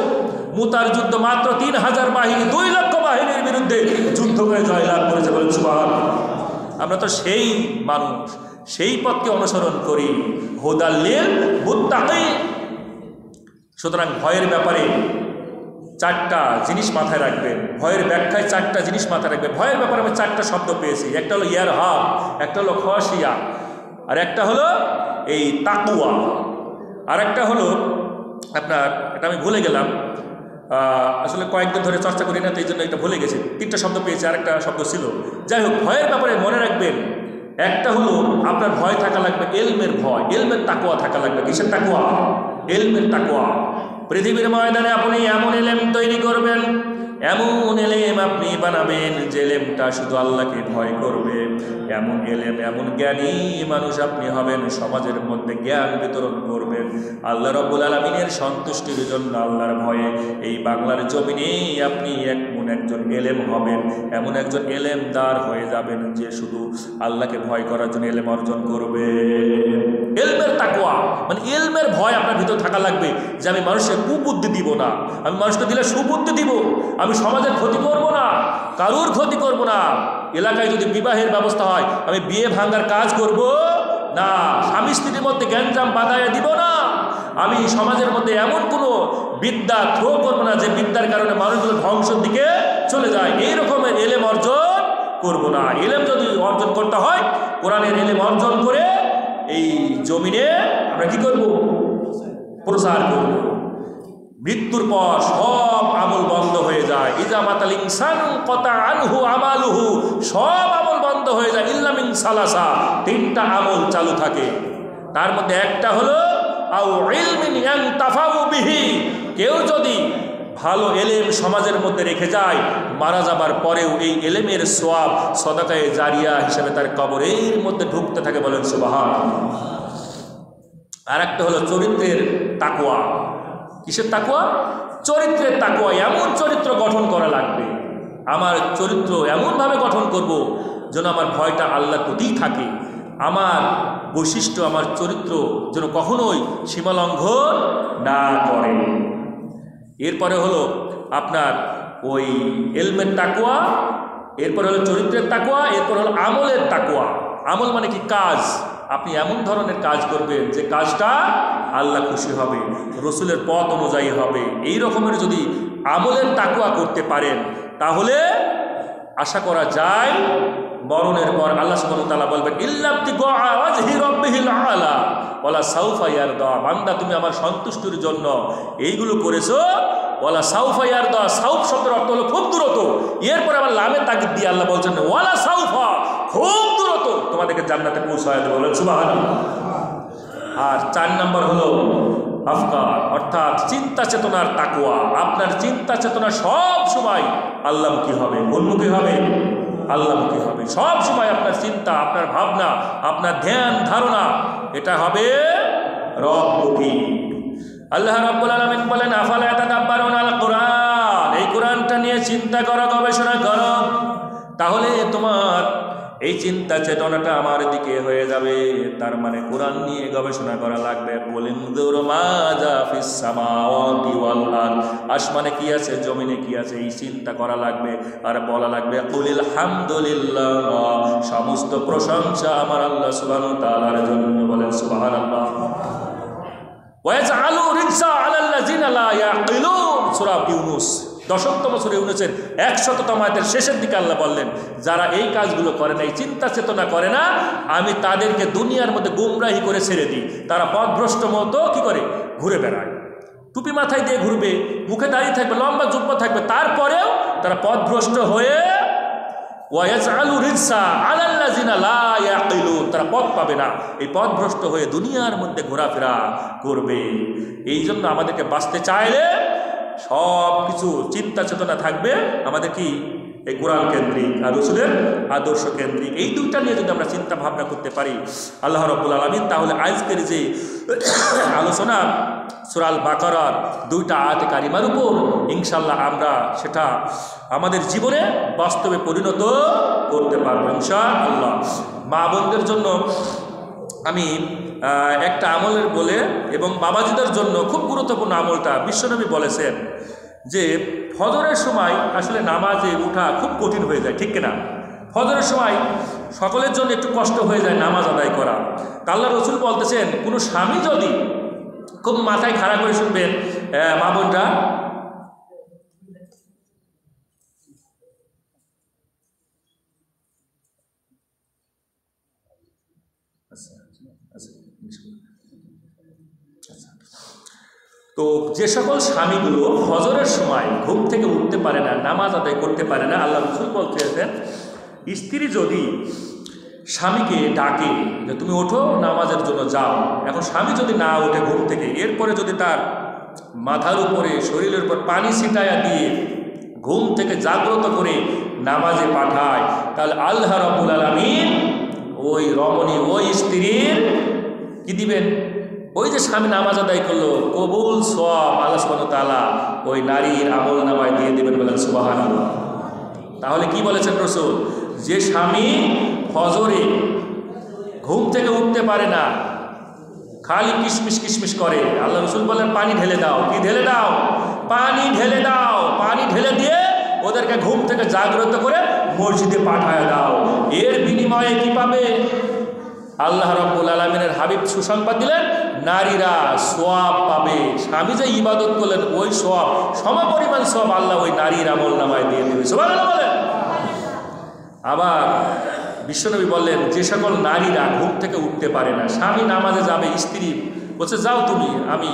মুতার যুদ্ধ মাত্র 3000 বাহিনী, 2 লক্ষ বাহিনীর বিরুদ্ধে যুদ্ধ করে জয়লাভ করেছে। বলেন সুবহানাল্লাহ। আমরা তো সেই মানুষ, সেই পথকে অনুসরণ করি। হুদাল লিল মুত্তাকিন। সুতরাং ভয়ের ব্যাপারে 4টা জিনিস মাথায় রাখবেন। ভয়ের ব্যাখ্যায় 4টা জিনিস মাথায় রাখবেন। ভয়ের ব্যাপারে আমি 4টা শব্দ পেয়েছি। একটা হলো ইয়ারহাব, একটা হলো খাশিয়া, আর একটা হলো এই তাকওয়া, আর একটা হলো আপনার, এটা আমি ভুলে গেলাম, আসলে কয়েকদিন ধরে চর্চা করি না, তো এই জন্য এটা ভুলে গেছি। 3টা শব্দ পেয়েছি, আরেকটা শব্দ ছিল। যাই হোক, ভয়ের ব্যাপারে মনে রাখবেন, একটা হলো আপনার ভয় থাকা লাগবে এলমের ভয়, এলমের তাকওয়া থাকা লাগবে। কিসের তাকওয়া? এলমের তাকওয়া। পৃথিবীর ময়দানে আপনি এমন এলেম তৈরি করবেন, এমন এলেম আপনি বানাবেন যে এলেমটা শুধু আল্লাহকে ভয় করবে। এমন এলেম, এমন জ্ঞানী মানুষ আপনি হবেন, সমাজের মধ্যে জ্ঞান বিতরণ করবেন আল্লাহ রাব্বুল আলামিনের সন্তুষ্টির জন্য, আল্লাহর ভয়ে। এই বাংলার জমিনে আপনি এমন একজন এলেম হবেন, এমন একজন এলেমদার হয়ে যাবেন যে শুধু আল্লাহকে ভয় করার জন্য এলেম অর্জন করবে। এলমের তাকওয়া মানে এলমের ভয় আপনার ভিতর থাকা লাগবে, যে আমি মানুষের কুবুদ্ধি দিব না, আমি মানুষকে দিলে সুবুদ্ধি দিব, আমি সমাজের ক্ষতি করব না, কারুর ক্ষতি করব না। এলাকায় যদি বিবাহের ব্যবস্থা হয়, আমি বিয়ে ভাঙার কাজ করব না, স্বামী স্ত্রীর মধ্যে গ্যাঞ্জাম বাঁধাইয়া দিব না, আমি সমাজের মধ্যে এমন কোনো বিদ্যা থ্রো করবো না যে বিদ্যার কারণে মানুষগুলো ধ্বংসের দিকে চলে যায়। এই রকমের এলেম অর্জন করব না। এলেম যদি অর্জন করতে হয়, কোরআনের এলেম অর্জন করে এই জমিনে আমরা কি করব? প্রচার করব। মৃত্যুর পর সব আমল বন্ধ হয়ে যায়। ইজা মাতাল ইনসানু কতা আনহু আমালুহু, সব আমল বন্ধ হয়ে যায়। ইল্লা মিন সালাসা, 3টা আমল চালু থাকে। তার মধ্যে একটা হলো আও ইলমিন ইয়ানতাফাউ বিহি, কেউ যদি ভালো এলেম সমাজের মধ্যে রেখে যায়, মারা যাবার পরেও এই এলেমের সওয়াব সদাকায়ে জারিয়া হিসেবে তার কবরের মধ্যে ঢুকতে থাকে। বলেন সুবহানাল্লাহ। আর একটা হলো চরিত্রের তাকওয়া। কিসের তাকওয়া? চরিত্রের তাকওয়া। এমন চরিত্র গঠন করা লাগবে, আমার চরিত্র এমনভাবে গঠন করব যেন আমার ভয়টা আল্লাহর প্রতিই থাকে, আমার বৈশিষ্ট্য, আমার চরিত্র যেন কখনোই সীমালঙ্ঘন না করে। এরপরে হলো আপনার ওই এলমের তাকওয়া, এরপরে হলো চরিত্রের তাকওয়া, এরপর হলো আমলের তাকওয়া। আমল মানে কি? কাজ। আপনি এমন ধরনের কাজ করবেন যে কাজটা আল্লাহ খুশি হবে, রসুলের পথ অনুযায়ী হবে। এই রকমের যদি আমলের তাকওয়া করতে পারেন, তাহলে আশা করা যায় মরণের পর আল্লাহ সুবহানাহু ওয়া তাআলা বলবেন ইল্লাবতিগা ওয়াজহি রাব্বিহিল আলা ওয়ালা সাউফা ইয়ারদা। বান্দা, তুমি আমার সন্তুষ্টির জন্য এইগুলো করেছো। ওয়ালা সাউফা ইয়ারদা, সাউফ শব্দের অর্থ হলো খুব দূরত। এরপর আবার লামে তাকিদ দিয়ে আল্লাহ বলছেন ওয়ালা সাউফা, খুব দূরত তোমাদেরকে জান্নাতে পৌঁছায় দেব। বলেন সুবহানাল্লাহ। আর 4 নম্বর হলো আফকার, অর্থাৎ চিন্তা চেতনার তাকওয়া। আপনার চিন্তা চেতনা সব সময় আল্লাহমুখী হবে। কোনমুখী হবে? আল্লাহমুখী হবে। সব সময় আপনার চিন্তা, আপনার ভাবনা, আপনার ধ্যান ধারণা এটা হবে রবমুখী। আল্লাহ রাব্বুল আলামিন বলেন, আফালা ইয়াতাদাব্বারুনাল কুরআন, এই কোরআনটা নিয়ে চিন্তা করো, গবেষণা করো, তাহলে তোমার এই চিন্তা চেতনাটা আমার দিকে হয়ে যাবে। তার মানে কোরআন নিয়ে গবেষণা করা লাগবে। কুলিনজুরু মাযা ফিস সামাওয়াতি ওয়াল আরদ, আসমানে কি আছে, জমিনে কি আছে, এই চিন্তা করা লাগবে। আর বলা লাগবে কুলিল হামদুলিল্লাহ, সমস্ত প্রশংসা আমার আল্লাহ সুবহানাহু ওয়া তাআলার জন্য। বলেন সুবহানাল্লাহ। ওয়াজআলু রিজসা আলাল্লাযিনা লা ইয়াকিলুন, সূরা ইউনূস 10তম সূরা ইউনূসের 100তম আয়াতের শেষের দিকে আল্লাহ বললেন, যারা এই কাজগুলো করে না, এই চিন্তা চেতনা করে না, আমি তাদেরকে দুনিয়ার মধ্যে গুমরাহি করে ছেড়ে দিই। তারা পথভ্রষ্ট মতো কি করে? ঘুরে বেড়ায়। টুপি মাথায় দিয়ে ঘুরবে, মুখে দাঁড়িয়ে থাকবে, লম্বা জুব্বা থাকবে, তারপরেও তারা পথভ্রষ্ট হয়ে ওয়াজআলু রিজসা আলাল্লাযিনা লা ইয়াকিলুন, তারা পথ পাবে না, এই পথভ্রষ্ট হয়ে দুনিয়ার মধ্যে ঘোরাফেরা করবে। এই জন্য আমাদেরকে বাঁচতে চাইলে সব কিছু চিন্তা চেতনা থাকবে আমাদের কি? এই কোরআন কেন্দ্রিক আর রাসূলের আদর্শ কেন্দ্রিক। এই দুইটা নিয়ে যদি আমরা চিন্তা ভাবনা করতে পারি আল্লাহ রাব্বুল আলামিন, তাহলে আজকের যে আলোচনা সূরা আল বাকারার 2টা আয়াতে কারিমার উপর ইনশাআল্লাহ আমরা সেটা আমাদের জীবনে বাস্তবে পরিণত করতে পারবো ইনশাআল্লাহ। মা বোনদের জন্য আমি একটা আমলের বলে, এবং বাবাজিদের জন্য খুব গুরুত্বপূর্ণ আমলটা বিশ্বনবী বলেছেন যে ফজরের সময় আসলে নামাজে ওঠা খুব কঠিন হয়ে যায়, ঠিক কিনা? ফজরের সময় সকলের জন্য একটু কষ্ট হয়ে যায় নামাজ আদায় করা। আল্লাহ রাসূল বলতেছেন, কোনো স্বামী যদি, খুব মাথায় খাড়া করে শুনবেন মা বোনটা, তো যে সকল স্বামীগুলো ফজরের সময় ঘুম থেকে উঠতে পারে না, নামাজ আদায় করতে পারে না, আল্লাহ রাসূল বলতেছেন, স্ত্রী যদি স্বামীকে ডাকে যে তুমি ওঠো নামাজের জন্য যাও, এখন স্বামী যদি না ওঠে ঘুম থেকে, এরপরে যদি তার মাথার উপরে শরীরের উপর পানি ছিটায়া দিয়ে ঘুম থেকে জাগ্রত করে নামাজে পাঠায়, তাহলে আল্লাহ রাব্বুল আলামিন ওই রমণী, ওই স্ত্রীর কি দিবেন? ওই যে স্বামী নামাজ আদায় করলো, কবুল সওয়াব আল্লাহ সুবহানাহু ওয়া তাআলা ওই নারীর আমল নামায় দিয়ে দিবেন। বলেন সুবহানাল্লাহ। তাহলে কি বলেছেন রাসূল? যে স্বামী ফজরে ঘুম থেকে উঠতে পারে না, খালি কিশমিশ কিশমিশ করে, আল্লাহ রাসূল বলেন পানি ঢেলে দাও। কি ঢেলে দাও? পানি ঢেলে দাও। পানি ঢেলে দিয়ে ওদেরকে ঘুম থেকে জাগ্রত করে মসজিদে পাঠায় দাও। এর বিনিময়ে কি পাবে? আল্লাহ রাব্বুল আলামিনের হাবিব সুসংবাদ দিলেন, নারীরা সওয়াব পাবে। স্বামী যে ইবাদত করলেন ওই সওয়াব, সমপরিমাণ সওয়াব আল্লাহ ওই নারীর আমল নামায় দিয়ে দেবে। সুবহানাল্লাহ বলেন। আবার বিশ্বনবী বললেন, যে সকল নারীরা ঘুম থেকে উঠতে পারে না, স্বামী নামাজে যাবে, স্ত্রী বলছে যাও তুমি, আমি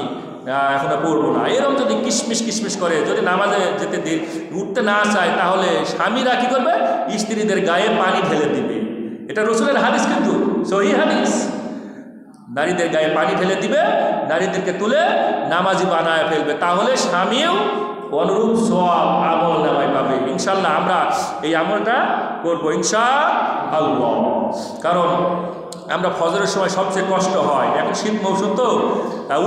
এখন পড়বো না, এরকম যদি কিশমিশ কিশমিশ করে, যদি নামাজে যেতে উঠতে না চায়, তাহলে স্বামীরা কি করবে? স্ত্রীদের গায়ে পানি ঢেলে দিবে। এটা রাসূলের হাদিস, কিন্তু সহিহ হাদিস। নারীদের গায়ে পানি ঢেলে দিবে, নারীদেরকে তুলে নামাজি বানায় ফেলবে, তাহলে স্বামীও অনুরূপ সওয়াব আমল নামায় পাবে। ইনশাআল্লাহ আমরা এই আমলটা করবো ইনশাআল্লাহ। কারণ আমরা ফজরের সময় সবচেয়ে কষ্ট হয়, এখন শীত মৌসুম তো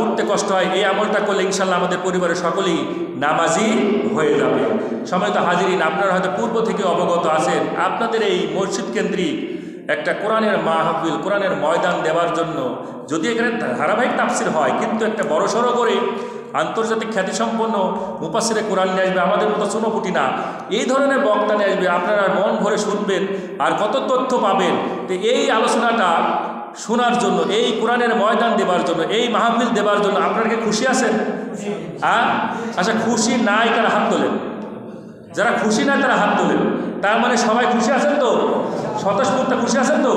উঠতে কষ্ট হয়। এই আমলটা করলে ইনশাআল্লাহ আমাদের পরিবারের সকলেই নামাজি হয়ে যাবে। সময়ত হাজিরিন, আপনারা হয়তো পূর্ব থেকে অবগত আছেন, আপনাদের এই মসজিদ কেন্দ্রিক একটা কোরআনের মাহফিল, কোরআনের ময়দান দেওয়ার জন্য, যদি এখানে ধারাবাহিক তাফসির হয়, কিন্তু একটা বড়সড় করে আন্তর্জাতিক খ্যাতিসম্পন্ন মুফাসসিরে কোরআন নিয়ে আসবে, আমাদের মতো ছোটোপুটি না, এই ধরনের বক্তা নিয়ে আসবে, আপনারা মন ভরে শুনবেন আর কত তথ্য পাবেন। তো এই আলোচনাটা শোনার জন্য, এই কোরআনের ময়দান দেবার জন্য, এই মাহফিল দেবার জন্য আপনারা কি খুশি আছেন? হ্যাঁ, আচ্ছা, খুশি নাই তারা হাত তোলেন। যারা খুশি না তারা হাত তোলেন। তার মানে সবাই খুশি আছেন তো? স্বতঃস্ফূর্ত খুশি আছেন তো?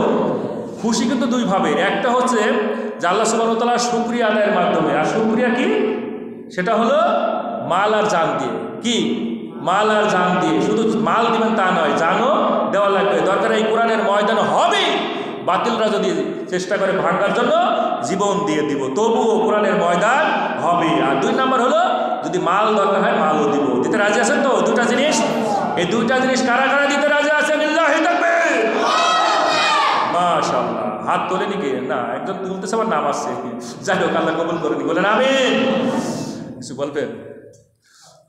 খুশি কিন্তু দুইভাবে, একটা হচ্ছে যে আল্লাহ সুবহানাহু ওয়া তাআলার শুকরিয়া আদায়ের মাধ্যমে, আর শুকরিয়া কি? সেটা হলো মাল আর জান দিয়ে। কি? মাল আর জান দিয়ে। শুধু মাল দিবেন তা নয়, জানও দেওয়া লাগবে। দরকার এই কোরআনের ময়দান হবে, বাতিলরা যদি চেষ্টা করে ভাঙার জন্য, জীবন দিয়ে দিব, তবুও কোরআনের ময়দান হবে। আর 2 নম্বর হলো যদি মাল দরকার হয় মালও দিব। দিতে রাজি আছেন তো? দুটা জিনিস, এই দুইটা জিনিস কারা কারা দিতে রাজি আছেন? লিল্লাহি তাকবীর, মাশাআল্লাহ। হাত তোলেনি কে? না, একজন তুলতেছে, আমার নাম আসছে। যাই হোক, আল্লাহ কবুল করেনি, বলেন আমিন। কিছু বলবেন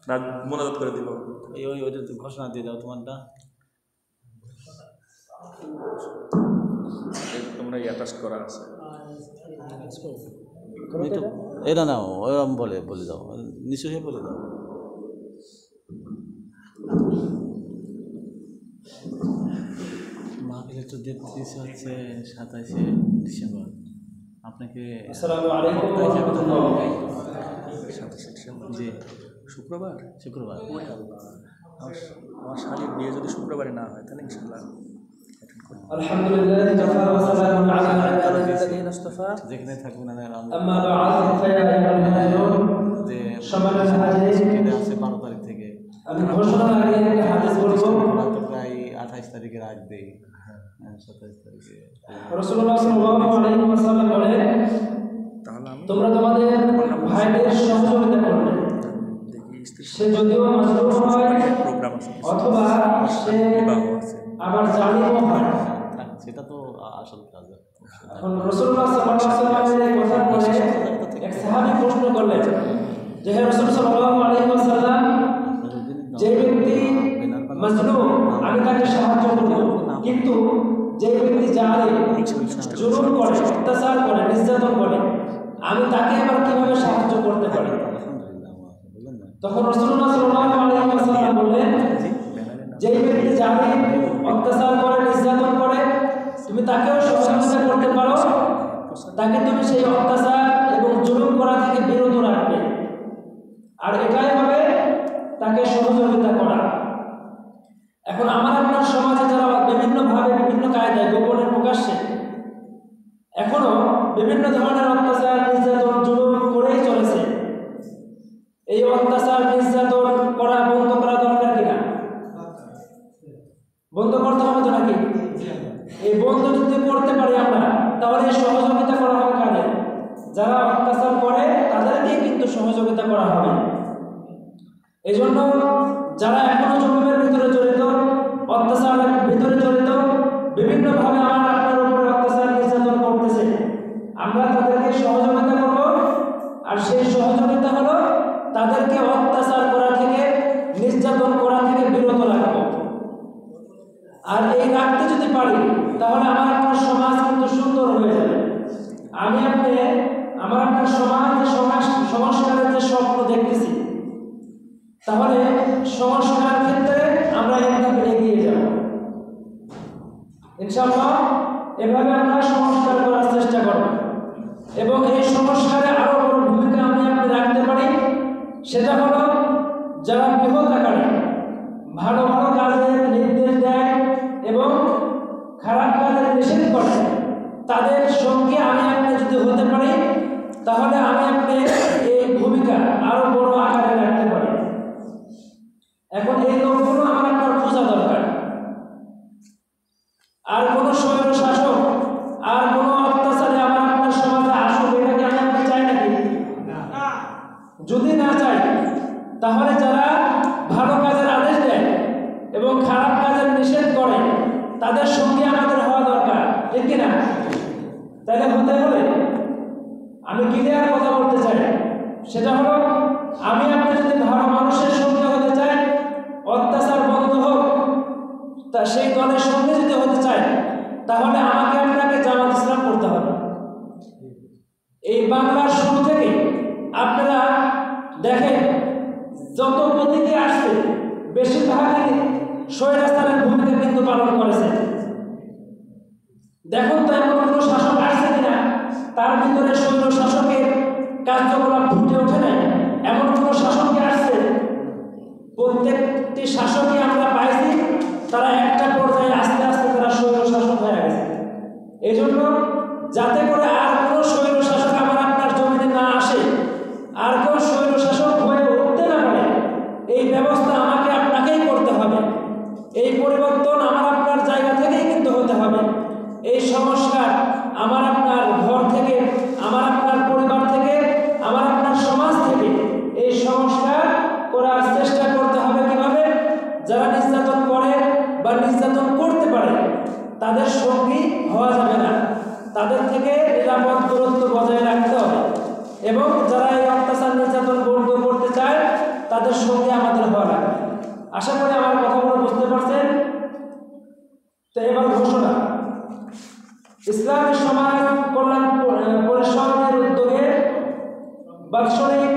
না? মোনাজাত করে দিব। ওইটা ঘোষণা দিয়ে দাও তোমারটা। তোমরা অ্যাটাচ করা আছে। এটা নাও, ওরকম বলে দাও, নিচু হয়ে বলে দাও। মাহফিলের তো ডেট দিয়েছে হচ্ছে 27শে ডিসেম্বর। আপনাকে আসসালামু আলাইকুম ওয়া রাহমাতুল্লাহ। 27শে ডিসেম্বর, জি, শুক্রবার। ওই আল্লাহ, আমার শালীর বিয়ে যদি শুক্রবারে না হয় তাহলে ইনশাআল্লাহ আলহামদুলিল্লাহ ওয়া সালামু আলা ইবাদিল্লাযিনা ইসতাফা। যেখানে থাকবেন আম্মা বা'দ ফায়া আইয়ুহাল যে সম্মানিত হাজির, আছে 12 তারিখ থেকে। আমি ঘোষণার আগে একটা হাদিস বলবো। প্রায় 28 তারিখের আগে 27 তারিখে রাসূলুল্লাহ সাল্লাল্লাহু আলাইহি ওয়াসাল্লাম বলেন, তোমরা তোমাদের ভাইদের সহযোগিতা করবে, সে যদিও মাজলুম হয় অথবা সে আবার জালিমও হয়। সেটা তো আসল কাজ। এখন রাসূলুল্লাহ সাল্লাল্লাহু আলাইহি ওয়াসাল্লামের এই কথা বলে এক সাহাবী প্রশ্ন করলেন যে, হে রাসূল সাল্লাল্লাহু আলাইহি ওয়াসাল্লাম, যে ব্যক্তি মাজলুম আমি তাকে সাহায্য করব, কিন্তু যে ব্যক্তি জালিম, জুলুম করে, অত্যাচার করে, নির্যাতন করে, আমি তাকে আবার কিভাবে সাহায্য করতে পারি? তখন রাসূলুল্লাহ সাল্লাল্লাহু আলাইহি ওয়াসাল্লাম বললেন, যে ব্যক্তি জালিম, অত্যাচার করে, নির্যাতন করে, তুমি তাকেও সহযোগিতা করতে পারো, তাকে তুমি সেই অত্যাচার এবং জুলুম করা থেকে বিরত রাখবে, আর এটাই হবে তাকে সহযোগিতা করা। এখন আমার আপনার সমাজে যারা বিভিন্নভাবে বিভিন্ন কায়দায় গোপনে প্রকাশ্যে এখনো বিভিন্ন ধরনের অত্যাচার, নির্যাতন, জুলুম করেই চলেছে, এই অত্যাচার, নির্যাতন করা বন্ধ করা দরকার কিনা? বন্ধ করতে হবে তো নাকি? এই বন্ধ যদি করতে পারি আমরা, তাহলে সহযোগিতা করা হবে কাদের? যারা অত্যাচার করে তাদেরকেই কিন্তু সহযোগিতা করা হবে। এই জন্য যারা এখনো জুলুমের ভিতরে জড়িত, অত্যাচারের ভিতরে জড়িত, বিভিন্নভাবে আমার আপনার উপরে অত্যাচার, নির্যাতন করতেছে, আমরা তাদেরকে সহযোগিতা করব, আর সেই সহযোগিতা হলো তাদেরকে অত্যাচার করা থেকে, নির্যাতন করা থেকে বিরত রাখব। আর এই রাখতে যদি পারি, তাহলে আমার আপনার সমাজ কিন্তু সুন্দর হয়ে যাবে। আমি আপনি আমার আপনার সংস্কারের যে স্বপ্ন দেখতেছি, তাহলে সংস্কার ক্ষেত্রে আমরা একভাবে এগিয়ে যাব ইনশাআল্লাহ। এভাবে আমরা সংস্কার করার চেষ্টা করব, এবং এই সংস্কারে আরো বড় ভূমিকা আমি আপনি রাখতে পারি। সেটা হলো যারা বৃহৎ আকারে ভালো ভালো কাজের নির্দেশ দেয় এবং খারাপ কাজের নিষেধ করে, তাদের সঙ্গে আমি আপনি যদি হতে পারি, তাহলে আমি আপনি এই ভূমিকা আরো বড় আকারে রাখতে পারি। এখন এই লোকগুলো আমার আপনার বোঝা দরকার। আর কোন স্বৈর শাসক, আর কোন অত্যাচারে আমার আপনার সমাজে আসুক, এটাকে আমি আপনি চাই নাকি? যদি না চাই, তাহলে যারা ভালো কাজের আদেশ দেয় এবং খারাপ কাজের নিষেধ করে, তাদের সঙ্গে আমাদের হওয়া দরকার, ঠিক কিনা? তাহলে হতে হবে। আমি ক্লিয়ার কথা বলতে চাই, সেটা হলো আমি আপনি যদি ভালো মানুষের সঙ্গে হতে চাই, অত্যাচার বন্ধ হোক, তা সেই দলের সঙ্গে যদি হতে চাই, তাহলে আমাকে আপনাকে জামাত ইসলাম করতে হবে। এই বাংলার শুরু থেকে আপনারা দেখেন, যত প্রতীকে আসছে বেশিরভাগই স্বৈরাচারের ভূমিকা কিন্তু পালন করেছে। দেখুন তো এমন কোনো শাসক আসছে কিনা তার ভিতরে স্বৈর শাসকের কার্যকলাপ ফুটে ওঠে নাই? এমন কোনো শাসকই আসছে? প্রত্যেকটি শাসকই আমরা পাইছি তারা একটা পর্যায়ে আস্তে আস্তে তারা স্বৈর শাসক হয়ে গেছে। এই জন্য যাতে করে আর কোনো স্বৈর শাসক আমার আপনার জমিনে না আসে, আর কেউ স্বৈর শাসক হয়ে উঠতে না পারে, এই ব্যবস্থা আমাকে আপনাকেই করতে হবে। এই পরিবর্তন আমার আপনার জায়গা থেকেই কিন্তু হতে হবে। এই সংস্কার আমার আপনার ঘর থেকে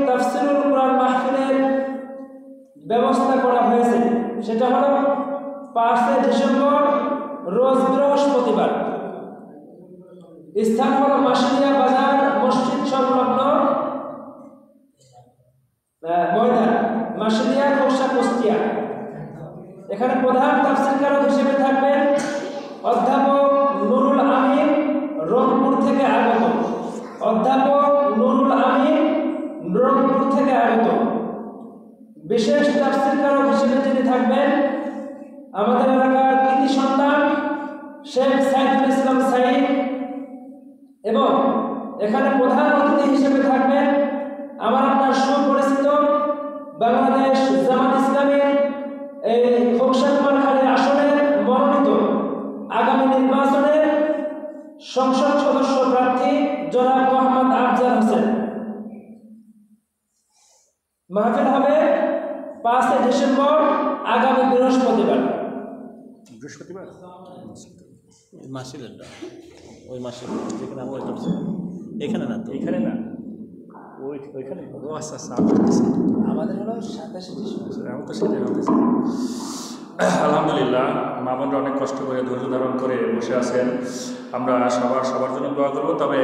তাফসীরুল কুরআন মাহফিলের ব্যবস্থা করা হয়েছে, সেটা হলো 5 ডিসেম্বর রোজ বৃহস্পতিবার। স্থান হলো মাসিলিয়া বাজার মসজিদ সংলগ্ন ময়দান, মাসিলিয়া খোসা কুষ্টিয়া। এখানে প্রধান তাফসীরকারক হিসেবে থাকবেন অধ্যাপক নুরুল আমিন, রংপুর থেকে আগত। অধ্যাপক নুরুল আমিন, রংপুর থেকে আগত। বিশেষ তাফসীরকারক হিসেবে যিনি থাকবেন আমাদের এলাকার কৃতি সন্তান শেখ সাইদুল ইসলাম সাইদ, এবং এখানে প্রধান অতিথি হিসেবে থাকবেন আমার আপনার সুপরিচিত বাংলাদেশ জামাত ইসলামের এই খোকসা কুমারখালী আসনের মনোনীত আগামী নির্বাচনের সংসদ সদস্য প্রার্থী জনাব মোহাম্মদ আফজাল হোসেন। মাহফিল হবে 5 ডিসেম্বর আগামী বৃহস্পতিবার। মাসিলেরটা ওই মাসে যেখানে আমার এখানে না, তো এখানে না, ওইখানে। ও আচ্ছা আচ্ছা, আমাদের হলো 27 ডিসেম্বর। আমি তো সেটাই ভাবতেছি। আলহামদুলিল্লাহ, মা বোনরা অনেক কষ্ট করে ধৈর্য ধারণ করে বসে আছেন। আমরা সবার জন্য দোয়া করব। তবে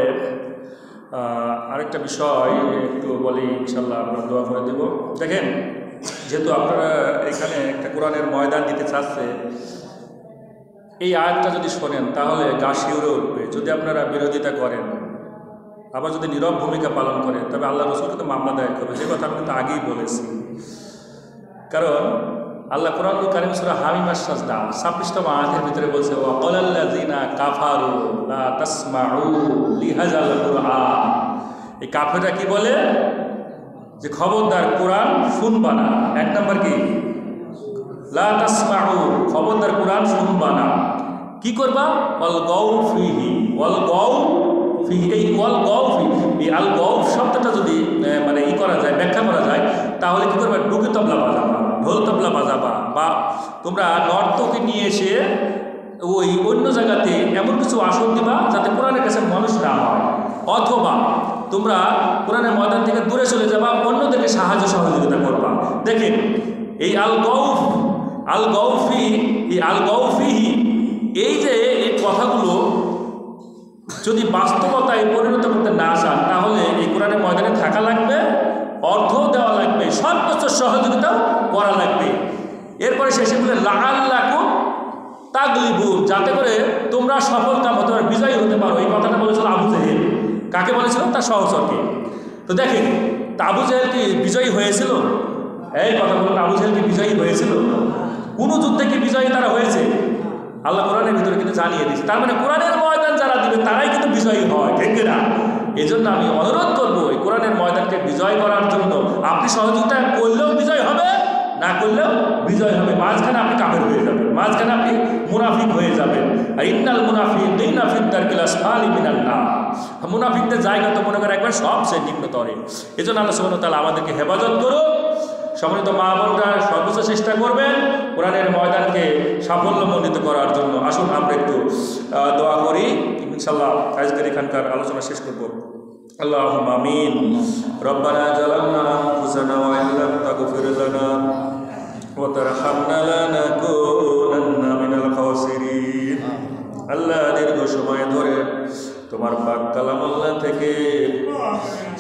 আরেকটা বিষয় একটু বলি, ইনশাল্লাহ আমরা দোয়া করে দেব। দেখেন, যেহেতু আপনারা এখানে একটা কোরআনের ময়দান দিতে চাচ্ছে, এই আয়াতটা যদি শোনেন তাহলে গা শিউরে উঠবে। যদি আপনারা বিরোধিতা করেন, আবার যদি নীরব ভূমিকা পালন করেন, তবে আল্লাহ রসুল কিন্তু মামলা দায়ের করবে, যে কথা আমি কিন্তু আগেই বলেছি। কারণ আল্লাহ কোরআনুল কারীম সূরা হামিম আস-সাজদা 26তম আয়াতের ভিতরে বলছে, ওয়াকালাল্লাযিনা কাফারু লা তাসমাউ লিহাযাল কুরআন। এই কাফেররা কি বলে? যে খবরদার কোরআন শুনবা না। 1 নম্বর কি? লা তাসমাউ, খবরদার কোরআন শুনবা না। কি করবা? ওয়াল গাউ ফিহি, ওয়াল গাউ ফিহি। এই ওয়াল গাউ ফিহি, এই আল গাউ শব্দটা যদি মানে করা যায়, ব্যাখ্যা করা যায়, তাহলে কি করবা? ডুকি তবলা বাজাবা, ঢোল তবলা বাজাবা, বা তোমরা নর্তকে নিয়ে এসে ওই অন্য জায়গাতে এমন কিছু আসন দিবা যাতে কোরআনের কাছে মানুষ না হয়, অথবা তোমরা কোরআনের ময়দান থেকে দূরে চলে যাবা, অন্যদেরকে সাহায্য সহযোগিতা করবা। দেখেন, এই আল গৌফি, এই আল গৌফিহি, এই যে এই কথাগুলো যদি বাস্তবতায় পরিণত করতে না চান, তাহলে এই কোরআনের ময়দানে থাকা লাগবে, অর্থ দেওয়া লাগবে, সর্বোচ্চ সহযোগিতা করা লাগবে। এরপরে শেষে বলে লাআল্লাকুম তাগলিবুন, যাতে করে তোমরা সফল কাম হতে পারো, বিজয়ী হতে পারো। এই কথাটা বলেছিল আবু জেহেল। কাকে বলেছিল? তার সহচরকে। তো দেখেন, আবু জেহেল কি বিজয়ী হয়েছিল? এই কথা বলুন, আবু জেহেল কি বিজয়ী হয়েছিল? কোনো যুদ্ধে কি বিজয়ী তারা হয়েছে? আল্লাহ কোরআনের ভিতরে কিন্তু জানিয়ে দিয়েছে। তার মানে কোরআনের ময়দান যারা দিবে তারাই কিন্তু বিজয়ী হয়, ঠিক না? এই জন্য আমি অনুরোধ করবো, এই কোরআনের ময়দানকে বিজয় করার জন্য আপনি সহযোগিতা করলেও বিজয় হবে, না করলেও বিজয় হবে। মাঝখানে আপনি কাফের হয়ে যাবেন, মাঝখানে আপনি মুনাফিক হয়ে যাবেন। আর ইন্নাল মুনাফিকিনা ফি দারকিল আসফালি মিনান নার, মুনাফিকদের জায়গা তো মনে করে একবার সবচেয়ে নিম্নতরে। এই জন্য আল্লাহ সুবহানাহু ওয়া তাআলা আমাদেরকে হেফাজত করুন। সম্মানিত মা বোনরা সর্বোচ্চ চেষ্টা করবেন কোরআনের ময়দানকে সাফল্যমণ্ডিত করার জন্য। আসুন আমরা একটু দোয়া করি, ইনশাআল্লাহ আজকের এখানকার আলোচনা শেষ করব। আল্লাহুম্মা আমিন। রব্বানা জালামনা আনফুসানা ওয়া ইল্লাম তাগফির লানা ওয়া তারহামনা লানাকুনান্না মিনাল খাসিরিন। আল্লাহ, দীর্ঘ সময় ধরে তোমার পাক কালামুল্লাহ থেকে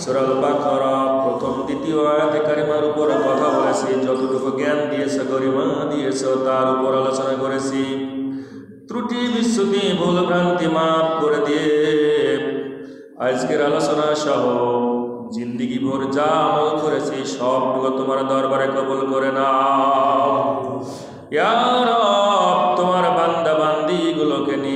সূরা আল বাকারা প্রথম দ্বিতীয় আয়াতে কারিমার উপর কথা বলেছি। যতটুকু জ্ঞান দিয়েছো, গরিমা দিয়েছো, তার উপর আলোচনা করেছি। ত্রুটি বিচ্যুতি ভুল ভ্রান্তি মাফ করে দিয়ে আজকের আলোচনা সহ জিন্দিগি ভর যা আমল করেছি সবটুকু তোমার দরবারে কবুল করে নাও। ইয়া রাব, তোমার বান্দা বান্দিগুলোকে নিয়ে